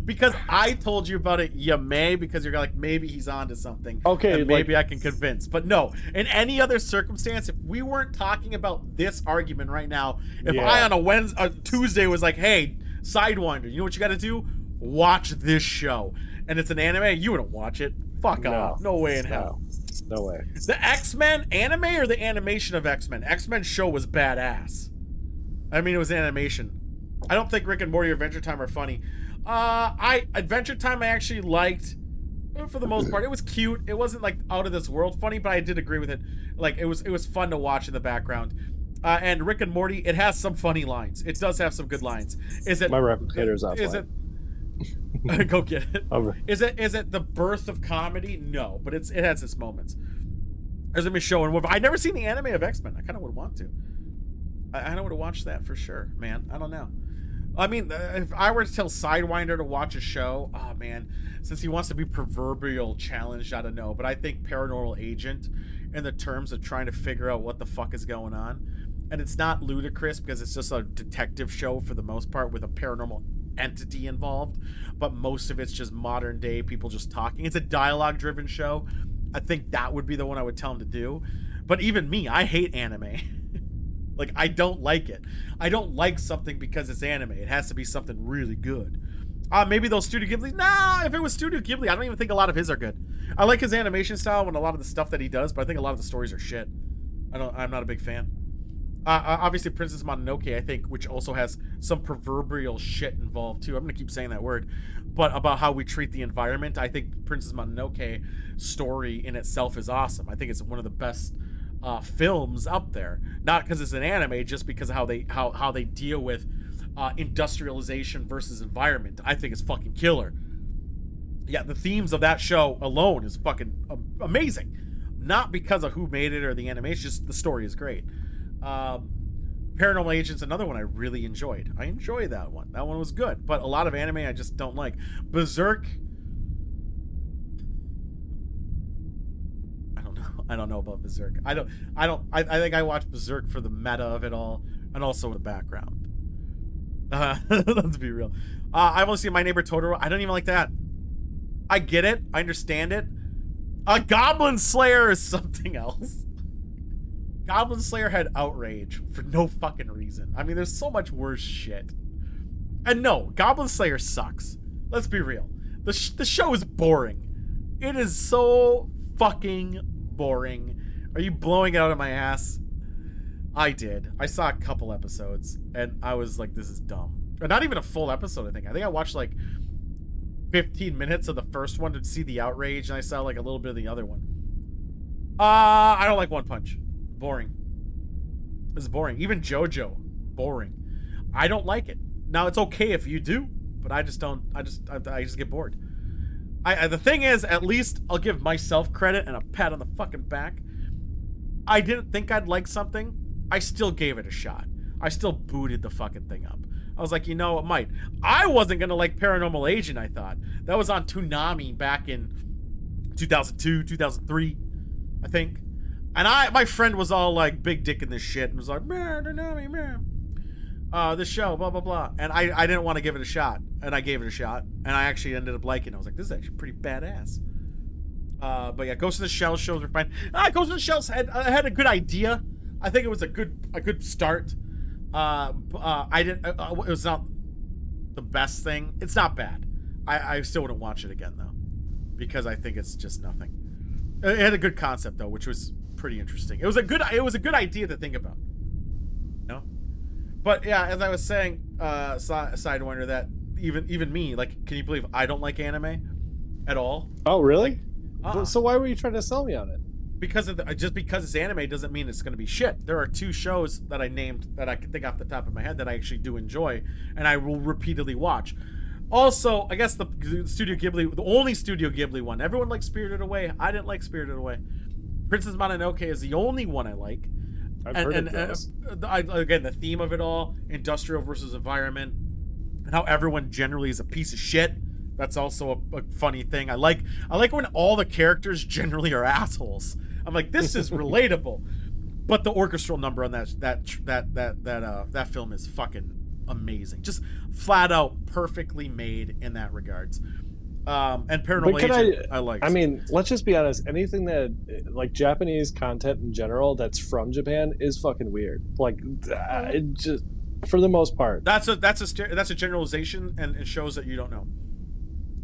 Because I told you about it, you may, because you're like, maybe he's onto something. Okay, and maybe I can convince. But no, in any other circumstance, if we weren't talking about this argument right now, if I on a Tuesday was like, hey, Sidewinder, you know what you got to do? Watch this show, and it's an anime, you wouldn't watch it. Fuck off. No way in hell. No way. The X-Men anime or the animation of X-Men? X-Men show was badass. I mean, it was animation. I don't think Rick and Morty or Adventure Time are funny. Adventure Time I actually liked for the most part. It was cute. It wasn't like out of this world funny, but I did agree with it. Like it was fun to watch in the background. And Rick and Morty, it has some funny lines. It does have some good lines. Is it my replicator's offline? Is it go get it? Is it the birth of comedy? No, but it has its moments. There's gonna be a show in I've never seen the anime of X-Men. I kind of would want to. I don't want to watch that for sure, man. I don't know. I mean, if I were to tell Sidewinder to watch a show, oh man, since he wants to be proverbial challenged, I don't know. But I think Paranormal Agent, in the terms of trying to figure out what the fuck is going on, and it's not ludicrous because it's just a detective show for the most part with a paranormal entity involved, but most of it's just modern day people just talking. It's a dialogue driven show. I think that would be the one I would tell him to do. But even me, I hate anime. Like, I don't like it. I don't like something because it's anime. It has to be something really good. Maybe those Studio Ghibli. Nah, if it was Studio Ghibli, I don't even think a lot of his are good. I like his animation style and a lot of the stuff that he does, but I think a lot of the stories are shit. I'm not a big fan. Obviously, Princess Mononoke, I think, which also has some proverbial shit involved too. I'm gonna keep saying that word, but about how we treat the environment. I think Princess Mononoke story in itself is awesome. I think it's one of the best films up there, not because it's an anime, just because of how they deal with industrialization versus environment. I think it's fucking killer. Yeah, the themes of that show alone is fucking amazing, not because of who made it or the animation, just the story is great. Paranormal Agent's another one I really enjoyed. I enjoyed that one. That one was good, but a lot of anime I just don't like. Berserk, I don't know about Berserk. I think I watched Berserk for the meta of it all and also the background. Let's be real. I've only seen My Neighbor Totoro. I don't even like that. I get it. I understand it. Goblin Slayer is something else. Goblin Slayer had outrage for no fucking reason. I mean, there's so much worse shit. And no, Goblin Slayer sucks. Let's be real. The show is boring. It is so fucking boring. Are you blowing it out of my ass? I did. I saw a couple episodes, and I was like, this is dumb. Or not even a full episode, I think. I watched like 15 minutes of the first one to see the outrage, and I saw like a little bit of the other one. I don't like One Punch. Boring. It's boring. Even JoJo. Boring. I don't like it. Now, it's okay if you do, but I just don't. I just get bored. The thing is, at least I'll give myself credit and a pat on the fucking back. I didn't think I'd like something. I still gave it a shot. I still booted the fucking thing up. I was like, you know, it might. I wasn't going to like Paranormal Agent, I thought. That was on Toonami back in 2002, 2003, I think. And my friend was all like big dick in this shit and was like, man, Toonami, man. This show, blah, blah, blah. And I didn't want to give it a shot. And I gave it a shot. And I actually ended up liking it. I was like, this is actually pretty badass. But yeah, Ghost in the Shell shows are fine. Ghost in the Shell had a good idea. I think it was a good start. I didn't. It was not the best thing. It's not bad. I still wouldn't watch it again though, because I think it's just nothing. It had a good concept though, which was pretty interesting. It was a good idea to think about. You know? But yeah, as I was saying, Sidewinder, that even me, like, can you believe I don't like anime at all? Oh, really? Like, so why were you trying to sell me on it? Because just because it's anime doesn't mean it's going to be shit. There are 2 shows that I named that I can think off the top of my head that I actually do enjoy, and I will repeatedly watch. Also, I guess the Studio Ghibli, the only Studio Ghibli one. Everyone likes Spirited Away. I didn't like Spirited Away. Princess Mononoke is the only one I like. I've heard of those. Again, the theme of it all, industrial versus environment, and how everyone generally is a piece of shit. That's also a funny thing. I like when all the characters generally are assholes. I'm like, this is relatable. But the orchestral number on that film is fucking amazing. Just flat out perfectly made in that regards. And Paranormal Agent, I like. I mean, let's just be honest. Anything that, like, Japanese content in general that's from Japan is fucking weird. Like, it just, for the most part. That's a generalization, and it shows that you don't know.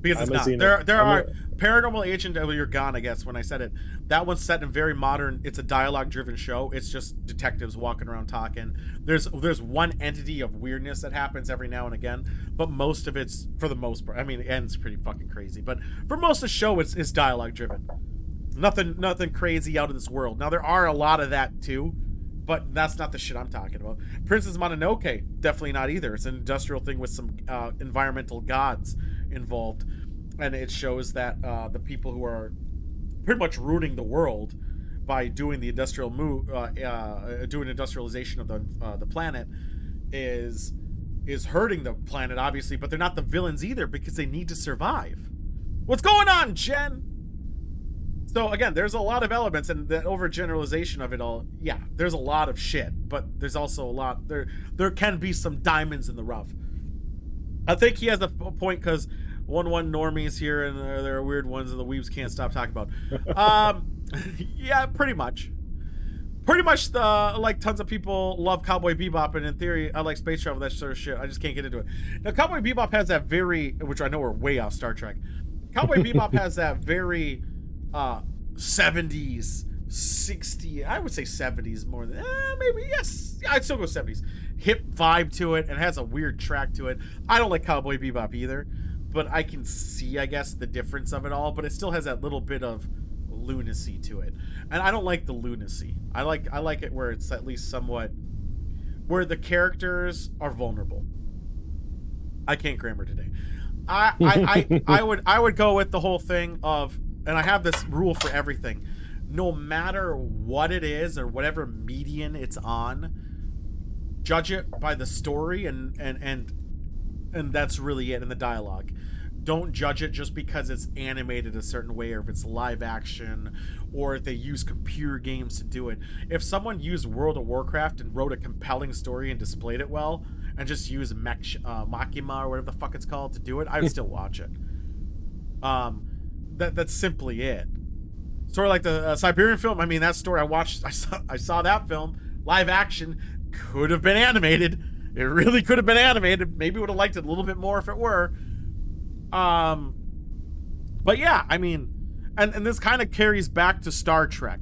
Because it's I'm not. There are Paranormal Agent. Oh, you're gone, I guess. When I said it, that one's set in very modern. It's a dialogue-driven show. It's just detectives walking around talking. There's one entity of weirdness that happens every now and again, but most of it's, for the most part, I mean, it ends pretty fucking crazy. But for most of the show, it's dialogue-driven. Nothing crazy out of this world. Now there are a lot of that too, but that's not the shit I'm talking about. Princess Mononoke, definitely not either. It's an industrial thing with some environmental gods involved, and it shows that the people who are pretty much ruining the world by doing the doing industrialization of the planet is hurting the planet, obviously, but they're not the villains either because they need to survive. What's going on, Jen? So again, there's a lot of elements, and the overgeneralization of it all, yeah, there's a lot of shit, but there's also a lot, there can be some diamonds in the rough. I think he has a point, because 1-1 normies here, and there are weird ones and the weebs can't stop talking about. Yeah, pretty much. Like, tons of people love Cowboy Bebop, and in theory, I like space travel, that sort of shit. I just can't get into it. Now, Cowboy Bebop has that very, which I know we're way off Star Trek. Cowboy Bebop has that very 70s, 60s, I would say 70s more than, maybe, yes, I'd still go 70s. Hip vibe to it, and has a weird track to it. I don't like Cowboy Bebop either, but I can see, I guess, the difference of it all, but it still has that little bit of lunacy to it. And I don't like the lunacy. I like it where it's at least somewhat, where the characters are vulnerable. I can't grammar today. I would go with the whole thing of, and I have this rule for everything, no matter what it is or whatever median it's on, judge it by the story and that's really it, in the dialogue. Don't judge it just because it's animated a certain way, or if it's live action, or if they use computer games to do it. If someone used World of Warcraft and wrote a compelling story and displayed it well, and just use Makima or whatever the fuck it's called to do it, I would still watch it. That's simply it. Sort of like the Siberian film. I mean, that story I saw that film live action. Could have been animated. It really could have been animated. Maybe would have liked it a little bit more if it were. But yeah, I mean, and this kind of carries back to Star Trek,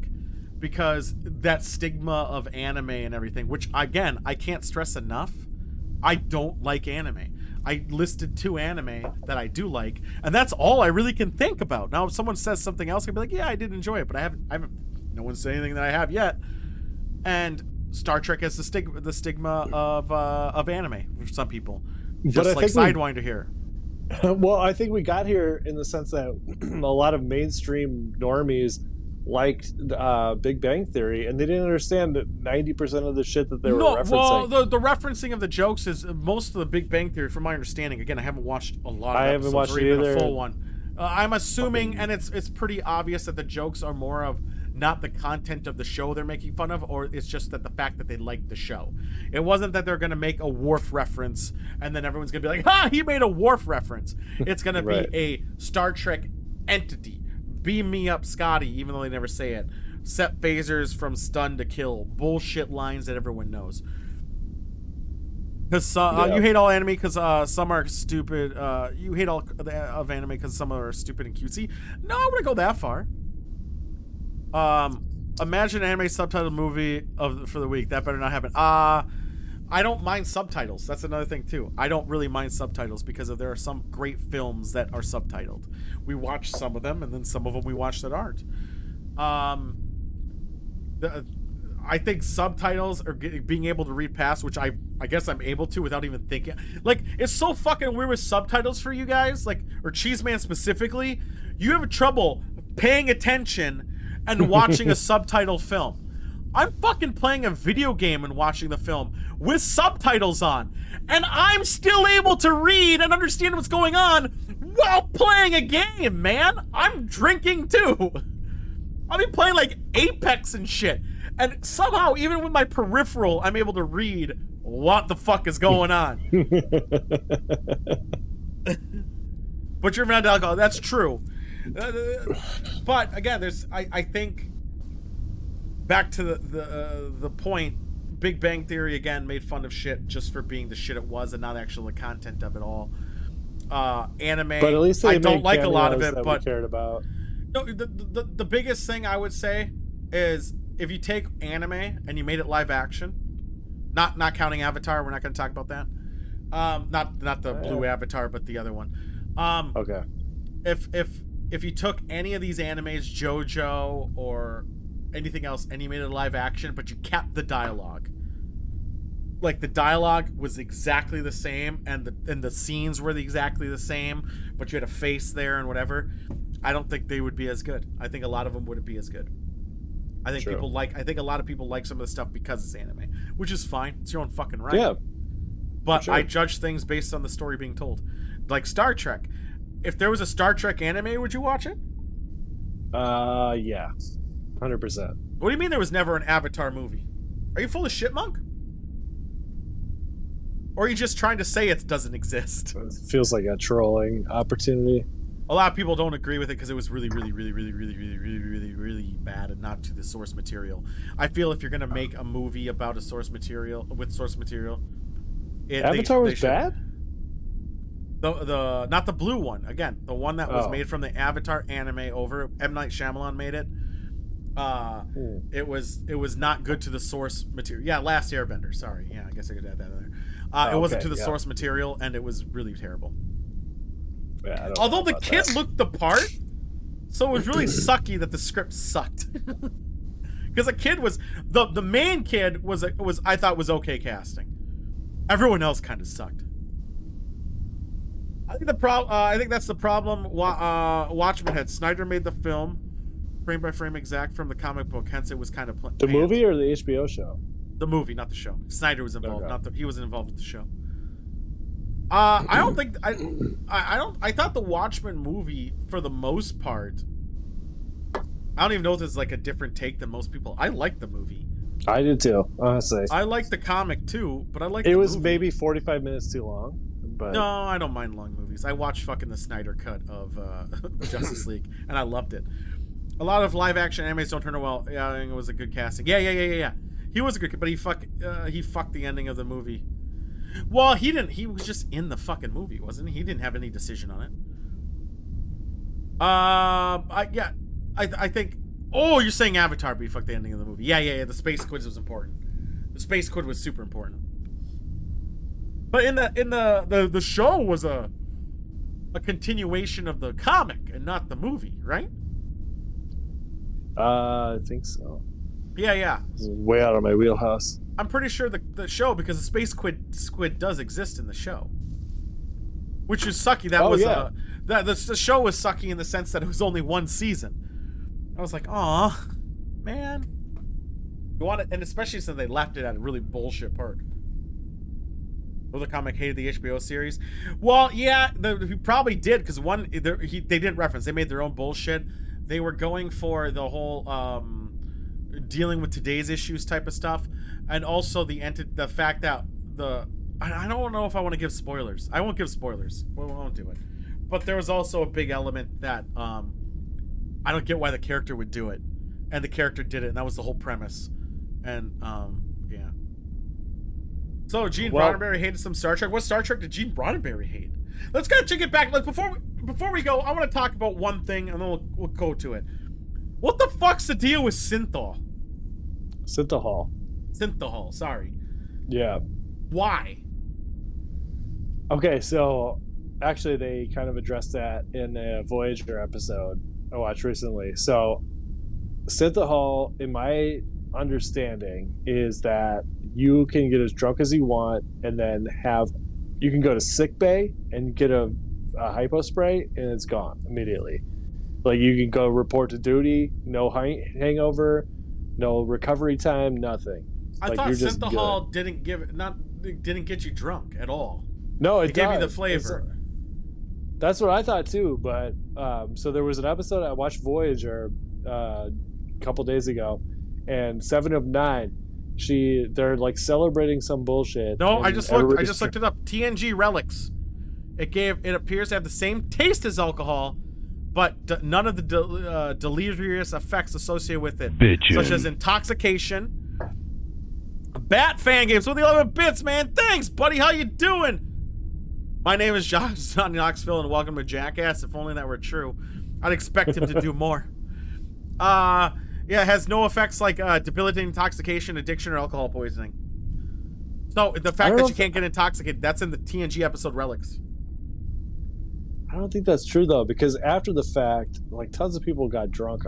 because that stigma of anime and everything, which again, I can't stress enough. I don't like anime. I listed 2 anime that I do like, and that's all I really can think about. Now, if someone says something else, I'd be like, yeah, I did enjoy it, but I haven't, no one said anything that I have yet. And Star Trek has the stigma of anime for some people. Just like Sidewinder here. Well, I think we got here in the sense that a lot of mainstream normies liked Big Bang Theory, and they didn't understand that 90% of the shit that they were referencing. Well, the referencing of the jokes is most of the Big Bang Theory, from my understanding. Again, I haven't watched a lot of episodes, watched or even either. a full one. I'm assuming, and it's pretty obvious that the jokes are more of not the content of the show they're making fun of, or it's just that the fact that they like the show. It wasn't that they're going to make a Worf reference and then everyone's going to be like, ha, he made a Worf reference. It's going to be a Star Trek entity. Beam me up, Scotty, even though they never say it. Set phasers from stun to kill. Bullshit lines that everyone knows. Because you hate all anime because some are stupid. You hate all of anime because some are stupid and cutesy. No, I wouldn't go that far. Imagine an anime subtitled movie for the week. That better not happen. I don't mind subtitles. That's another thing too. I don't really mind subtitles because there are some great films that are subtitled. We watch some of them, and then some of them we watch that aren't. I think subtitles are being able to read past, which I guess I'm able to without even thinking. Like, it's so fucking weird with subtitles for you guys, like, or Cheeseman specifically. You have trouble paying attention and watching a subtitle film. I'm fucking playing a video game and watching the film with subtitles on, and I'm still able to read and understand what's going on while playing a game, man. I'm drinking too. I'll be playing like Apex and shit, and somehow, even with my peripheral, I'm able to read what the fuck is going on. But you're not alcohol. That's true. But again, I think back to the point, Big Bang Theory again made fun of shit just for being the shit it was and not actually the content of it all. Anime, but at least I don't like a lot of it, that but we cared about. No, the biggest thing I would say is if you take anime and you made it live action, not counting Avatar, we're not going to talk about that. Not the blue Avatar, but the other one. Okay. If you took any of these animes, JoJo or anything else, and you made it live action, but you kept the dialogue, like the dialogue was exactly the same, and the scenes were exactly the same, but you had a face there and whatever, I don't think they would be as good. I think a lot of them wouldn't be as good. I think I think a lot of people like some of the stuff because it's anime, which is fine. It's your own fucking right. Yeah. But I judge things based on the story being told. Like Star Trek. If there was a Star Trek anime, would you watch it? Yeah. 100%. What do you mean there was never an Avatar movie? Are you full of shit, Monk? Or are you just trying to say it doesn't exist? It feels like a trolling opportunity. A lot of people don't agree with it because it was really bad and not to the source material. I feel if you're gonna make a movie about a source material Avatar was bad? The not the blue one. Again, the one that was made from the Avatar anime over. M. Night Shyamalan made it. It was not good to the source material. Yeah, Last Airbender. Sorry. Yeah, I guess I could add that in there. It wasn't to the source material, and it was really terrible. Yeah, although the kid looked the part, so it was really sucky that the script sucked. Because the kid was the main kid was I thought was okay casting. Everyone else kind of sucked. I think that's the problem. Watchmen had. Snyder made the film, frame by frame exact from the comic book. Hence, it was kind of the movie or the HBO show. The movie, not the show. Snyder was involved. He wasn't involved with the show. I don't think I thought the Watchmen movie, for the most part, I don't even know if this is like a different take than most people. I liked the movie. I did too, honestly. I like the comic too, but I like It the was movie. maybe 45 minutes too long, but No, I don't mind long movies. I watched fucking the Snyder cut of Justice League, and I loved it. A lot of live action animes don't turn out well. Yeah, I think it was a good casting. Yeah. He was a good, but he fucked the ending of the movie. Well, he didn't. He was just in the fucking movie, wasn't he? He didn't have any decision on it. I think. Oh, you're saying Avatar, but he fucked the ending of the movie. Yeah. The space quiz was important. The space quiz was super important. But in the show was a continuation of the comic and not the movie, right? I think so. Yeah. This is way out of my wheelhouse. I'm pretty sure the show, because the space squid does exist in the show, which is sucky. The show was sucky in the sense that it was only one season. I was like, aw, man. You want it, and especially since they left it at a really bullshit part. Oh, the comic hated the HBO series. Well, yeah, he probably did, because they didn't reference. They made their own bullshit. They were going for the whole dealing with today's issues type of stuff, and also the fact that I don't know if I want to give spoilers. I won't give spoilers. We won't do it. But there was also a big element that I don't get why the character would do it, and the character did it, and that was the whole premise. And yeah. So Gene Roddenberry hated some Star Trek. What Star Trek did Gene Roddenberry hate? Let's kind of get back. Before we go, I want to talk about one thing, and then we'll go to it. What the fuck's the deal with Synthol? Synthol, sorry. Yeah. Why? Okay, so actually they kind of addressed that in a Voyager episode I watched recently. So Synthol, in my understanding, is that you can get as drunk as you want, and then you can go to sick bay and get a hypo spray, and it's gone immediately. Like, you can go report to duty, no hangover, no recovery time, nothing. I thought Synthol didn't get you drunk at all. No, it gave you the flavor. That's what I thought too. But so there was an episode I watched Voyager a couple days ago, and 7 of 9. They're like celebrating some bullshit. No, I just looked it up. TNG relics. It appears to have the same taste as alcohol, but none of the deleterious effects associated with it, such as intoxication. Bat fan games with the 11 bits, man. Thanks, buddy. How you doing? My name is John Knoxville, and welcome to Jackass. If only that were true, I'd expect him to do more. Yeah, it has no effects like debilitating intoxication, addiction, or alcohol poisoning. So the fact that you can't get intoxicated, that's in the TNG episode Relics. I don't think that's true though, because after the fact, like, tons of people got drunk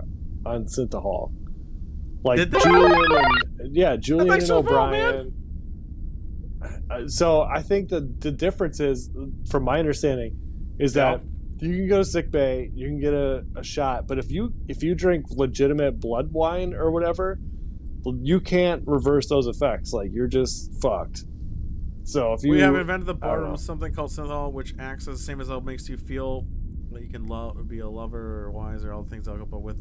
on Synthahol. Like Julian and O'Brien. So I think that the difference is, from my understanding, is that you can go to sick bay, you can get a shot, but if you drink legitimate blood wine or whatever, you can't reverse those effects. Like, you're just fucked. So we have invented the boredom of something called Synthol, which acts as the same as it makes you feel that you can be a lover or wise or all the things I'll go, but with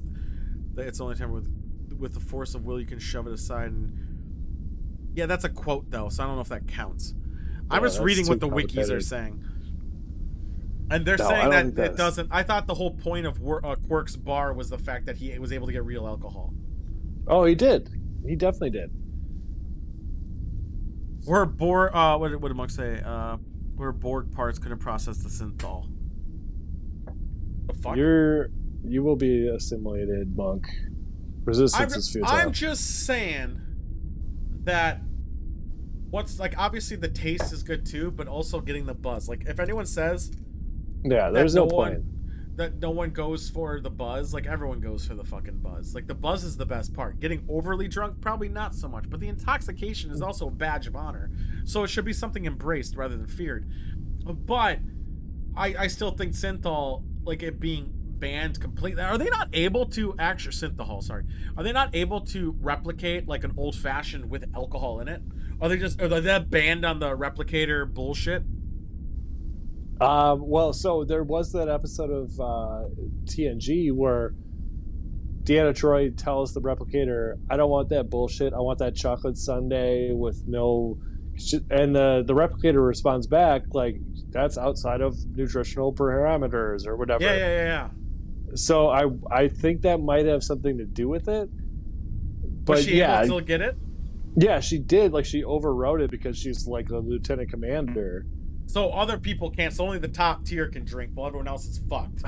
it's the only time with the force of will you can shove it aside. And yeah, that's a quote though, so I don't know if that counts. I'm just reading what the wikis are saying, and they're saying that it doesn't. I thought the whole point of Quirk's bar was the fact that he was able to get real alcohol. Oh, he did. He definitely did. Where what did Monk say? Where Borg parts couldn't process the synthol. The fuck? You will be assimilated, Monk. Resistance is futile. I'm just saying that obviously the taste is good too, but also getting the buzz. Like, if anyone says there's no point. That no one goes for the buzz, like, everyone goes for the fucking buzz. Like, the buzz is the best part. Getting overly drunk, probably not so much, but the intoxication is also a badge of honor, so it should be something embraced rather than feared. But I still think synthol, like it being banned completely, are they not able to actually are they not able to replicate like an old-fashioned with alcohol in it? Are they banned on the replicator bullshit? Well, so there was that episode of TNG where Deanna Troy tells the replicator, I don't want that bullshit. I want that chocolate sundae with no... And the replicator responds back, like, that's outside of nutritional parameters or whatever. Yeah. So I think that might have something to do with it. But was she able to still get it? Yeah, she did. Like, she overrode it because she's like a lieutenant commander. So other people can't. So only the top tier can drink, while everyone else is fucked.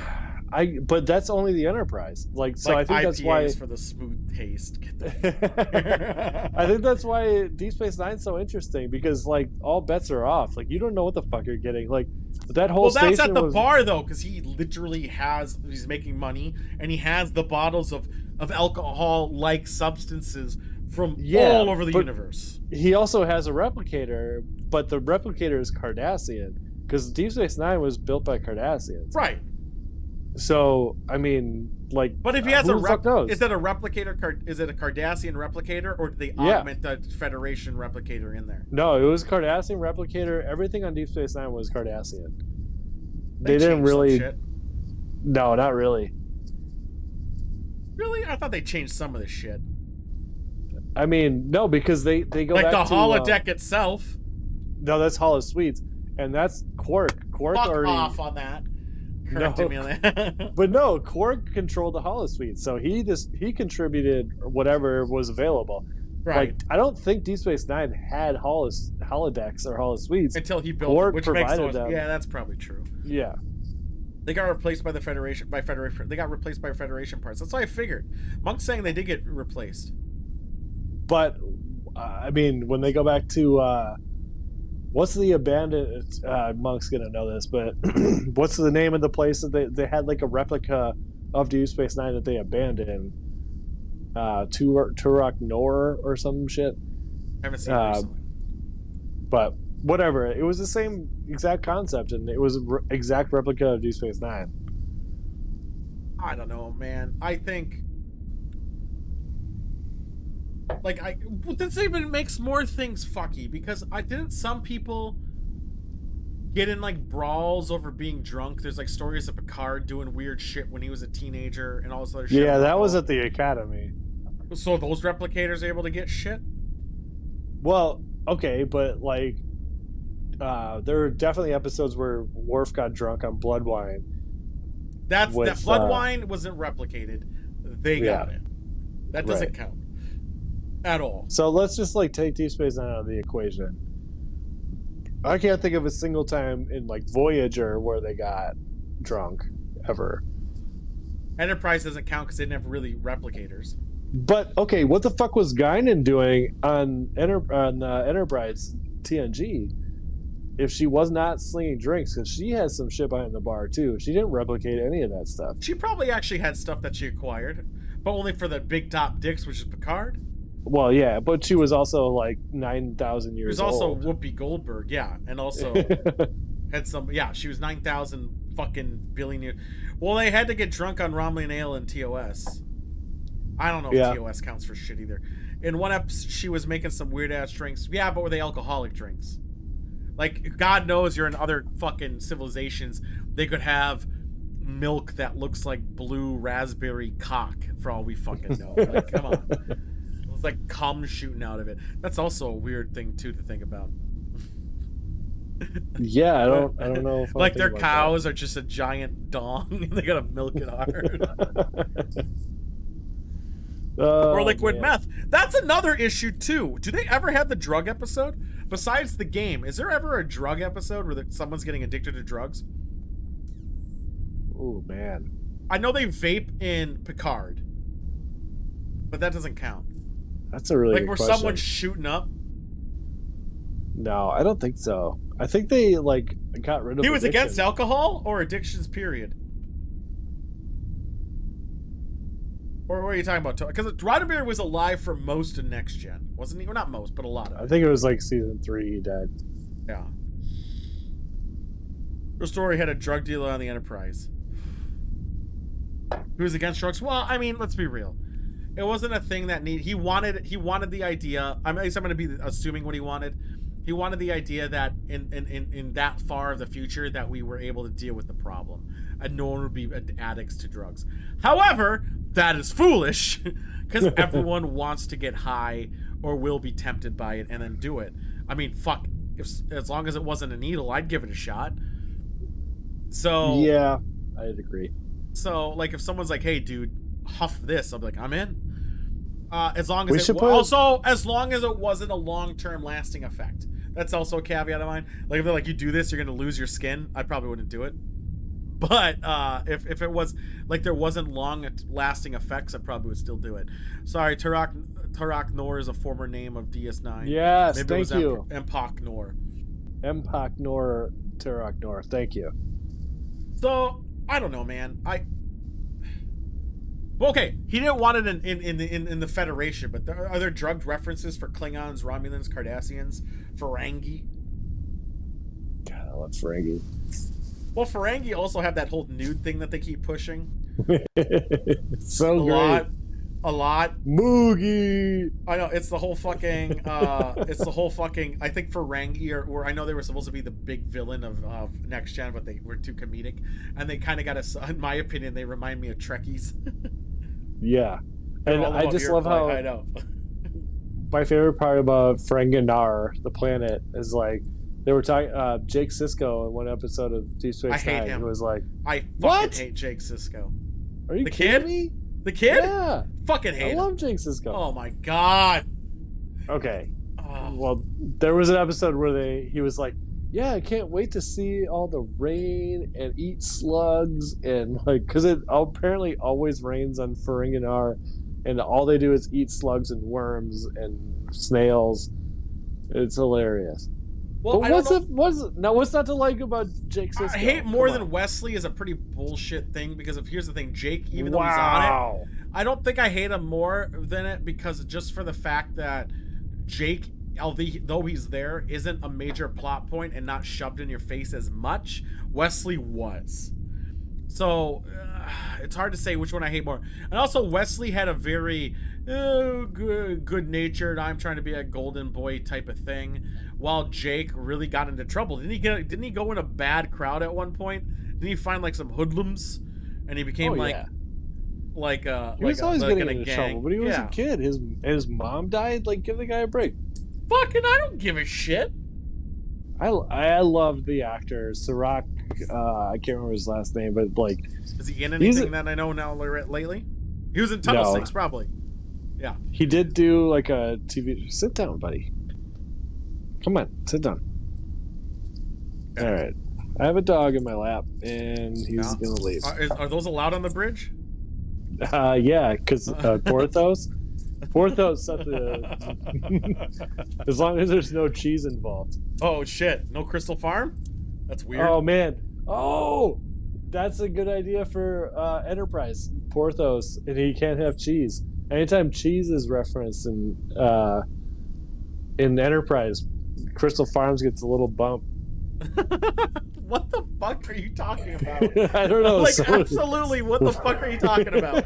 But that's only the Enterprise. Like, so like I think IPAs that's why for the smooth taste. Get the... I think that's why Deep Space Nine's so interesting, because like all bets are off. Like, you don't know what the fuck you're getting. Like that whole that's station at the was... bar though, because he literally he's making money, and he has the bottles of alcohol like substances from all over the universe. He also has a replicator, but the replicator is Cardassian, because Deep Space Nine was built by Cardassians. Right. So, I mean, like... But if he has is it a replicator? Is it a Cardassian replicator, or did they augment the Federation replicator in there? No, it was Cardassian replicator. Everything on Deep Space Nine was Cardassian. They didn't changed really... some shit. No, not really. Really? I thought they changed some of this shit. I mean, no, because they go like back the holodeck itself. No, that's Holo Suites, and that's Quark. Quark Fuck already off on that. Corrected me on that. But no, Quark controlled the Holo Suite, so he contributed whatever was available. Right. Like, I don't think Deep Space Nine had holodecks or Holo Suites until he built Quark it, which provided makes them. Yeah, that's probably true. Yeah. They got replaced by the Federation They got replaced by Federation parts. That's why I figured. Monk's saying they did get replaced. But I mean, when they go back to what's the abandoned... Monk's gonna know this, but what's the name of the place that they had like a replica of Deep Space Nine that they abandoned? Turok Nor or some shit. I haven't seen it recently. But whatever, it was the same exact concept, and it was an exact replica of Deep Space Nine. I don't know, man. I think... Like, this even makes more things fucky, because didn't some people get in like brawls over being drunk? There's like stories of Picard doing weird shit when he was a teenager and all this other shit. Yeah, that was at the Academy. So those replicators are able to get shit? Well, okay, but like there were definitely episodes where Worf got drunk on blood wine. That blood wine wasn't replicated. They got it. That doesn't count. At all. So let's just like take Deep Space Nine out of the equation. I can't think of a single time in like Voyager where they got drunk ever. Enterprise doesn't count because they didn't have really replicators. But okay, what the fuck was Guinan doing on Enterprise TNG if she was not slinging drinks? Because she has some shit behind the bar too. She didn't replicate any of that stuff. She probably actually had stuff that she acquired, but only for the big top dicks, which is Picard. Well, yeah, but she was also like 9,000 years old. She was also Whoopi Goldberg, yeah, and also had some. Yeah, she was 9,000 fucking billion years. Well, they had to get drunk on Romulan ale and TOS. I don't know if TOS counts for shit either. In one episode, she was making some weird ass drinks. Yeah, but were they alcoholic drinks? Like, God knows you're in other fucking civilizations. They could have milk that looks like blue raspberry cock, for all we fucking know. Like, come on. It's like cum shooting out of it. That's also a weird thing too to think about. Yeah, I don't know if like their cows are just a giant dong and they gotta milk it hard. Or liquid meth. That's another issue too. Do they ever have the drug episode? Besides the game, is there ever a drug episode where someone's getting addicted to drugs? Oh man. I know they vape in Picard, but that doesn't count. That's a really like good where question. someone's shooting up. No, I don't think so. I think they like got rid of. He was addiction. against alcohol or addictions, period. Or what are you talking about? Because Roddenberry was alive for most of Next Gen, wasn't he? Or not most, but a lot of it. I think it was like season 3 he died. Yeah. The story had a drug dealer on the Enterprise. Who was against drugs? Well, I mean, let's be real. It wasn't a thing that he wanted the idea. At least I'm going to be assuming what he wanted. He wanted the idea that in that far of the future that we were able to deal with the problem and no one would be addicts to drugs. However, that is foolish because everyone wants to get high or will be tempted by it and then do it. I mean, fuck, as long as it wasn't a needle, I'd give it a shot. So yeah, I'd agree. So like if someone's like, hey dude, huff this, I'll be like, I'm in. As long as as long as it wasn't a long-term lasting effect. That's also a caveat of mine. Like if they're like, you do this, you're gonna lose your skin, I probably wouldn't do it. But if it was like there wasn't long lasting effects, I probably would still do it. Sorry, Tarak Nor is a former name of DS9. Yes, maybe thank you. Empok Nor. Empok Nor, Tarak Nor. Thank you. So I don't know, man. Well, okay, he didn't want it in the Federation, but are there drugged references for Klingons, Romulans, Cardassians, Ferengi? God, I love Ferengi. Well, Ferengi also have that whole nude thing that they keep pushing. So great. A lot. Moogie. I know, it's the whole fucking I think Ferengi or I know they were supposed to be the big villain of Next Gen, but they were too comedic. And they kind of got us, in my opinion, they remind me of Trekkies. Yeah. And I just love how I know. My favorite part about Ferenginar, the planet, is like they were talking Jake Sisko in one episode of Deep Space Nine. I hate him. Who was like, I fucking hate Jake Sisko. Are you the kidding kid? me? The kid? Yeah. Fucking hate him. I love Jake Sisko. Oh my god. Okay. Oh. Well, there was an episode where he was like, yeah, I can't wait to see all the rain and eat slugs and like, because it apparently always rains on Ferenginar, and all they do is eat slugs and worms and snails. It's hilarious. Well, but what's not to like about Jake Sisko? I hate more than Wesley is a pretty bullshit thing because here's the thing, Jake, even though he's on it, I don't think I hate him more than it because just for the fact that Jake, though he's there, isn't a major plot point and not shoved in your face as much. Wesley was. So it's hard to say which one I hate more. And also Wesley had a very good-natured, I'm trying to be a golden boy type of thing, while Jake really got into trouble. Didn't he go in a bad crowd at one point? Didn't he find like some hoodlums and he became he was always getting into gang. trouble, but he was a kid. His mom died. Like, give the guy a break. Fucking, I don't give a shit. I love the actor Sirach. I can't remember his last name, but like, is he in anything that I know now lately? He was in Tunnel 6, probably. Yeah. He did do like a TV. Sit down, buddy. Come on, sit down. Okay. All right. I have a dog in my lap, and he's gonna leave. Are those allowed on the bridge? Yeah, because Porthos. Porthos set the. As long as there's no cheese involved. Oh shit! No Crystal Farm? That's weird. Oh man. Oh, that's a good idea for Enterprise. Porthos, and he can't have cheese. Anytime cheese is referenced in Enterprise, Crystal Farms gets a little bump. What the fuck are you talking about? I don't know. Like, absolutely, what the fuck are you talking about?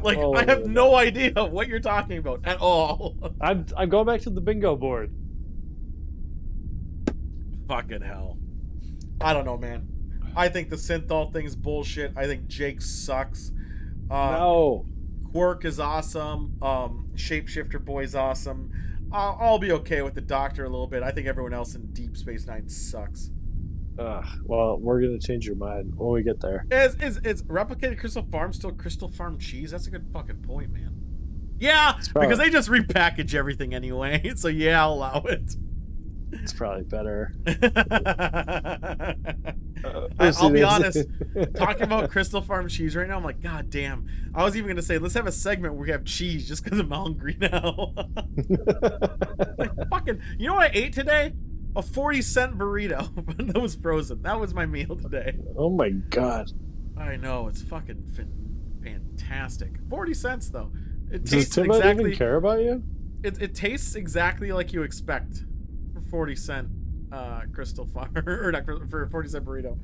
Like, I have no idea what you're talking about at all. I'm going back to the bingo board. Fucking hell. I don't know, man. I think the synthol thing's bullshit. I think Jake sucks. No. Quark is awesome. Shapeshifter Boy's awesome. I'll be okay with the Doctor a little bit. I think everyone else in Deep Space Nine sucks. Well, we're gonna change your mind when we get there. Is replicated Crystal Farm still Crystal Farm cheese? That's a good fucking point, man. Yeah, because they just repackage everything anyway. So yeah, I'll allow it. It's probably better. I'll be honest. Talking about Crystal Farm cheese right now, I'm like, God damn. I was even gonna say, let's have a segment where we have cheese just because I'm hungry now. Like, fucking, you know what I ate today? A 40-cent burrito that was frozen. That was my meal today. Oh my god. I know, it's fucking fantastic. 40 cents though. It Does Tim even care about you? It tastes exactly like you expect for 40-cent Crystal Farm or not for a 40-cent burrito.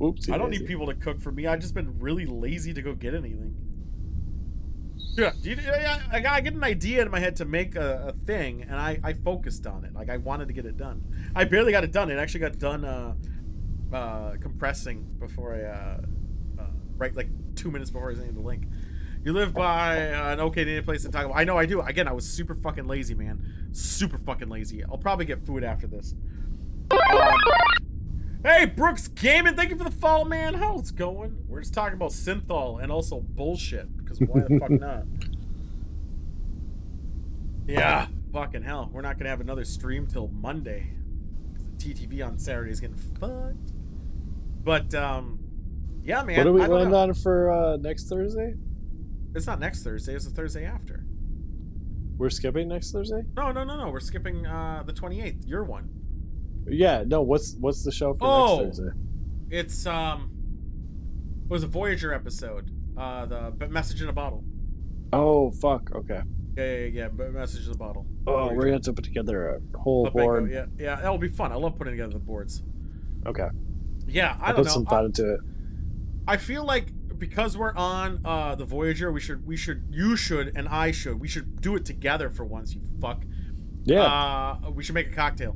Oopsie. I don't need people to cook for me. I've just been really lazy to go get anything. Yeah, I get an idea in my head to make a thing, and I focused on it. Like, I wanted to get it done. I barely got it done. It actually got done compressing before I right like 2 minutes before I sent you the link. You live by an okay Indian place in Taco. I know I do. Again, I was super fucking lazy, man. Super fucking lazy. I'll probably get food after this. Hey, Brooks Gaming, thank you for the follow, man. How's it going? We're just talking about synthol and also bullshit, because why the fuck not? Yeah, fucking hell. We're not gonna have another stream till Monday. The TTV on Saturday is getting fucked. But, yeah, man. What do we land on for next Thursday? It's not next Thursday, it's the Thursday after. We're skipping next Thursday? No. We're skipping the 28th, your one. Yeah, no, what's the show for next Thursday? It's it was a Voyager episode. The Message in a Bottle. Oh fuck, okay. Yeah, Message in a Bottle. Oh, Voyager. we're gonna have to put together a whole board. Yeah, that'll be fun. I love putting together the boards. Okay. Yeah, I don't put know. some thought into it. I feel like because we're on the Voyager, we should do it together for once, you fuck. Yeah. We should make a cocktail.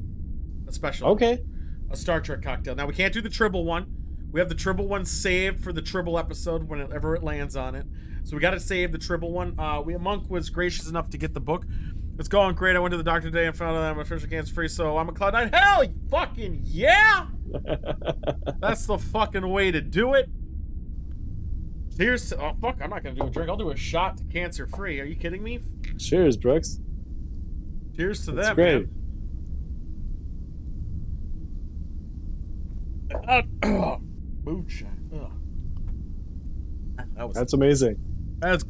A special. Okay. A Star Trek cocktail. Now, we can't do the Tribble one. We have the Tribble one saved for the Tribble episode whenever it lands on it. So we got to save the Tribble one. Monk was gracious enough to get the book. It's going great. I went to the doctor today and found out I'm officially cancer-free, so I'm a Cloud9. Hell fucking yeah! That's the fucking way to do it. Here's to... Oh, fuck. I'm not going to do a drink. I'll do a shot to cancer-free. Are you kidding me? Cheers, Brooks. Cheers to That's them, great. Man. Moonshine. That's amazing. That's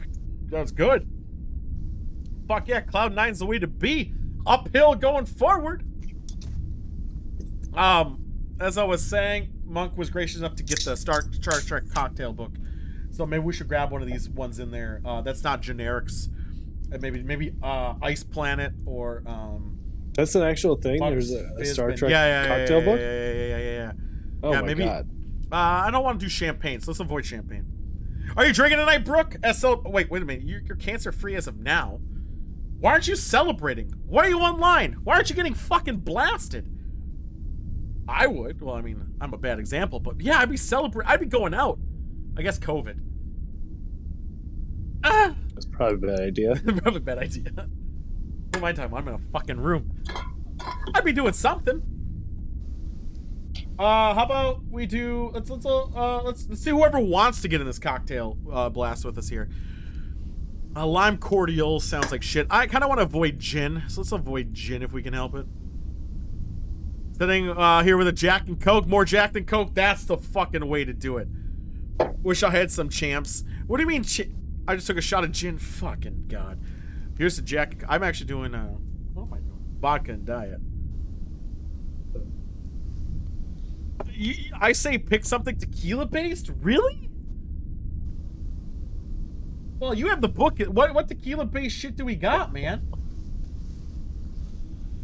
good. Fuck yeah, Cloud9's the way to be. Uphill going forward. As I was saying, Monk was gracious enough to get the Star Trek cocktail book. So maybe we should grab one of these ones in there. That's not generics. Maybe Ice Planet or That's an actual thing. There's a Star Trek cocktail book. Yeah. Oh yeah, my maybe, god. I don't want to do champagne, so let's avoid champagne. Are you drinking tonight, Brooke? Wait a minute. You're cancer-free as of now. Why aren't you celebrating? Why are you online? Why aren't you getting fucking blasted? I would. Well, I mean, I'm a bad example, but yeah, I'd be celebrating. I'd be going out. I guess COVID. That's probably a bad idea. Probably a bad idea. Who am I talking about? I'm in a fucking room. I'd be doing something. How about we do? Let's see whoever wants to get in this cocktail blast with us here. Lime cordial sounds like shit. I kind of want to avoid gin, so let's avoid gin if we can help it. Sitting here with a Jack and Coke, more Jack and Coke. That's the fucking way to do it. Wish I had some champs. What do you mean? I just took a shot of gin. Fucking god. Here's the Jack. I'm actually doing what am I doing? Vodka and diet. I say pick something tequila based? Really? Well, you have the book. What tequila based shit do we got, man?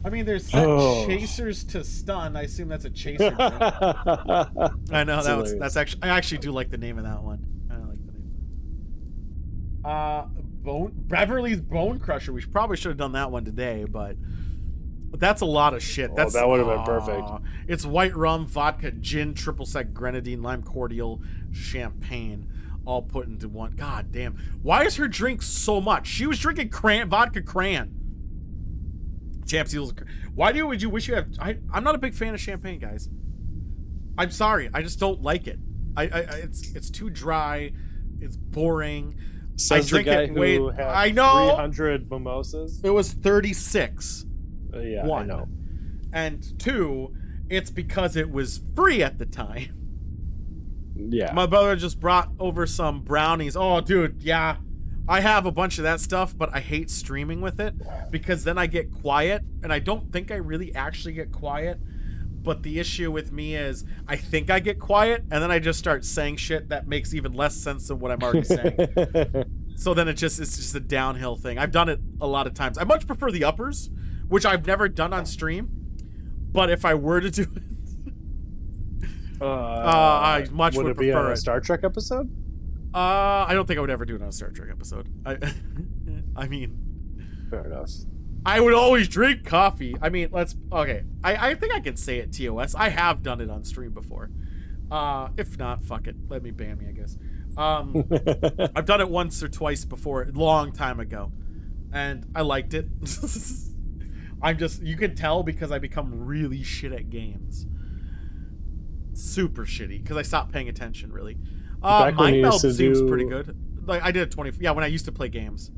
I mean, there's chasers to stun. I assume that's a chaser drink. I know that's actually. I actually do like the name of that one. I like the name. Beverly's Bone Crusher. We probably should have done that one today, but that's a lot of shit. That would have been perfect. It's white rum, vodka, gin, triple sec grenadine, lime cordial, champagne, all put into one. God damn! Why is her drink so much? She was drinking vodka cran. Champs Eels. Why would you wish you have? I'm not a big fan of champagne, guys. I'm sorry. I just don't like it. It's too dry. It's boring. Says I drink the guy it who had I know 300 mimosas. it was 36. Yeah, One. I know. And two, it's because it was free at the time. Yeah. My brother just brought over some brownies. Oh, dude, yeah. I have a bunch of that stuff, but I hate streaming with it because then I get quiet, and I don't think I really actually get quiet. But the issue with me is I think I get quiet, and then I just start saying shit that makes even less sense than what I'm already saying. So then it's just a downhill thing. I've done it a lot of times. I much prefer the uppers, which I've never done on stream. But if I were to do it, I much would it be prefer on a it. Star Trek episode? I don't think I would ever do it on a Star Trek episode. I mean, Fair enough. I would always drink coffee. I mean, okay. I think I can say it, TOS. I have done it on stream before. If not, fuck it. Let me ban me, I guess. I've done it once or twice before, a long time ago, and I liked it. You can tell because I become really shit at games. Super shitty because I stopped paying attention. Really, Mind Meld seems pretty good. Like I did it 20. Yeah, when I used to play games.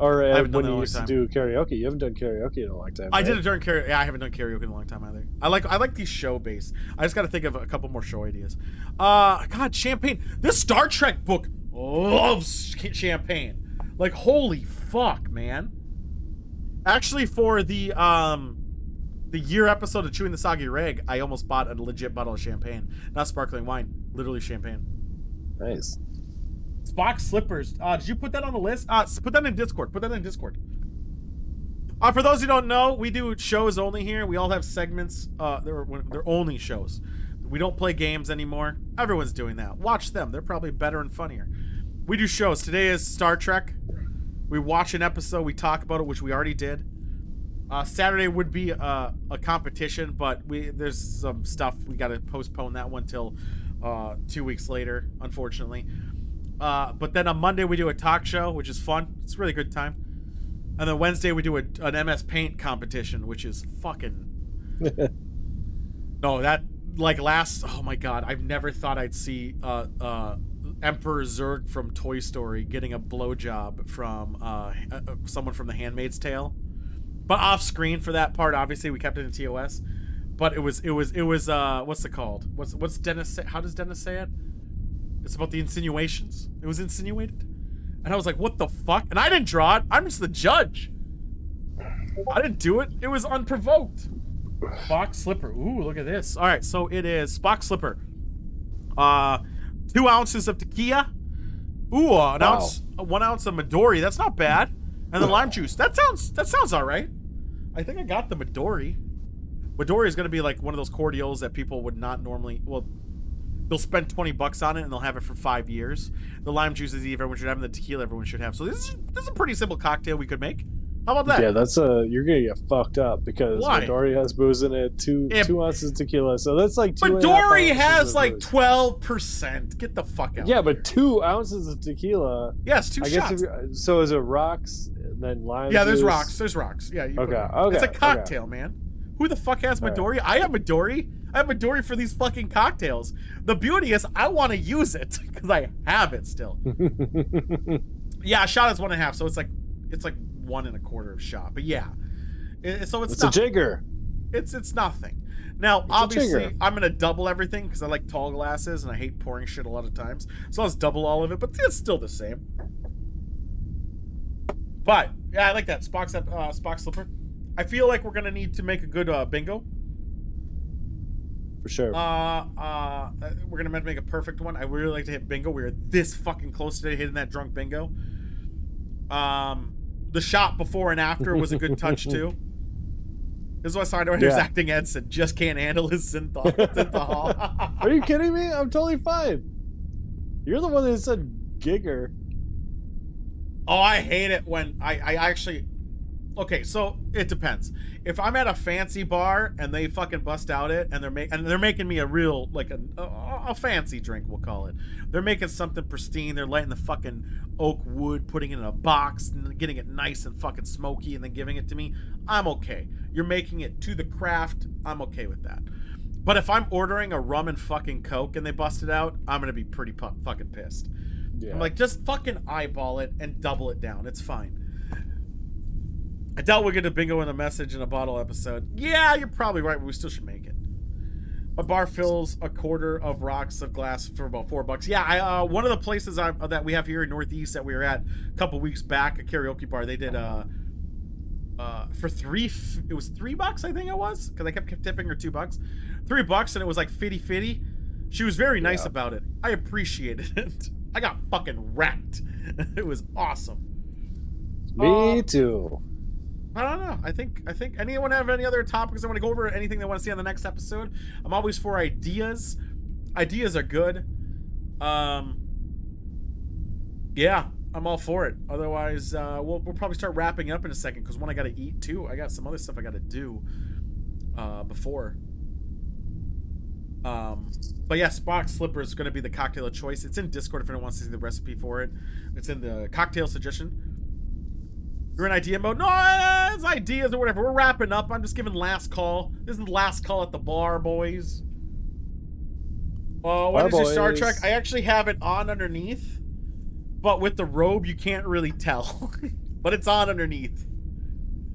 Or when you used to do karaoke. You haven't done karaoke in a long time. I did it during karaoke. Yeah, I haven't done karaoke in a long time either. I like these show based. I just got to think of a couple more show ideas. God, champagne. This Star Trek book loves champagne. Like holy fuck, man. Actually, for the year episode of Chewing the Soggy Rag, I almost bought a legit bottle of champagne, not sparkling wine, literally champagne. Nice. Spock slippers. Did you put that on the list? Put that in Discord. For those who don't know, we do shows only here. We all have segments. They're only shows. We don't play games anymore. Everyone's doing that. Watch them. They're probably better and funnier. We do shows. Today is Star Trek. We watch an episode. We talk about it, which we already did. Saturday would be a competition, but there's some stuff. We got to postpone that one till 2 weeks later, unfortunately. But then on Monday we do a talk show, which is fun. It's a really good time. And then Wednesday we do an MS Paint competition, which is fucking... No, that, like oh my god, I've never thought I'd see Emperor Zurg from Toy Story getting a blowjob from someone from The Handmaid's Tale. But off screen for that part, obviously, we kept it in TOS. But it was what's it called? What's Dennis say? How does Dennis say it? It's about the insinuations. It was insinuated. And I was like, what the fuck? And I didn't draw it. I'm just the judge. I didn't do it. It was unprovoked. Spock slipper. Ooh, look at this. All right, so it is Spock slipper. 2 ounces of tequila. Ooh, an ounce, 1 ounce of Midori. That's not bad. And then lime juice. That sounds all right. I think I got the Midori. Midori is going to be like one of those cordials that people would not normally... Well, they'll spend $20 on it and they'll have it for 5 years. The lime juice is everyone should have, and the tequila everyone should have. So this is a pretty simple cocktail we could make. How about that? Yeah, you're gonna get fucked up because Midori has booze in it, two ounces of tequila, so that's like 2.5 Midori has like booze. 12%. Get the fuck out. Yeah, but 2 ounces of tequila. Yes, two shots. So is it rocks and then lime? Yeah, there's juice? rocks. There's rocks. Yeah. Okay. It's a cocktail, man. Who the fuck has Midori? Right. I have Midori. I have Midori for these fucking cocktails. The beauty is I want to use it because I have it still. Yeah, a shot is 1.5, so it's like 1.25 of shot. But yeah, so it's a jigger. It's nothing. Now, obviously, I'm gonna double everything because I like tall glasses and I hate pouring shit a lot of times. So let's double all of it, but it's still the same. But yeah, I like that Spock slipper. I feel like we're gonna need to make a good bingo. For sure. We're gonna make a perfect one. I would really like to hit bingo. We were this fucking close today hitting that drunk bingo. The shot before and after was a good touch too. This is what Signwriter's acting Edson just can't handle his synthahol. Are you kidding me? I'm totally fine. You're the one that said gigger. Oh, I hate it when I actually... Okay, so it depends. If I'm at a fancy bar and they fucking bust out it and they're making me a real, like a fancy drink, we'll call it. They're making something pristine. They're lighting the fucking oak wood, putting it in a box and getting it nice and fucking smoky and then giving it to me. I'm okay. You're making it to the craft. I'm okay with that. But if I'm ordering a rum and fucking Coke and they bust it out, I'm going to be pretty fucking pissed. Yeah. I'm like, just fucking eyeball it and double it down. It's fine. I doubt we'll get a bingo in a message in a bottle episode. Yeah, you're probably right, but we still should make it. A bar fills a quarter of rocks of glass for about $4. Yeah, one of the places that we have here in Northeast that we were at a couple weeks back, a karaoke bar, they did for it was $3, I think it was, because I kept tipping her $2. $3, and it was like fitty. She was very nice about it. I appreciated it. I got fucking wrecked. It was awesome. Me too. I don't know. I think anyone have any other topics I want to go over? Anything they want to see on the next episode? I'm always for ideas. Ideas are good. Yeah, I'm all for it. Otherwise, we'll probably start wrapping up in a second because I got to eat too. I got some other stuff I got to do before. But yeah, Spock Slipper is going to be the cocktail of choice. It's in Discord if anyone wants to see the recipe for it. It's in the cocktail suggestion. You're in idea mode? No, it's ideas or whatever. We're wrapping up. I'm just giving last call. This is the last call at the bar, boys. What is your Star Trek? I actually have it on underneath, but with the robe, you can't really tell. But it's on underneath.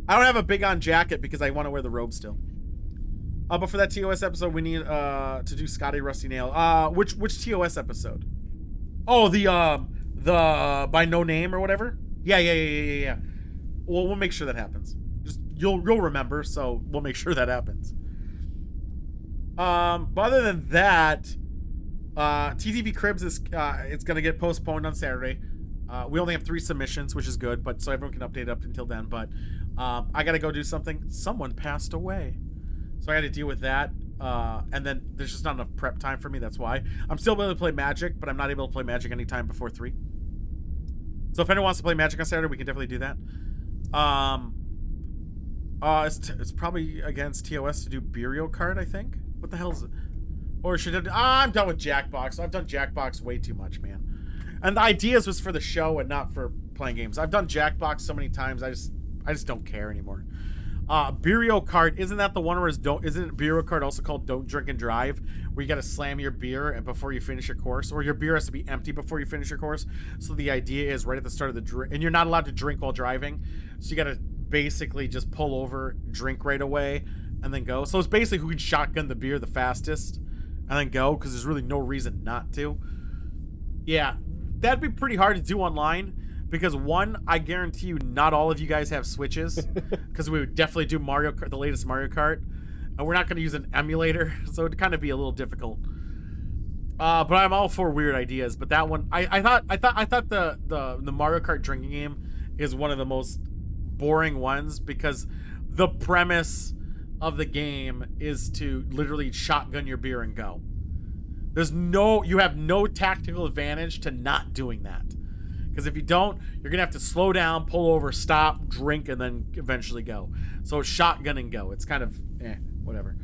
I don't have a big on jacket because I want to wear the robe still. But for that TOS episode, we need to do Scotty Rusty Nail. Which TOS episode? Oh, the by no name or whatever. Yeah. Well, we'll make sure that happens. Just you'll remember, so we'll make sure that happens. But other than that, TTV Cribs is it's gonna get postponed on Saturday. We only have 3 submissions, which is good, but so everyone can update up until then. But I gotta go do something. Someone passed away. So I got to deal with that, and then there's just not enough prep time for me. That's why I'm still able to play Magic, but I'm not able to play Magic anytime before 3. So if anyone wants to play Magic on Saturday, we can definitely do that. It's probably against TOS to do Burial Card, I think. What the hell is it? Or should it? I'm done with Jackbox. I've done Jackbox way too much, man. And the ideas was for the show and not for playing games. I've done Jackbox so many times. I just don't care anymore. Burial Card, isn't that the one where isn't Burial Card also called Don't Drink and Drive, where you gotta slam your beer and before you finish your course, or your beer has to be empty before you finish your course? So the idea is right at the start of the drink, and you're not allowed to drink while driving, so you gotta basically just pull over, drink right away, and then go. So it's basically who can shotgun the beer the fastest and then go, because there's really no reason not to. Yeah, that'd be pretty hard to do online. Because one, I guarantee you not all of you guys have Switches, because we would definitely do Mario Kart, the latest Mario Kart, and we're not going to use an emulator, so it'd kind of be a little difficult. But I'm all for weird ideas. But that one, I thought the Mario Kart drinking game is one of the most boring ones, because the premise of the game is to literally shotgun your beer and go. You have no tactical advantage to not doing that. Because if you don't, you're going to have to slow down, pull over, stop, drink, and then eventually go. So shotgun and go. It's kind of, whatever.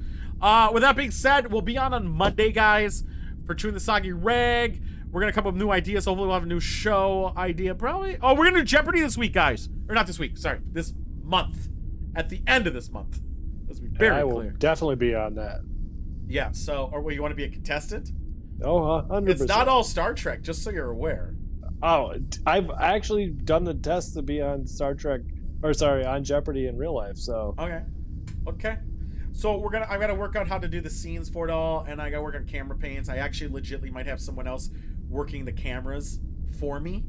With that being said, we'll be on Monday, guys, for Chewing the Soggy Rag. We're going to come up with new ideas. Hopefully we'll have a new show idea, probably. Oh, we're going to do Jeopardy this week, guys. Or not this week, sorry. This month. At the end of this month. Let's be very clear. I will definitely be on that. Yeah, so, or you want to be a contestant? Oh, 100%. It's not all Star Trek, just so you're aware. Oh, I've actually done the test to be on on Jeopardy in real life. So okay. So I've got to work out how to do the scenes for it all, and I got to work on camera paints. I actually legitimately might have someone else working the cameras for me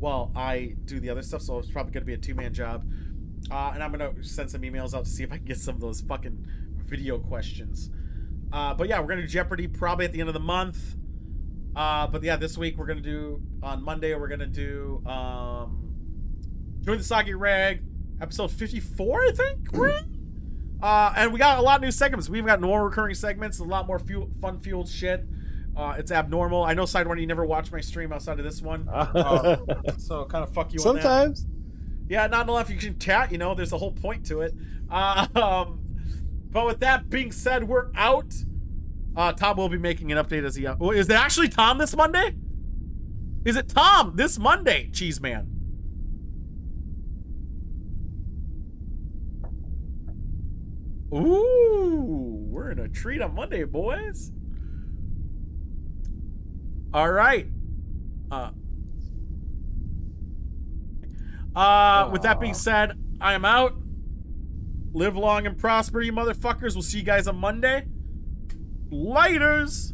while I do the other stuff. So it's probably going to be a 2-man job, and I'm gonna send some emails out to see if I can get some of those fucking video questions. But yeah, we're gonna do Jeopardy probably at the end of the month. But yeah, this week we're gonna do on Monday. We're gonna do Join the Soggy Rag episode 54, I think. And we got a lot of new segments. We've got more recurring segments, a lot more fun-fueled shit. It's abnormal. I know, Sidewinder, you never watched my stream outside of this one, so kind of fuck you. Sometimes. On that. Yeah, not enough. You can chat. There's a whole point to it. But with that being said, we're out. Tom will be making an update as he... is it actually Tom this Monday? Is it Tom this Monday, Cheese Man? Ooh, we're in a treat on Monday, boys. All right. With that being said, I am out. Live long and prosper, you motherfuckers. We'll see you guys on Monday. Laters.